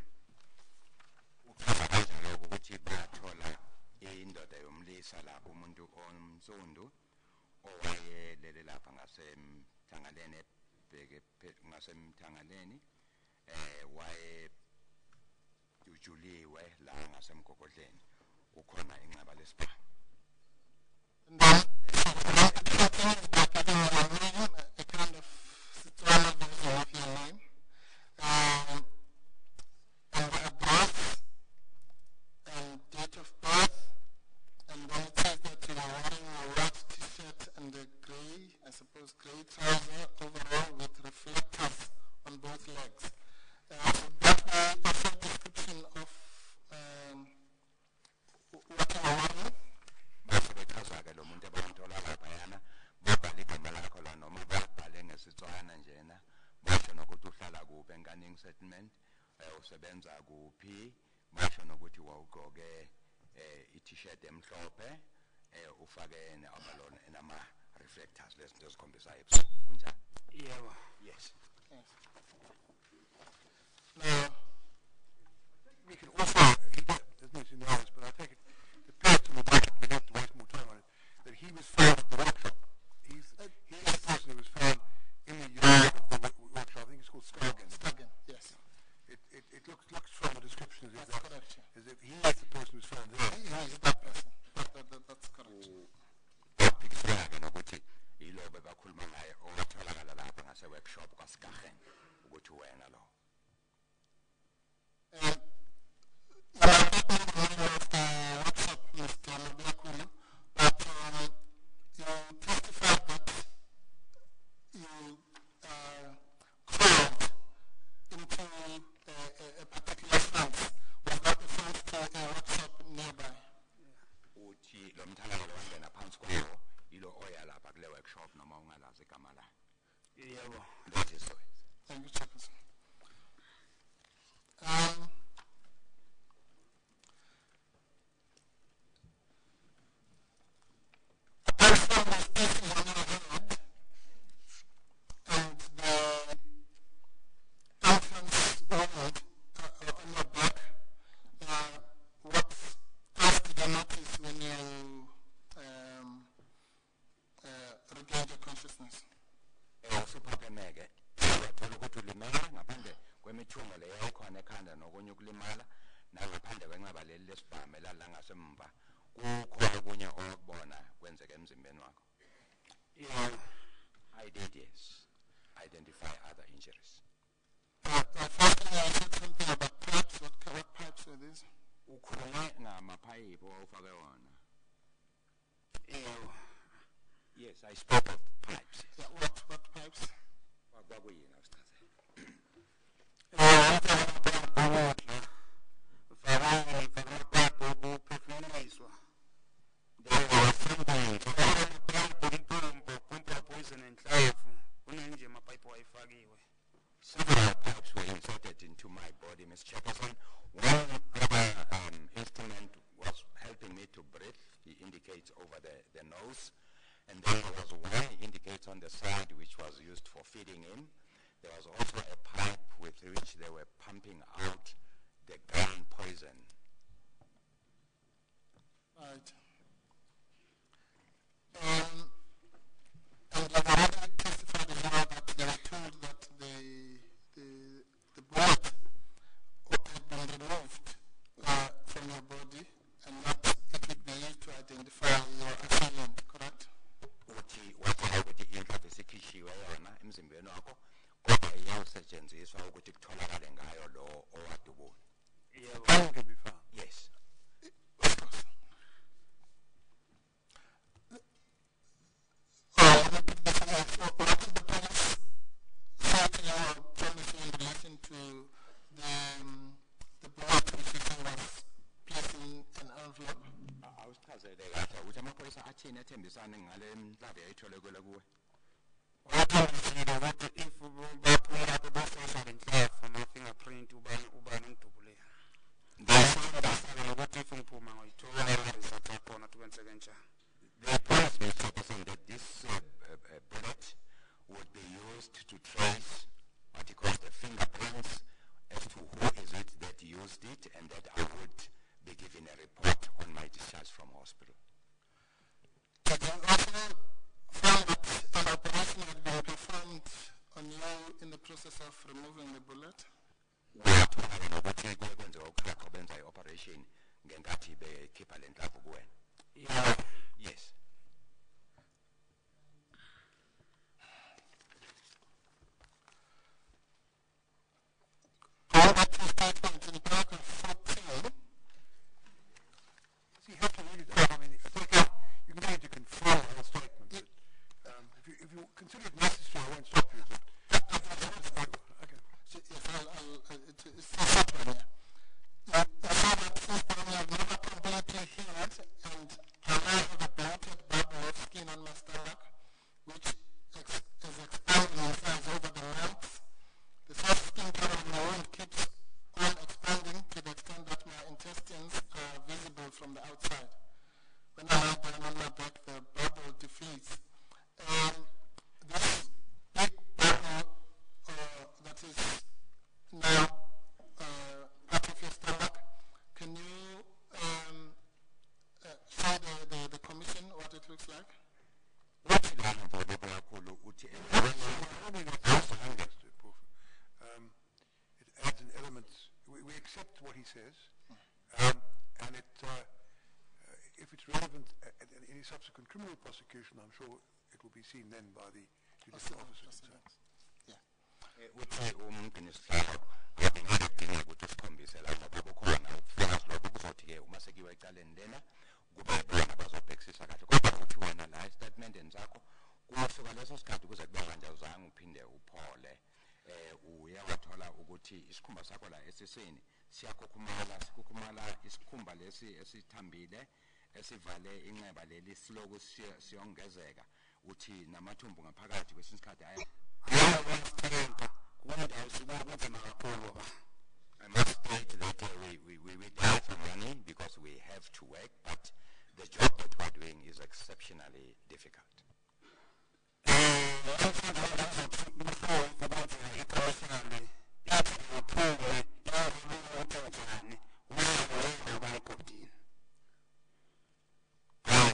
Uchaza kanjalo ukuthi bathola indoda yomlisa lapho umuntu onsundu owayelele lapha ngasemthangaleni ebheke ngasemthangaleni waye ujuliwe la ngasemgogodleni kukhona inqaba lesibhamu. And then, a kind of Setswana version of your name, and the address, and date of birth, and then it says that you are wearing a white t-shirt and a grey, I suppose grey trouser overall with reflectors on both legs. Would that be a short description of what you are wearing? Basebechaza-ke lo muntu abamthola laphayana babhale igama lakho la noma babhale ngesitswana njena basho nokuthi uhlala kuphi enkaning settlement usebenza kuphi basho nokuthi wawugqoke i-t-shirt emhlophe ufake ne-overall enama-reflectors lezinto ezikhombisayo ebusuku kunjani? Yebo. Yes. Now, We can also, he doesn't mention the hours, but I think it appears to me that we don't have to waste more time on it, that he was found at the workshop. He's the person who was found in the yard of the workshop. I think it's called Skagen. Skagen, yes. It looks from the description as if That's correct. as if he is the person who's found there. Yeah, he's that person. That's correct. Baphikisana-ke nokuthi yilobo bakhuluma ngaye owatholakala lapha ngase-workshop kwaSkagen ukuthi wena lo. You are not in the middle of the workshop, Mr. Mabakulu, but you testified that you crawled into a particular fence. Was that the fence to a workshop nearby? Uthi lo mthalakalo wangena phansi kwawo yilo oya lapha kule workshop noma ungalazi igama la. Yebo. That is so. Thank you, Chairperson. Apart from the station on your head and the entrance wound on your back, what else did you notice when you regained your consciousness? Usuphakemeke wathola ukuthi ulimala ngaphandle kwemithungo leyo ekhona ekhanda nokunye ukulimala nangaphandle kwenqaba leli lesibhamu elala ngasemva kukhona okunye okubona kwenzeka emzimbeni wakho. Yebo. I did, yes. Identify other injuries. Firstly, I said something about pipes. What pipes were these? Ukhulume ngamaphayiphi owawufake wona. Yebo. Yes, I spoke of pipes. Yeah, what pipes? Kwakuyini awusichazele? Several pipes were inserted into my body, Ms. Chairperson. One rubber instrument was helping me to breathe. He indicates over the nose. And then there was one indicates on the side which was used for feeding him. There was also a pipe with which they were pumping out the gun poison. Right. And you already testified as well that they were told that the bullet had been removed from your body and that it would be used to identify your assailant, correct? Uthi wathi ukuthi inhlobo esikhishiwe yona emzimbeni wakho kodwa iyawusetshenziswa ukuthi kutholakale ngayo lo owadubula. Can be found. Yes. Of course. wathini ethembisane ngale mhlabe ayitholekele kuwe? wathembisile ukuthi if baphuma lapho befresha lenhlavu ama-fingerprint ubani ngidubulela ngisandasana nokuthi if ngiphuma ngayithola ama-results akhona ukuthi kwenzeke njani. They promised me, Mr. Chairperson, that this bullet would be used to trace what he calls the fingerprints as to who is it that used it, and that I would be given a report on my discharge from hospital. Did you also find that an operation had been performed on you in the process of removing the bullet? Uyatholakala nokuthi kuye kwenziwa ukuraqha benza i-operation ngenkathi bekhipha le nhlavu kuwena? Yeah. Yes. How about your statement in paragraph 14? So you have to read it out. I mean, I think you can read to confirm the whole statement. But, if you consider it necessary, I won't stop you. But, okay. So, yes, it's the short one, yeah. You said that since then you have never completely healed, and I now have a bloated bubble of skin on my stomach, which is expanding in size over the months. The soft skin covering my wound keeps on expanding to the extent that my intestines are visible from the outside. When I lie down on my back, the bubble deflates. This big bubble that is now part of your stomach, can you show the commission what it looks like? It adds an element. We accept what he says, and if it's relevant in any subsequent criminal prosecution, I'm sure it will be seen then by the judicial officers. Yeah. Uthi umnginisihlalo ngiyadinga ukuthi usikhombise lapha babukhona ubufakazi lokho kuzothi-ke uma sekiwa ecaleni lena kube bona abazobhekisisa kahle kodwa futhi wena la esitatimendeni sakho kusuka leso sikhathi kuze kube manje awuzange uphinde uphole uye wathola ukuthi isikhumba sakho la esisini sikhukhumala isikhumba lesi esithambile esivale inxeba leli siloku siyongezeka uthi namathumbu ngaphakathi kwesinye isikhathi I must state that we die for money because we have to work, but the job that we're doing is exceptionally difficult. I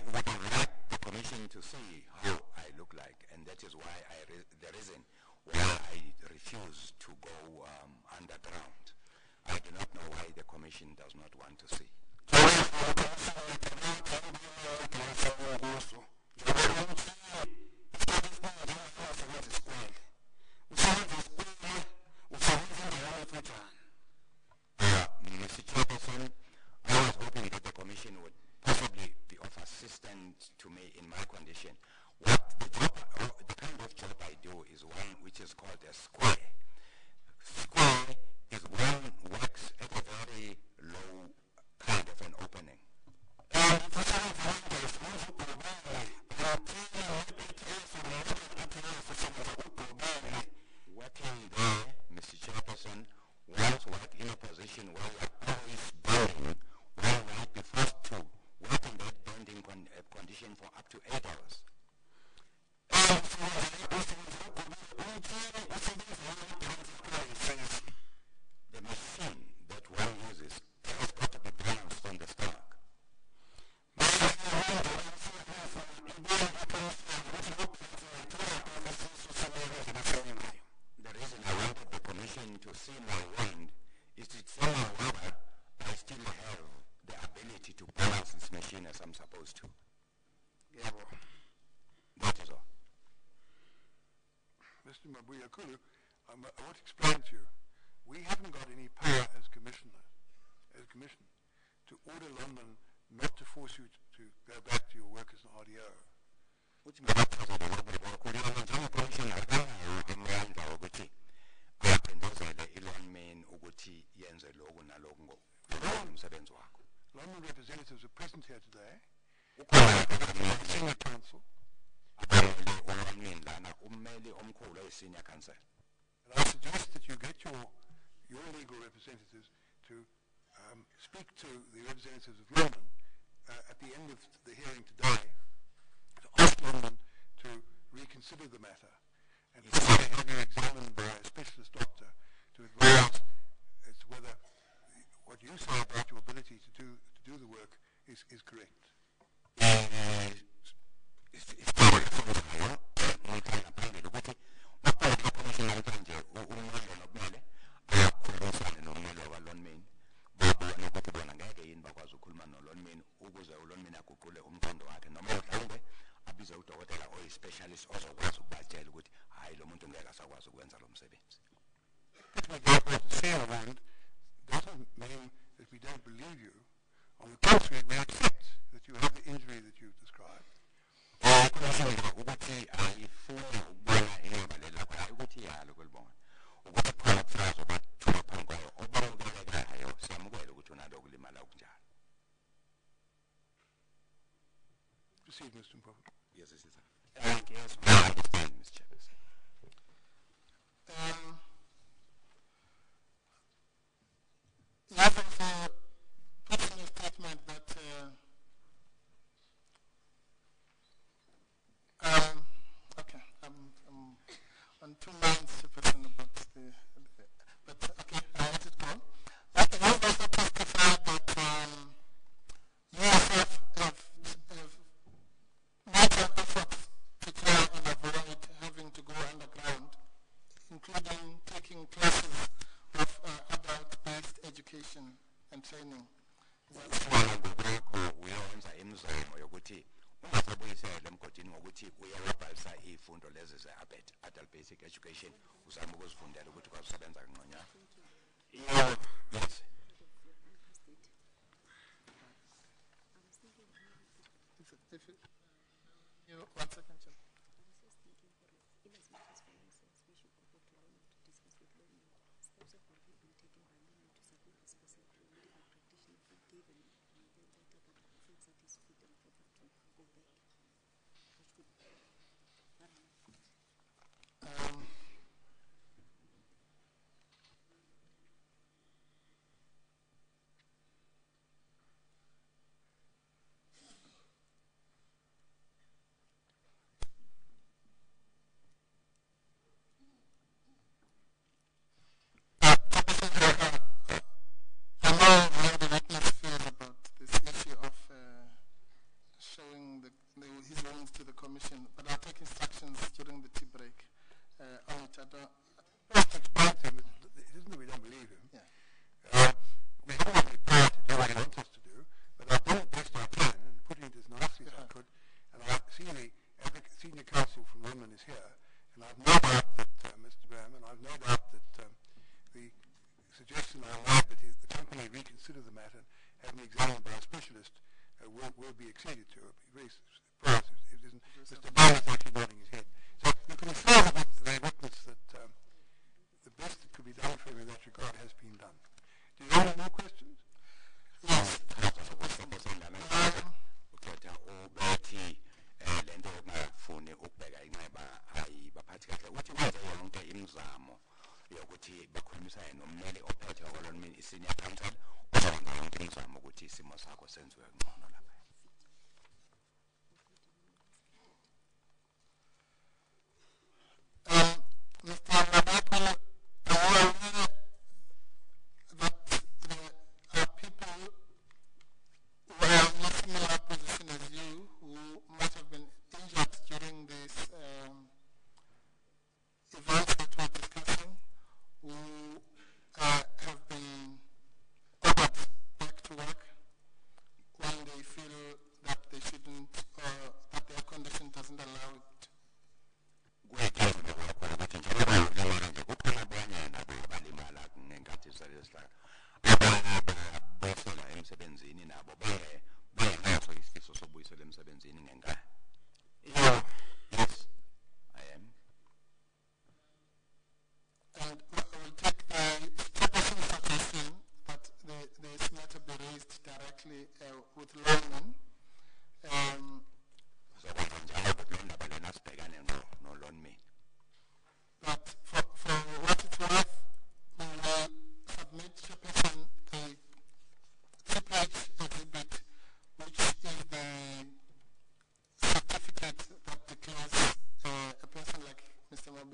would have liked the commission to see how I look like, and that is why the reason why I refuse to go underground. I do not know why the commission does not want to see. Mr. Chairperson, I was hoping that the commission would possibly be of assistance to me in my condition. The kind of job I do is one which is called a square. Square is one works at a very low kind of an opening. Working there, Mr. Chairperson, one's work in a position where you are always bending, where you might be forced to work in that bending condition for up to 8 hours. The machine that one uses has got to be balanced on the stomach. The reason I wanted the commission to see my wound is that somehow or other I still have the ability to balance this machine as I'm supposed to. That is all. Mr. Mabuyakulu, I want to explain to you, we haven't got any power as commission, to order London not to force you to go back to your work as an RDO. London representatives are present here today. ummeli omkhulu oyi-senior counsel. And I suggest that you get your legal representatives to speak to the representatives of London at the end of the hearing today, to ask London to reconsider the matter and possibly have you examined by a specialist doctor to advise as to whether what you say about your ability to do the work is correct. Specialist ozokwazi ukubatshela ukuthi hayi lo muntu ngeke asakwazi ukwenza lo msebenzi. Say around doesn't mean that we don't believe you. On the contrary, we accept that you have the injury that you've described. Ukuthi ayifuni ukubona ingabalela kwayo ukuthi yalo kwelibona ukuthi khona kusazo bathuma phambi kwayo obamukelekayo siyamukela ukuthi unalo ukulimala okunjalo. Proceed, Mr. Mpofu. Yes, sir. Thank you. I understand, Mr. Chairperson. You have also put in a statement that okay, I'm on 2 lines, Chairperson, about but okay, I'll let it go. But you have also testified that you yourself have made an effort to try and avoid having to go underground, including taking classes of adult-based education and training. Uyawenza imizamo yokuthi ungasabuyisela emgodini ngokuthi uyawabhalisa izifundo lezi ze-adult basic education uzama ukuzifundela ukuthi kwazisebenza kangconya. Yes. One second, Chair. His wrongs to the Commission, but I'll take instructions during the tea break on it. Explain to him, it isn't that we don't believe him. Yeah. We haven't really power to do what he wants us to do, but I've done the best I can and put it as nicely as I could. And I see the senior counsel from London is here, and I've no doubt that Mr. Graham, and I've no doubt that the suggestion I made that the company reconsider the matter and have me examined by a specialist will be acceded to. I'll be very surprised if it isn't. Mr. Brown is actually nodding his head. So you can infer that the witness that the best that could be done for him in that regard has been done. Do you have any more questions? Yes. yokuthi bakhulumisane nommeli ophethe okwalomini i-senior counsel uzokwenza yonke imizamo ukuthi isimo sakho senziwe ngcono lapha.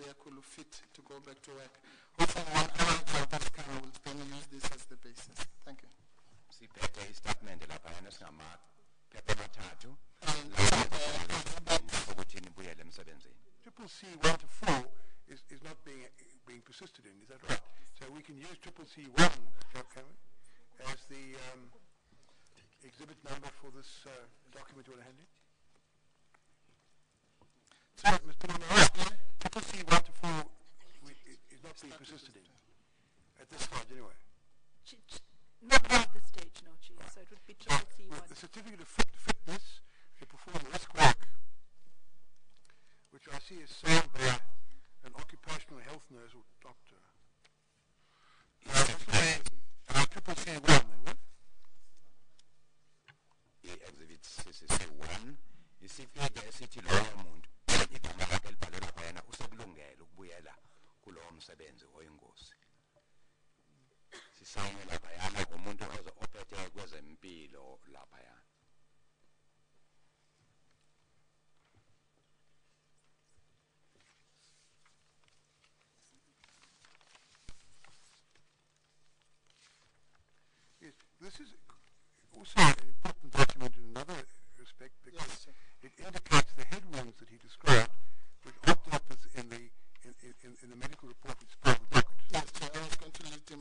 vehicle fit to go back to work. Hopefully when our drivers come, we'll then use this as the basis. Thank you. Siphethe istatement laphayana singamaphepha amathathu And ukuthi nibuyele emsebenzini. Triple C 1 to 4 is not being persisted in, is that right? So we can use triple C 1 as the exhibit number for this document you want to hand in? So, Mr. Monroe, triple C 1 to 4 is not being persisted in at this stage anyway. Not at this stage, no, Chief. So it would be triple C1. The certificate of fitness to perform risk work, which I see is signed by an occupational health nurse or doctor. Triple C1 then, what? I-exhibit CCC1 isifike esithi loyo muntu igama lakhe libhalwe laphayana usekulungele ukubuyela kulowo msebenzi oyingozi. Sisayine laphayana umuntu ophethe kwezempilo laphayana. Yes, this is also an important document in another respect because it indicates the headwinds that he described, which aren't dealt with in the medical report which is part of the docket. yes, so I was going to leave them.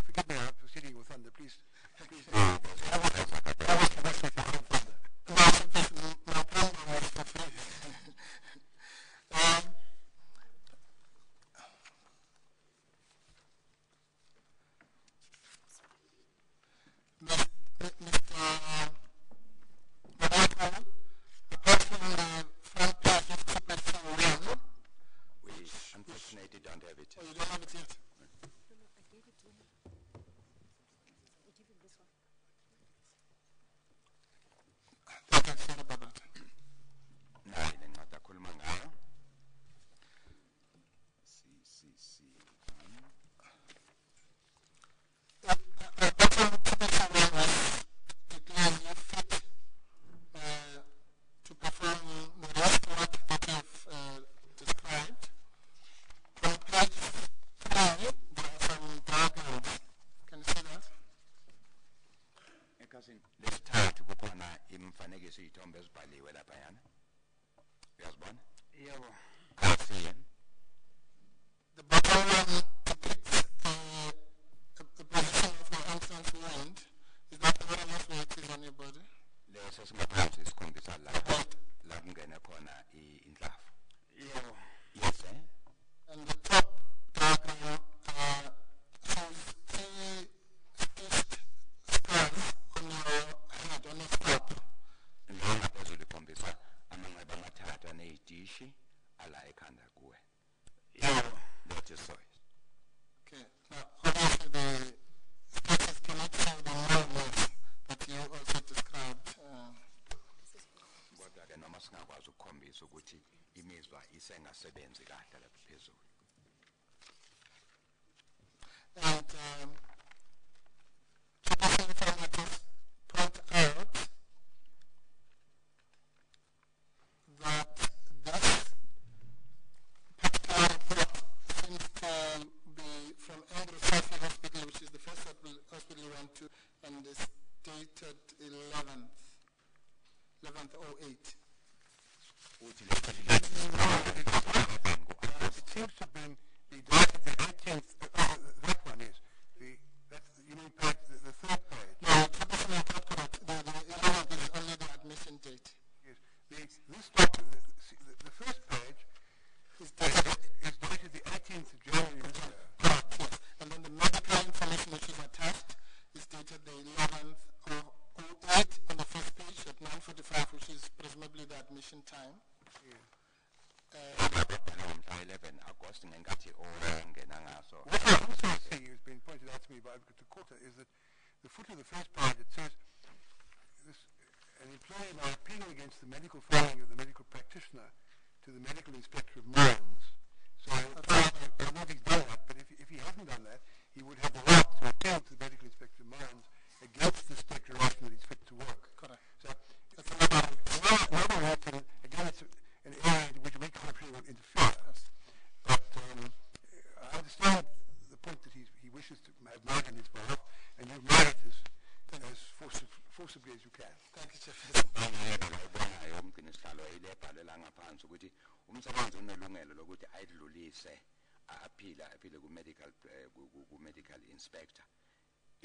Forgive me, I'm proceeding with thunder, please. That was with your own thunder. My program was for free. Apart from the front page of Triple C1, We unfortunately don't have it. oh, you don't have it yet? Sorry about that. Nayi le ncwadi akhuluma ngayo. CCC. Apart from Triple C1 was declared you fit to perform the rest work that you've described. On page 3, there are some diagrams. Can you see that? Ekhasini lesithathu kukhona imifanekiso iy'thombe ezibhaliwe laphayana. Uyazibona? Yebo. Asiye. The bottom one depicts the position of the entrance wound. Is that the one of where it is on your body? Leso singaphansi sikhombisa la kungene khona indlavu. Yebo. Yes, eh? And the top diagram shows 3 stitched scars on your head, on your scalp. Lo ngaphezulu ikhombisa amanxeba amathathu aney'tishi ala ekhanda kuwe. Yebo. That is so. Okay. Now, obviously the sketches cannot show the movements that you also described. Kodwa ke noma singakwazi ukukhombisa ukuthi imizwa isengasebenzi kahle lapha phezulu. And Triple C informatives point out that this particular report seems to be from Andrew Safi Hospital, which is the first hospital you went to, and is dated 11th 08. Uthi le It seems to have been the 18th, that one is. You mean page, the third page? No, Triple C is not correct. The 11th is only the admission date. Yes. This document, the first page is dated the 18th of January this year. Correct, yes. And then the medical information which is attached is dated the 11th of 08 on the first page at 9:45, which is presumably the admission time. ngomhla 11 August ngenkathi ongena ngaso. What I also see has been pointed out to me by Advocate Tukota is that the foot of the first page, it says, an employee may appeal against the medical finding of the medical practitioner to the medical inspector of mines. So I don't know if he's done that, but if he hasn't done that, he would have the right to appeal to the medical inspector of mines against this declaration that he's fit to work. Correct. So it's another route, and again, it's an area in which we can't really interfere. ebhalela ngaphansi ukuthi umsebenzi unelungelo lokuthi ayidlulise aphile ku-medical inspector.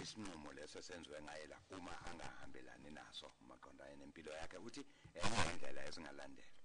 Isinqumo leso senziwe ngaye la uma angahambelani naso maqondana nempilo yakhe ukuthi enye indlela ezingalandela.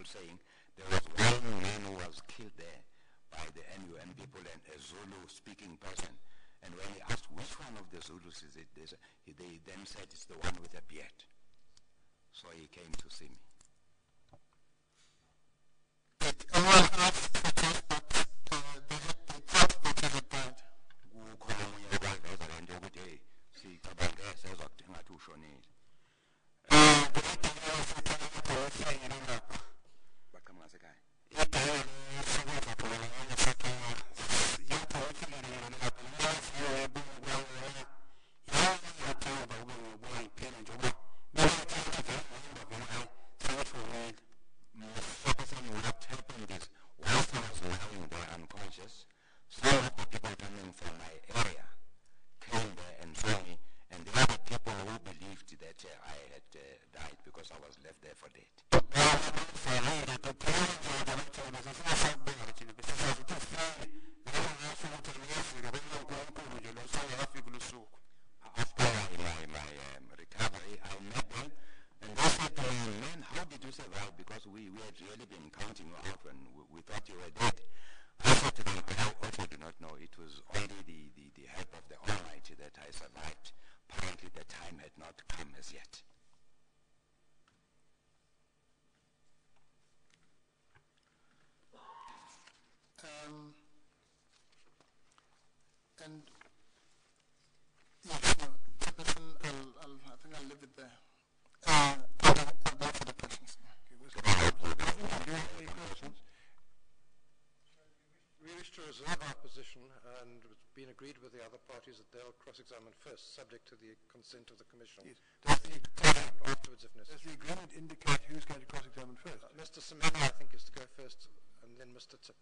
Saying there was one man who was killed there by the NUN people and a Zulu speaking person, and when he asked which one of the Zulus is it, they then said it's the one with a beard. So he came to see me. And yes, no, I think I'll leave it there. I'll go for the questions. We wish to reserve our position, and it's been agreed with the other parties that they'll cross-examine first, subject to the consent of the Commission. Yes. Does the Afterwards, if necessary. Does the agreement indicate who's going to cross-examine first? Mr. Semenya, I think, is to go first, and then Mr. Tip.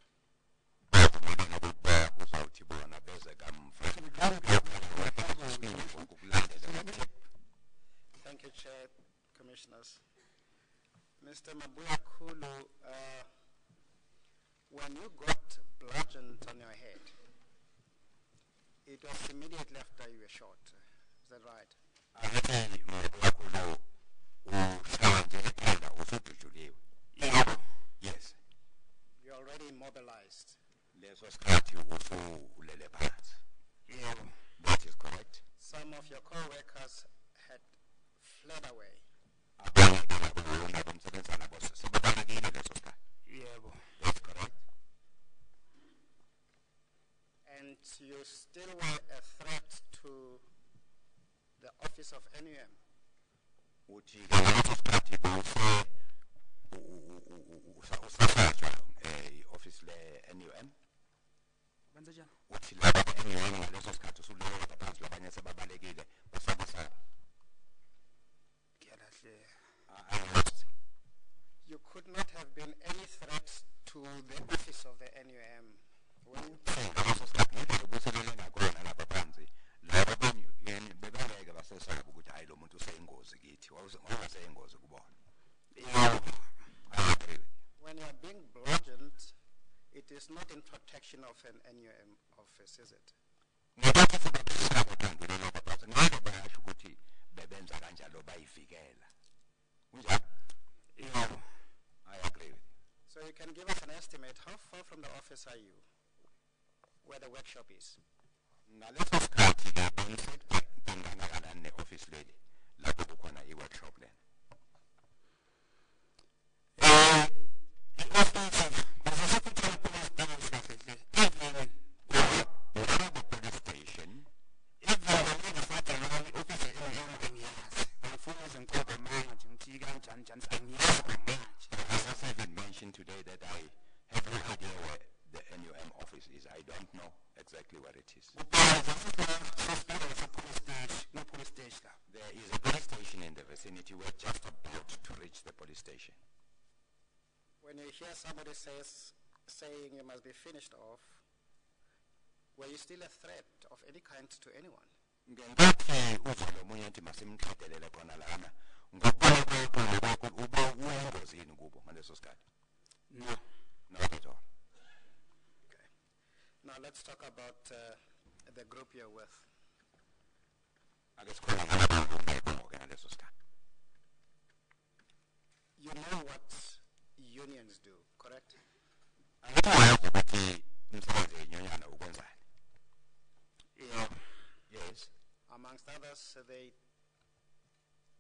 Thank you, Chair, Commissioners. Mr. Mabuyakulu, when you got bludgeoned on your head, it was immediately after you were shot. Is that right? Yes. You're already immobilized. That is correct. Some of your co-workers had fled away. That's correct. And you still were a threat to the office of NUM. Office NUM. Uthi laba NUM ngaleso sikhathi usuleyo laphansi labanye sebabalekile basaba have been any threats to the office of the NUM? When when you are being bludgeoned, it is not in protection of an NUM office, is it? I agree with you. So you can give us an estimate, how far from the office are you, where the workshop is? Ngaleso sikhathi ke benisebenza ne-office lady lapho kukhona i-workshop lena. As I even mentioned today that I have no idea where the NUM office is. I don't know exactly where it is. There is a police station in the vicinity. We're just about to reach the police station. When you hear somebody saying you must be finished off, were you still a threat of any kind to anyone? Ngenkathi uzolo omunye nti masimqedelele khona lana ngokubona kwakho uba uyingozini kubo ngaleso sikhathi. No. Not at all. Okay. Now let's talk about the group you're with. Ake sikhuluma ngabantu ngeke ngaleso sikhathi. You know what unions do, correct? Angithi wayazi ukuthi umsebenzi wenyonyana ukwenzani. Yeah. Yes. Amongst others, they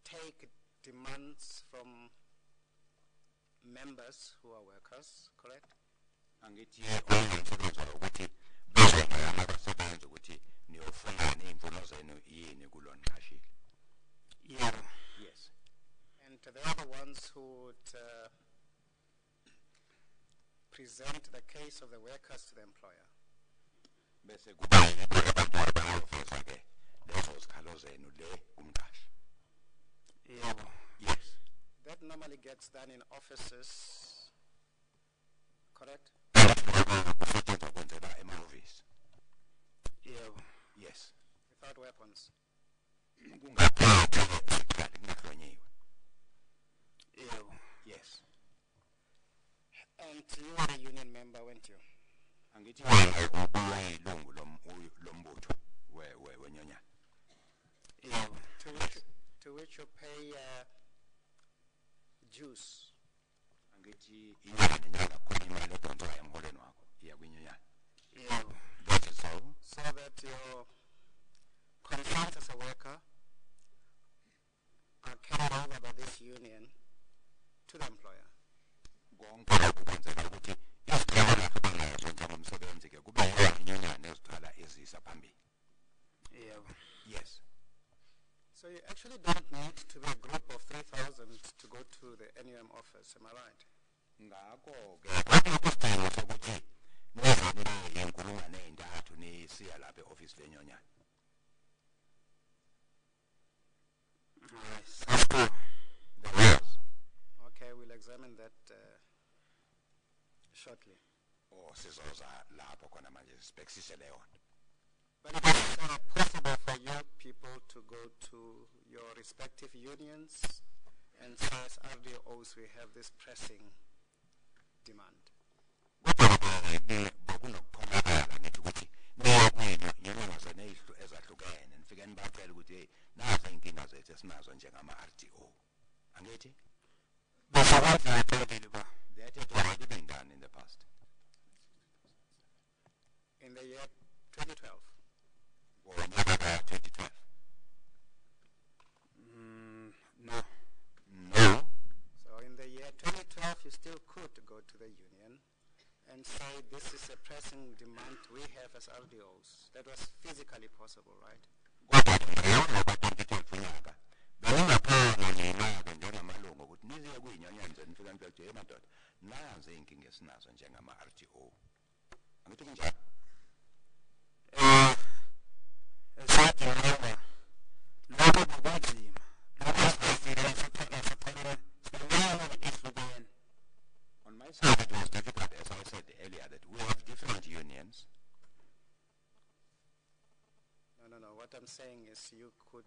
take demands from members who are workers, correct? Angithi umsebenzi ukuthi bezwe abasebenzi ukuthi niyofuna imfuno zenu yini kulona qashile. Yeah. Yes. And they are the ones who would present the case of the workers to the employer. Bese kuba abantu abangafisa ke lezo zikhalo zenu le kumqashi. Yeah. Yes. That normally gets done in offices, correct? Kusetshenzwa kwenzela ema-office. Yeah. Yes. Without weapons. Kungaphethe isikhali kungahlonyiwe. Yeah. Yes. And you were a union member, weren't you? Angithi wena ubuyilungu lombutho wenyonyana. Yeah. To which you pay dues. Angithi inyanga nenyanga kukhona imali odonsayo emholweni wakho iya kwinyonyana. Yeah. That is so. So that your concerns as a worker are carried over by this union to the employer. Konke lokhu kwenzela ukuthi izicelo lapho bangayenza ngomsebenzi ke kube inyonyana ezicala ezisa phambili. Yeah. Yes. So you actually don't need to be a group of 3,000 to go to the NUM office, am I right? Ngakho ke kwakho isidingo sokuthi nizamile inkulungwane ey'ntathu nisiya lapha e-office lenyonyana. Nice. That's cool. Yes. Okay, we'll examine that shortly. Oh, sizoza lapho khona manje sibhekisise leyo nto. But it is possible for you people to go to your respective unions and say, as RDOs, we have this pressing demand. Bokunokukhonakala ngithi ukuthi niya kwinyonyana zaney'hlu ezahlukene nifike nibacela ukuthi hey nazo iy'nkinga zethu esinazo njengama-RDO. Angithi? That has already been done in the past. In the year 2012? Or 2012? No. No. So in the year 2012, you still could go to the union and say, this is a pressing demand we have as RDOs. That was physically possible, right? Bengingaphanga nina-ke njengamalungu ukuthi niziye kuy'nyonyana zenu nifika nifike hey madoda nazi iy'nkinga esinazo njengama-RDO. Angithi kunjalo? Lokho bekunzima. Lokho sibhekile sicela ehlukene. could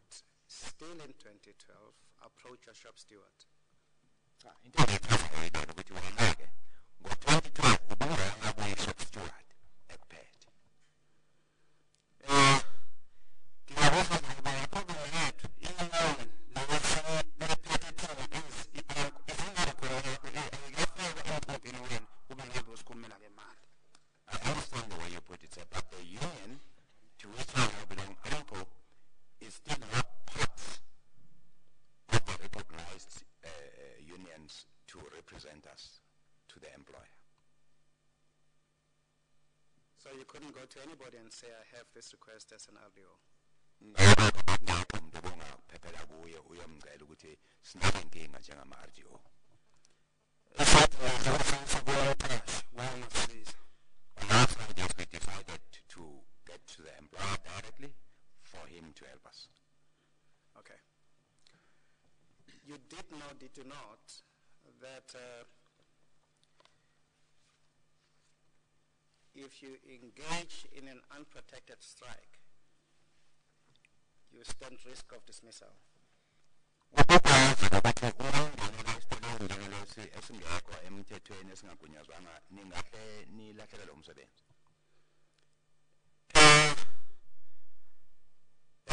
still in 2012 approach a shop steward. into echazayo yilona ukuthi wena-ke ngo-2012 ubungena kuyi-shop steward ekuphethe. Ngingabuza ngoba iproblem yethu i-union lebephethe thina ayikafakwa empompini wenu kube ngibe usikhulumela ngemali. I understand the way you put it, sir, but the union to which I now belong, AMPO, is still not part of the recognized unions to represent us to the employer. So you couldn't go to anybody and say, I have this request as an RDO. Ngakho umuntu obongaphephela kuye uyamcela ukuthi sinenkinga njengama-RDO. On our side, yes, we decided to get to the employer directly for him to help us. Okay. You did know, did you not, that if you engage in an unprotected strike, you stand risk of dismissal? Ubukwazi ukuthi uma ungenela isiteleki njengalesi esingekho emthethweni esingagunyazwanga ningahle nilahlekelwe umsebenzi.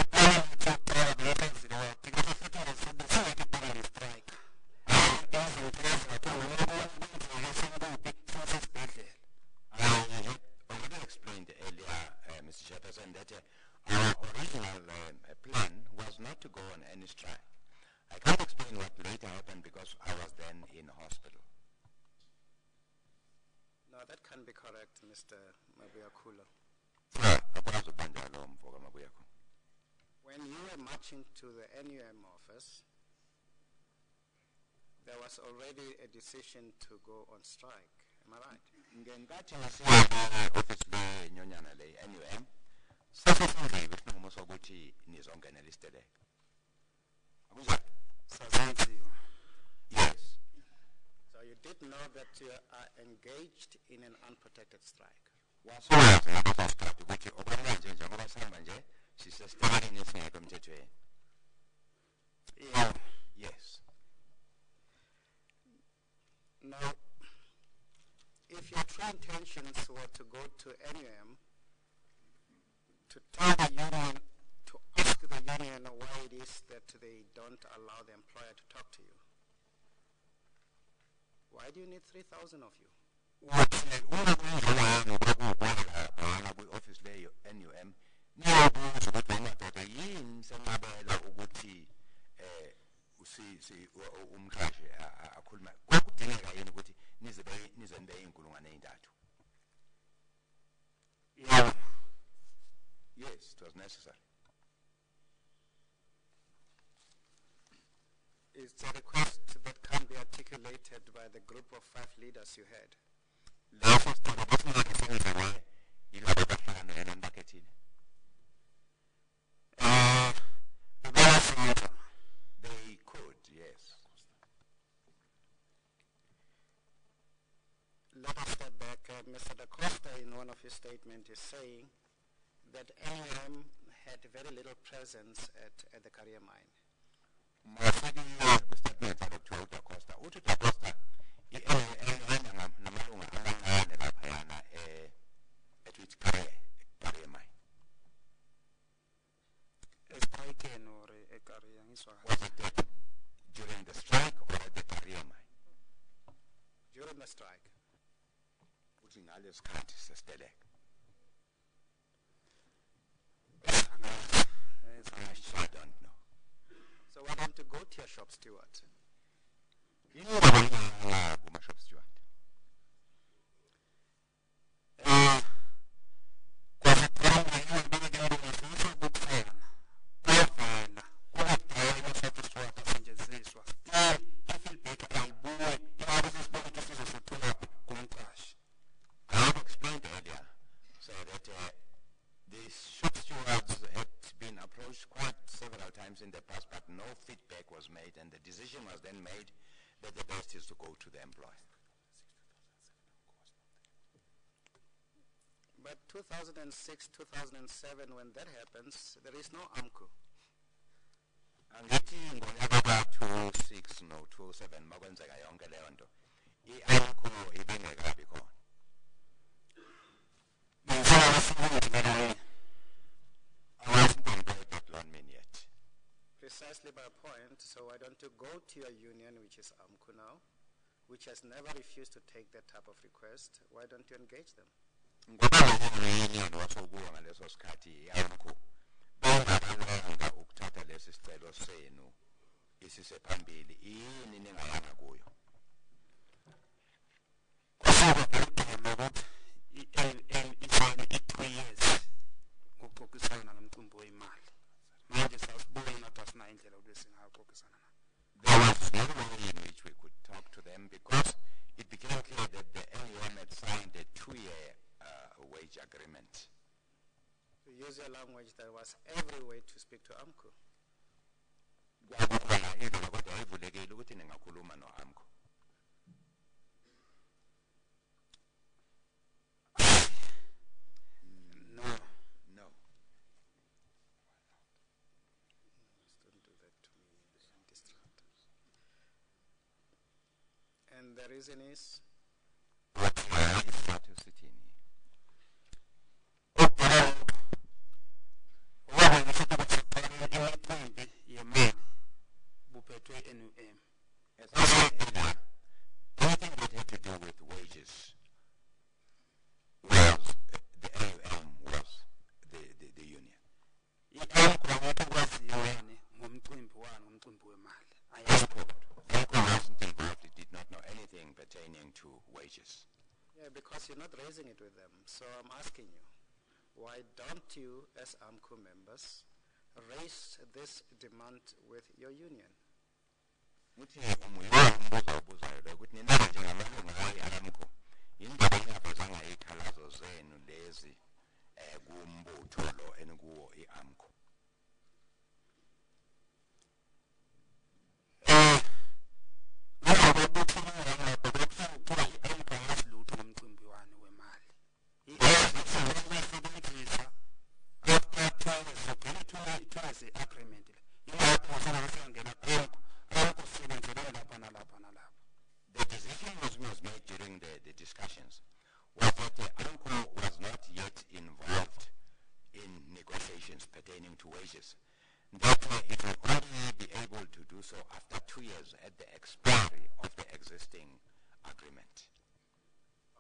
I already explained earlier, Mr. Chairperson, that our original plan was not to go on any strike. I can't explain what later happened because I was then in hospital. No, that can't be correct, Mr. Mabuyakula. When you were marching to the NUM office, there was already a decision to go on strike. Am I right? Ngenkathi ngisiya office lenyonyana le NUM, sasesenzile isinqumo sokuthi nizongenela isiteleka. Akuzwakali? Sazenziwa. Yes. So you did know that you are engaged in an unprotected strike. Wasazi ngaleso sikhathi ukuthi okwamanje njengoba sihamba nje sisesitelekeni esingekho emthethweni. Yeah. Yes. Now, if your true intentions were to go to NUM to tell the union, to ask the union why it is that they don't allow the employer to talk to you, why do you need 3,000 of you? Uthi uma kunjalo kwakuwubona phana kwi-office leyo NUM niyabuza ukuthi amadoda yini senqabela ukuthi umqashi akhuluma kwakudingeka yini ukuthi nizembe iy'nkulungwane ey'ntathu. Yeah. Yes, it was necessary. It's a request that can be articulated by the group of 5 leaders you had. Leso sicelo besingeke senziwe yilabo abahlangane yena nibakethile. They could, yes. Let us step back. Mr. Da Costa, in one of his statements, is saying that NUM had very little presence at the career mine. Masikiye kwistatement sakuthiwa uDa Costa. Uthi uDa Costa namalunga amancane laphayana at career mine. Estrikeni or ekaria ngiswa. Was it during the strike or at the career mine? During the strike. Uthi ngaleso sikhathi sesiteleka. I don't know. So why don't you go to your shop steward? Shop steward. I have explained earlier, so that the shop stewards had been approached quite several times in the past, but no feedback was made, and the decision was then made that the best is to go to the employer. But 2006, 2007, when that happens, there is no AMCU. ngo-7 makwenzeka yonke leyo nto i-AMCU ibingekabi khona. I wasn't employed that landman yet. Precisely my point. So why don't you go to your union, which is AMCU now, which has never refused to take that type of request? Why don't you engage them? Ngoba union wasokuwa ngaleso sikhathi i-AMCU bengabalanga ukuthatha lesi sicelo senu isise phambili yini ningayanga kuyo? There was no way in which we could talk to them because it became clear that the NUM had signed a 2-year wage agreement. To use your language, there was every way to speak to AMCU. Kwakukhona indlela kodwa ayivulekile ukuthi ningakhuluma no-AMCU. No. Don't do that to me. I'm distracted. And the reason is? Isizathu sithini? As I said earlier, anything that had to do with wages was the NUM was the union. AMCU wasn't involved. It did not know anything pertaining to wages. Yeah, because you're not raising it with them. So I'm asking you, why don't you, as AMCU members, raise this demand with your union? Uthi umbuzo obuzayo lo ukuthi nina njengamalungu e-AMCU yindaba engabhazanga ikhalazo zenu lezi kumbutho lo enikuwo i-AMCU. The decision was made during the discussions was that the AMCU was not yet involved in negotiations pertaining to wages. That it will only be able to do so after 2 years at the expiry of the existing agreement.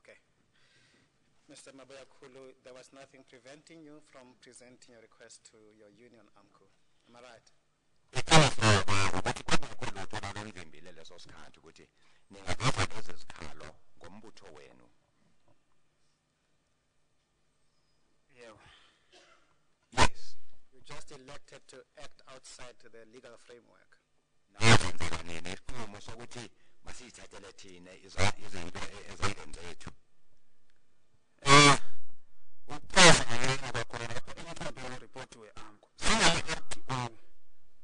Okay. Mr. Mabayakulu, there was nothing preventing you from presenting your request to your union, AMCU. Am I right? Ukuthi kwangekho lutho abalonvimbile leso sikhathi ukuthi ningaveza lezi zikhalo ngombutho wenu. Yes. You just elected to act outside the legal framework. Nazenzela nini isinqumo sokuthi masiyithathele thina izinto ezandleni zethu. Ukuchaza ngeke kwakhona lapho emthethweni report we-AMCU sinama-RDO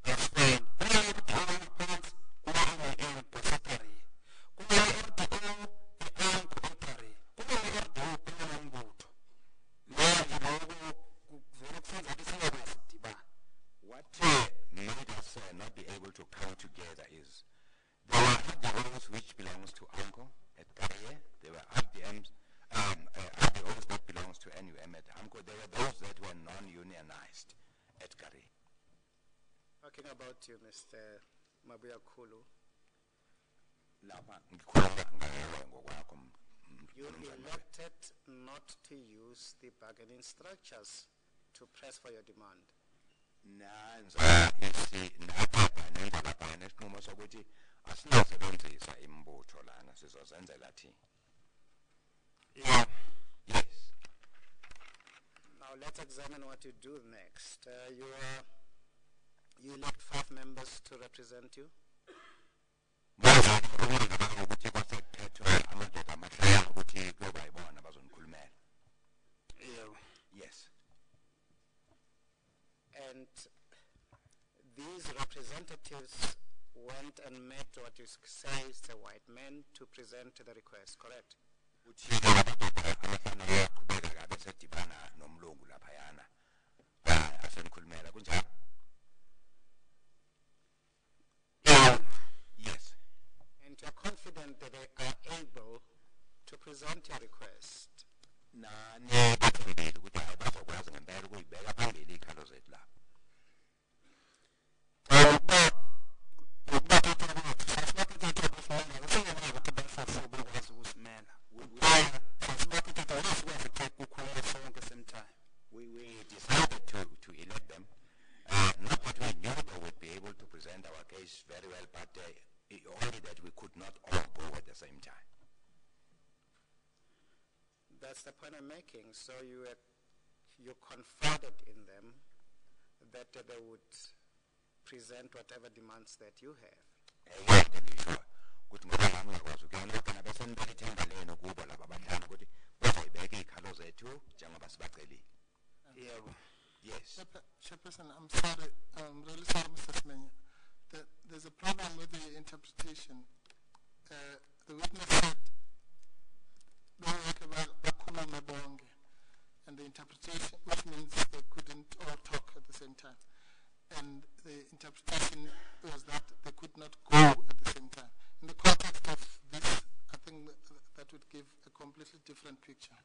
explain kuna-RDO reports kuna-NUM depository kuna-RDO e-AMCU notary kuna-RDO kunombutho manje lokho kuvele kusenza ukuthi singakwazi ukudibana. What made us not be able to come together is there were RDOs which belongs to AMCU at Kariye, there were RDOs that belongs to NUM at AMCU, there were those that were non-unionized at Kariye. Talking about you, Mr. Mabuyakulu, Lapha ngikhuluma ngawe ngokwakho. you elected not to use the bargaining structures to press for your demand. Nanza nathatha nendababhane isinqumo sokuthi asinasebenzisa imbutho lana sizozenzela thina. Yeah. Yes. Now let's examine what you do next. You elect 5 members to represent you. Manje ngicabanga ukuthi kwasekhethwe amadoda amahlaya ukuthi kuyoba yibona bazonikhulumela. Yes. And these representatives went and met what you say is the white men to present the request, correct? Uthi amadoda amafana ayaqhubeka kabe sedibana nomlungu laphayana. Asenikhulumela kunjalo? Yes. present your request. nani bathembile ukuthi hayi bazokwazi ngempela ukuyibeka phambili ikhalo zethu la. We decided to elect them. Not that we knew they would be able to present our case very well, but only that we could not all go at the same time. That's the point I'm making. So you confided in them that they would present whatever demands that you have. Ukuthi ngoba nami ngakwazi ukuyoleka nabesenibeka ithemba leno kubo laba bahlanu ukuthi bazoyibeka ikhalo zethu njengoba sibacelile. Yebo. Yes. Chairperson, I'm sorry, I'm really sorry, Mr. Smenya. There's a problem with the interpretation. The witness said, and the interpretation, which means they couldn't all talk at the same time. And the interpretation was that they could not go at the same time. In the context of this, I think that would give a completely different picture.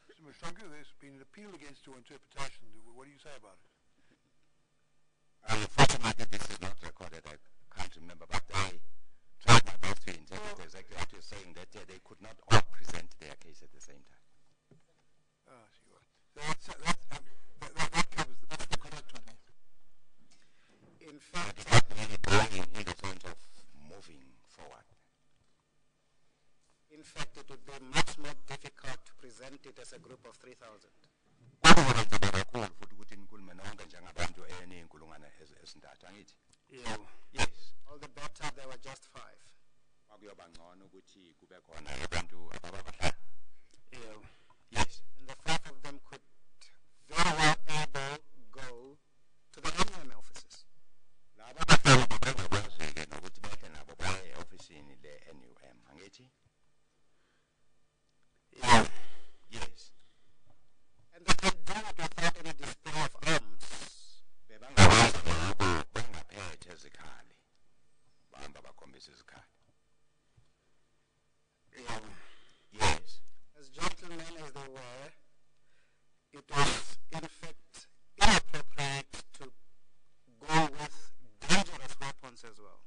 Mr. Mashonga, there's been an appeal against your interpretation. What do you say about it? Unfortunately, this is not recorded. I can't remember, but I tried my best to interpret exactly what you're saying, that they could not all present their case at the same time. Ah, see what. That covers the correct one. In fact, It's not really going in the sense of moving forward. in fact, it would be much more difficult to present it as a group of 3,000. Yes. All the better, there were just 5. Yes. And the 5 of them could very well able go to the NUM offices. Yes. And they can do it without any display of arms. Yes. As gentlemen as they were, it was in fact inappropriate to go with dangerous weapons as well.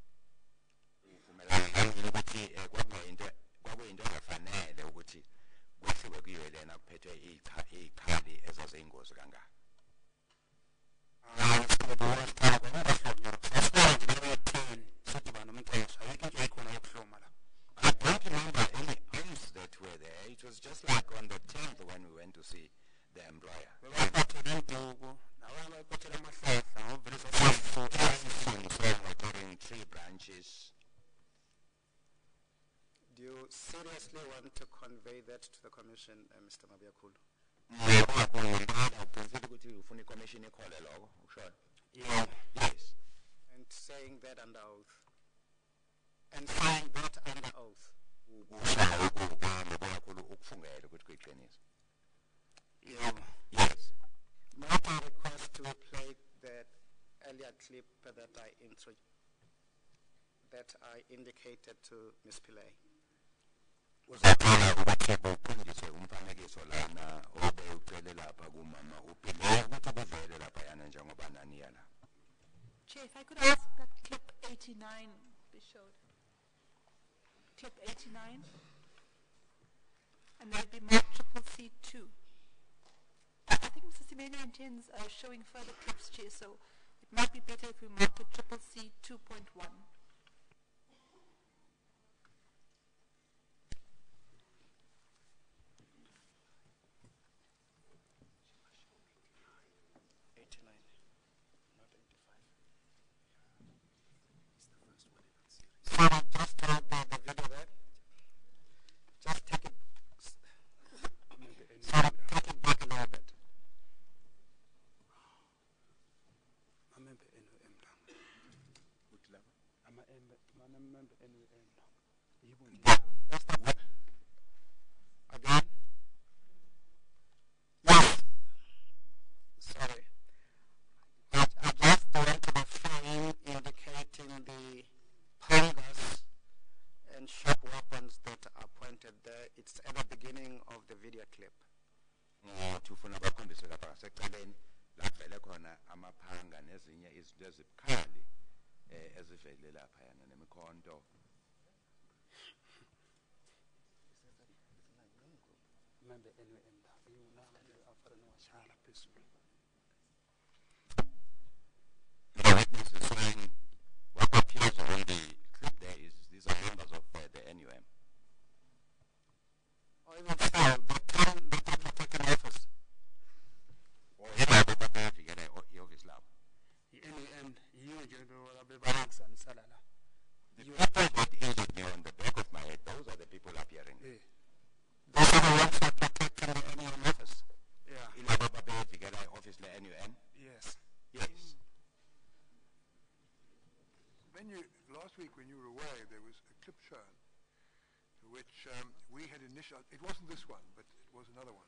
I don't remember any arms that were there. It was just like on the 10th when we went to see the employer. Carrying 3 branches. Do you seriously want to convey that to the Commission, Mr. Mabiakulu? Yes. And saying that under oath? And saying that under oath? Yes. Might I request to play that earlier clip that I indicated to Ms. Pillay? Uzaqala ukuthi kuphindiswe umfanekiso lana obewucele lapha kumama uphinde ukuthi kuvele lapha yana njengoba nani yana. Chair, if I could ask that clip 89 be showed. Clip 89. And that would be marked CCC2. I think Mr. Simena intends showing further clips, Chair, so it might be better if we mark it CCC 2.1. Sorry, just hold the video there. Just take it. Sorry, take it back a little bit. Just a bit. Again. Yes. Sorry. I just went to the frame indicating the pangas and sharp weapons that are pointed there. It's at the a clip. Ufuna bakhombise lapha ngaseceleni la kuvele khona amaphanga nezinye izinto ezibukhali ezivele lapha yana nemikhonto. Remember NUM la you now after no shala phezulu. The witness is saying what appears on the clip there is these are members of the NUM. Or even still, the time that they have taken office. Yilabo babevikela i-office labo. NUM yiyo nje bebangisana la. The people that injured me on the back of my head, those are the people appearing. Those are the ones who are protecting the NUM office. Yeah. Yilabo babevikela i-office le-NUM. Yes. Yes. Last week when you were away, there was a clip shown, which we had it wasn't this one, but it was another one,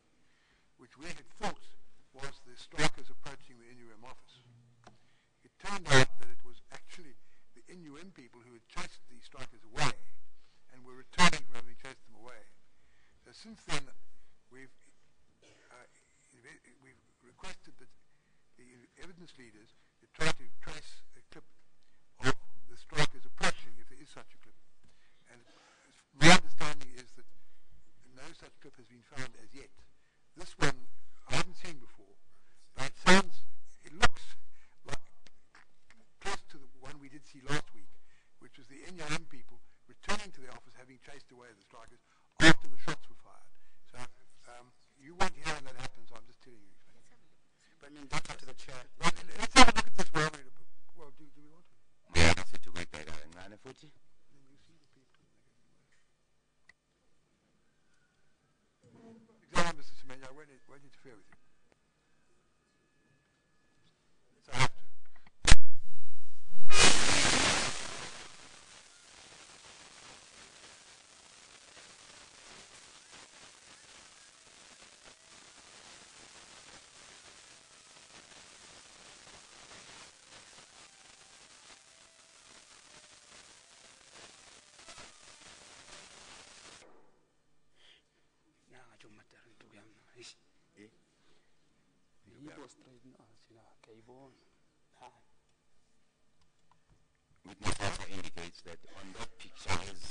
which we had thought was the strikers approaching the NUM office. It turned out that it was actually the NUM people who had chased the strikers away and were returning from having chased them away. So since then, we've requested that the evidence leaders try to trace a clip of the strikers approaching, if there is such a clip. And my understanding is that no such clip has been found as yet. This one I haven't seen before, but it looks like close to the one we did see last week, which was the NUM people returning to their office having chased away the strikers after the shots were fired. So you won't hear when that happens, I'm just telling you. But I mean, that's up to the chair. Well, let's have a look at this well, do we want to? Yeah, that's it to wait back and run a footy. Then you see the people. Examine Mr. Semenya, I won't interfere with you. So I have to. Witness also indicates that on that picture is...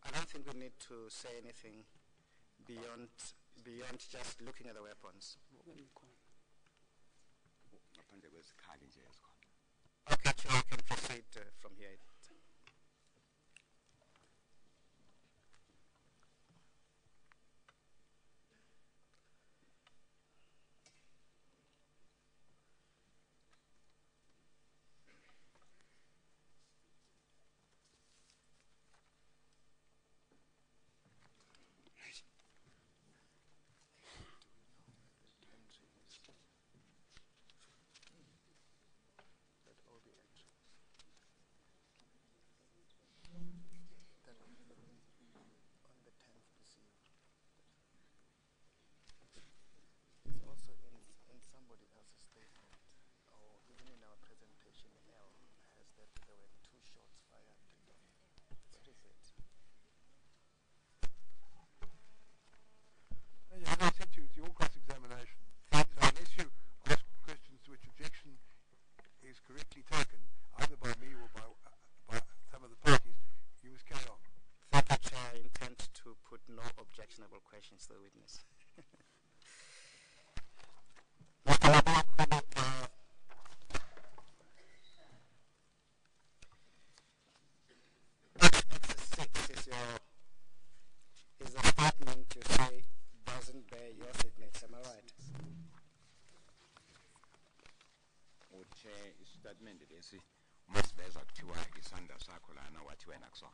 I don't think we need to say anything beyond just looking at the weapons. Okay, Chair, I can proceed from here. Questions to the witness. Is a statement you say doesn't bear your signature, am I right? Statement lesi masiveza kuthiwa isandla sakho lana wathi wena kusona.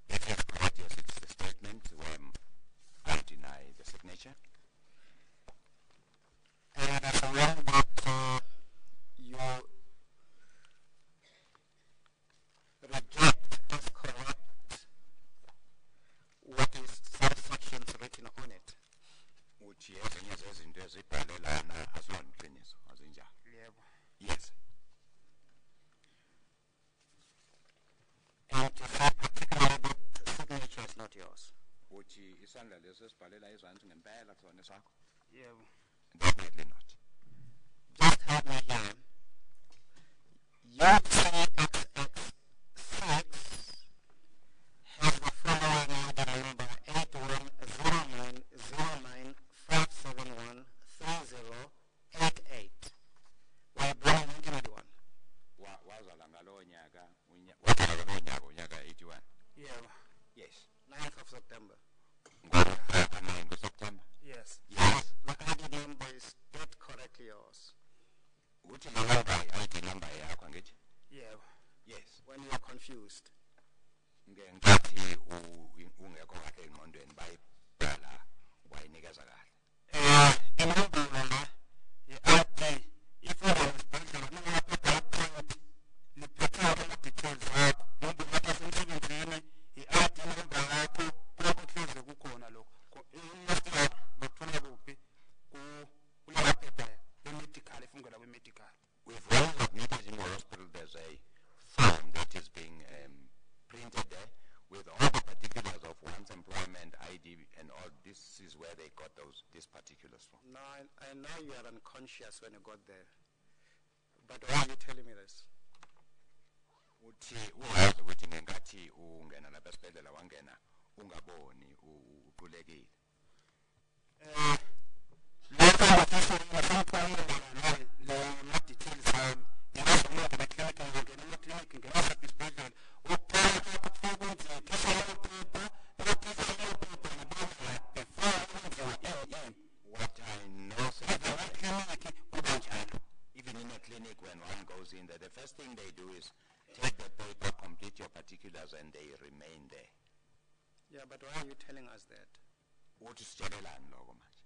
If it's correct, yes, it's the statement where I deny the signature. And as a wrong that you reject as correct what is subsections written on it. Uthi ezinye zezinto ezibhalwe lana azona iqiniso azinjalo. Yebo. Yes. And to say particularly that signature is not yours. Uthi isandla leso esibhalela izantsi ngempela kusona sakho? Yebo. Definitely not. Just help me here. UTXX6 has the following ID number 810909571308. Were you born in 1981? Wazala ngalowo nyaka wazala ngalowo nyaka 81. Yebo. Yes. 9th of September. Ngomhla 9 September. Yes. Yes. The ID number is dead correctly yours. Uthi le number ID number yakho ngithi? Yebo. Yes. When you are confused. Ngenkathi ungekho kahle engqondweni bayibhala wayinikeza kahle. Inombolo la i-ID ifuna isibhedlela namaphepha aphakathi liphethe ama-details akho noma lapha semsebenzini i-ID number yakho kulapho kuhleze kukhona lokho i-master bakuthola kuphi kulamaphepha e-medical efungela kwe-medical. We've always admitted in your hospital there's a form that is being printed there with all the particulars of one's employment, ID, and all. This is where they got these particulars from. No, I know you are unconscious when you got there. But why are you telling me this? Uthi uyazi ukuthi ngenkathi ungena lapha esibhedlela wangena ungaboni uqulekile. Lokho ngifisa ngisaphawula details zami ngiyazi umuntu beklinika ngena eklinika ngena esibhedlela ukuthola ukufika kunzima What I know, even in a clinic when one goes in there, the first thing they do is take the paper, complete your particulars, and they remain there. Yeah, but why are you telling us that? Uthi sitshelelani lokho manje?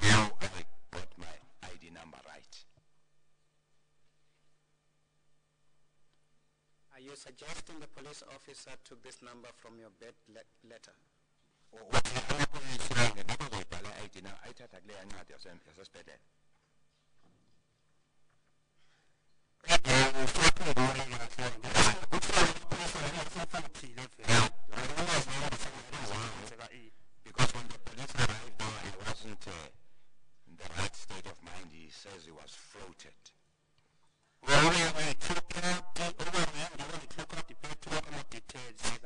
How I got my ID number right? Are you suggesting the police officer took this number from your bed letter? Uthi amaphoyisa ngenabazoyibhala i-ID na ayithatha kule yancwadi yasesibhedlela. Because when the police arrived there, he wasn't in the right state of mind. He says he was floated. Either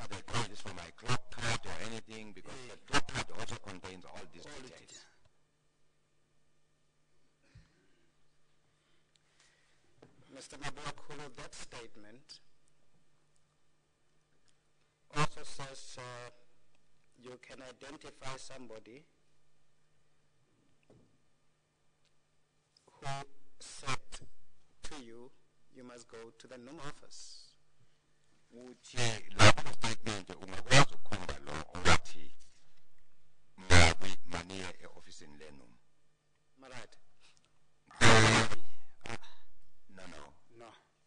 they call this for my clock card or anything, because the clock card also contains all these details. Mr. Mabulakulu, that statement also says you can identify somebody who said to you, you must go to the NUM office. Uthi lapho statement ungakwazi ukukhomba lo owathi maniye e-ofisini lenum. Am I right?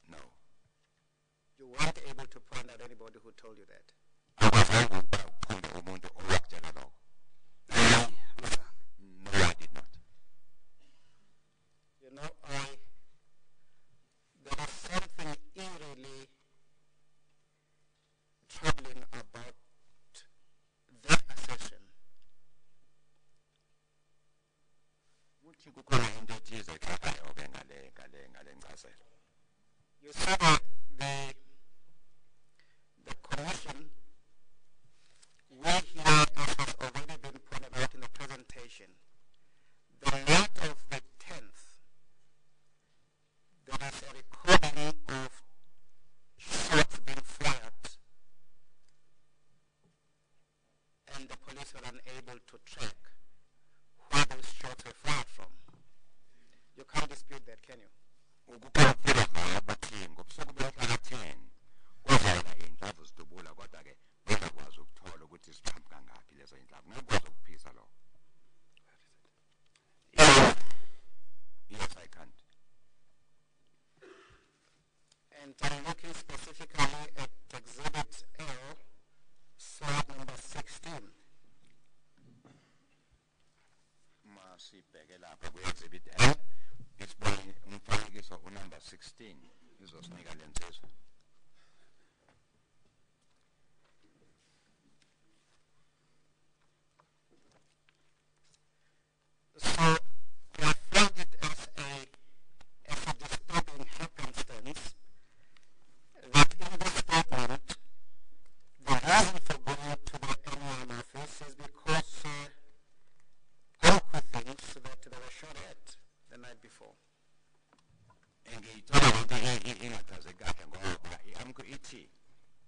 No. You weren't able to point out anybody who told you that. No, I did not. You know, there is something eerily troubling about that assertion. You said that the commission, we here, as has already been pointed out in the presentation, the night of the 10th, there is a recording of shots being fired, and the police were unable to track where those shots were fired from. You can't dispute that, can you? Yes, I can't. And I'm looking specifically at Exhibit L, slide number 16. Masibheke lapha ku-exhibit L, isibone umfanekiso unumber 16. izosinika le nsizwa. So we have flagged it as a disturbing happenstance that in this statement, the reason for going to the NUM office is because Alco thinks that they were shot at the night before. Ngiyithola ukuthi ingachaze kahle ngoba iAMCO ithi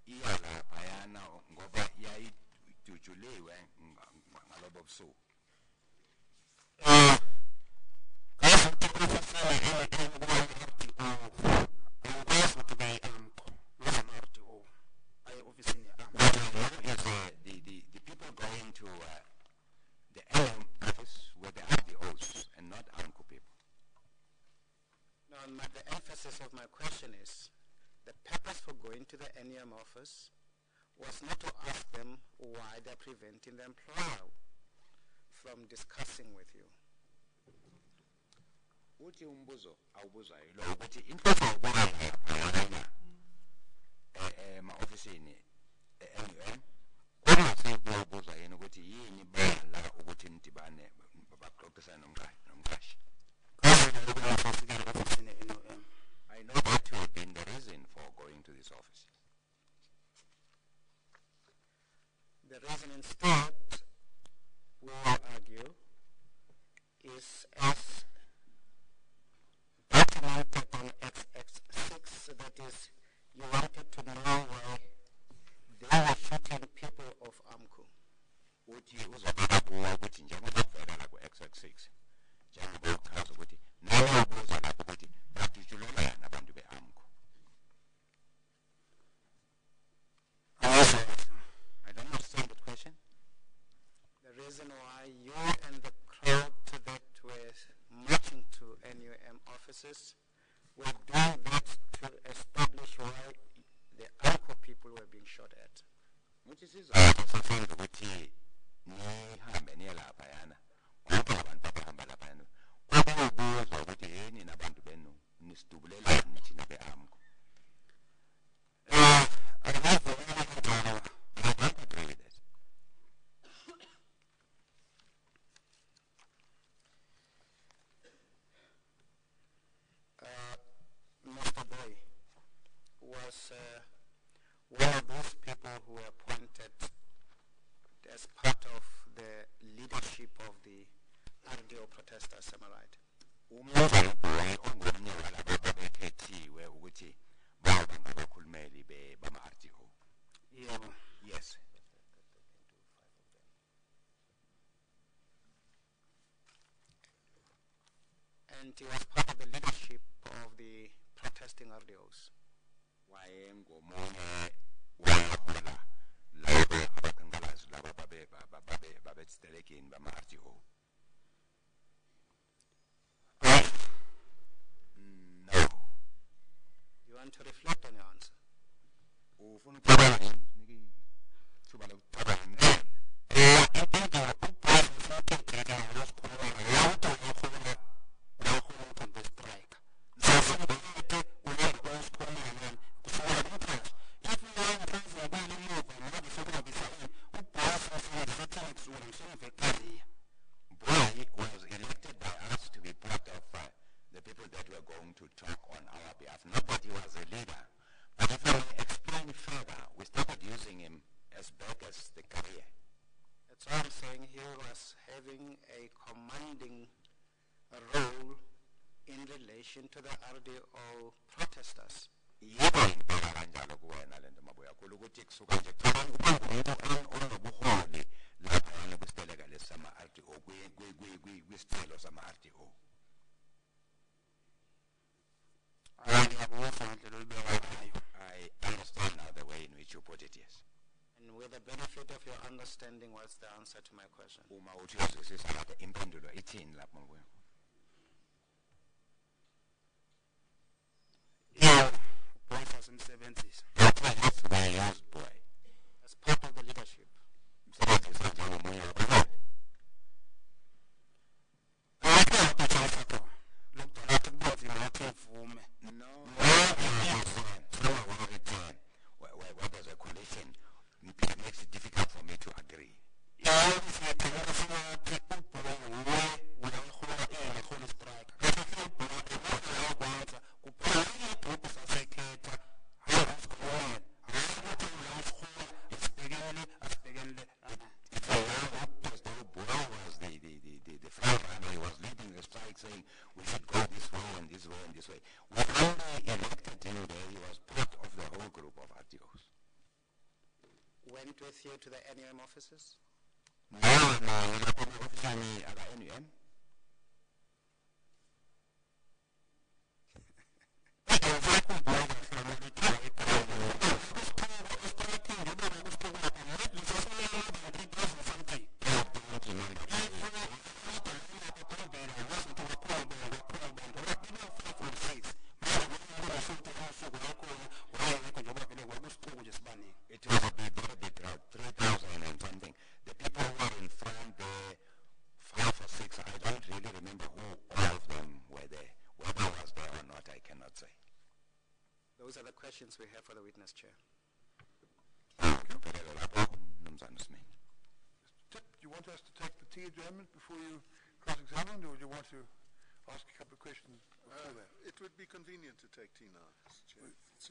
iya laphayana ngoba yayidujuliwe ngalobo busuku. The people going to the NM office were the RDOs and not AMCO people. Now, the emphasis of my question is, the purpose for going to the NUM office was not to ask them why they're preventing the employer from discussing with you. Uthi umbuzo awubuzayo lo ukuthi inhloso ubona laphayana ema-ofisini e-NUM kungase kuyobuza yena ukuthi yini bala ukuthi nidibane baxoxisane nomqashi. I know that to have been the reason for going to this office. The reason instead, we will argue, is as documented on XX6, that is, you wanted to know why they were shooting people of AMCO. Uthi uzobala kuwa ukuthi njengoba kuvela ku-XX6 njengoba uchaza ukuthi nawe ubuza lapho ukuthi badujulela abantu be-AMCO. I don't understand that question. The reason why you and the crowd that were marching to NUM offices were doing that to establish why the AMCO people were being shot at. Which is sasenza ukuthi nihambe niye laphayana ngoba abantu abahamba laphayana kwakubuza ukuthi yini nabantu benu nisidubulelani thina be-AMCO. I don't agree with that. Mr. Boy was one of those people who were appointed as part of the leadership of the RDO protesters, am I right? Umnumzane uBoy ongomnye walabo babekhethiwe ukuthi baba ngabakhulumeli bama-RDO. Yebo. Yes. And he was part of the leadership of the protesting RDOs. Wayengomunye wahola labo abaqhankqalazi labo babesitelekeni bama-RDO. No. You want to reflect on your answer? Ufuna ukucabanga niki thuba lokucabanga. Boy was elected by us to be part of the people that were going to talk on our behalf. Not that he was a leader, but if I may explain further, we started using him as back as the career. That's why I'm saying he was having a commanding role in relation to the RDO protesters. Yebo ngibheka kanjalo kuwena lento mabuya khulu ukuthi kusuka nje cha uba ngumuntu onobuholi lapha kwisiteleka lesama-RDO kwisicelo sama-RDO. I understand now the way in which you put it, yes. And with the benefit of your understanding, what's the answer to my question? Uma uthi uyazwisisa lapha impendulo ithini lapha mabuya? That's why I used boy. As part of the leadership. Msebenzisa njengomunye wabaholi. No. this way. When they elected him there, he was part of the whole group of RTOs. Went with you to the NUM offices? No, officer NUM. It was a very big crowd, 3,000 and something. The people who were in front there, 5 or 6, I don't really remember who all of them were there. Whether I was there or not, I cannot say. Those are the questions we have for the witness, Chair. Tip, do you want us to take the tea adjournment before you cross-examined, or do you want to ask a couple of questions before that? It would be convenient to take tea now, Mr. Chair. Yes,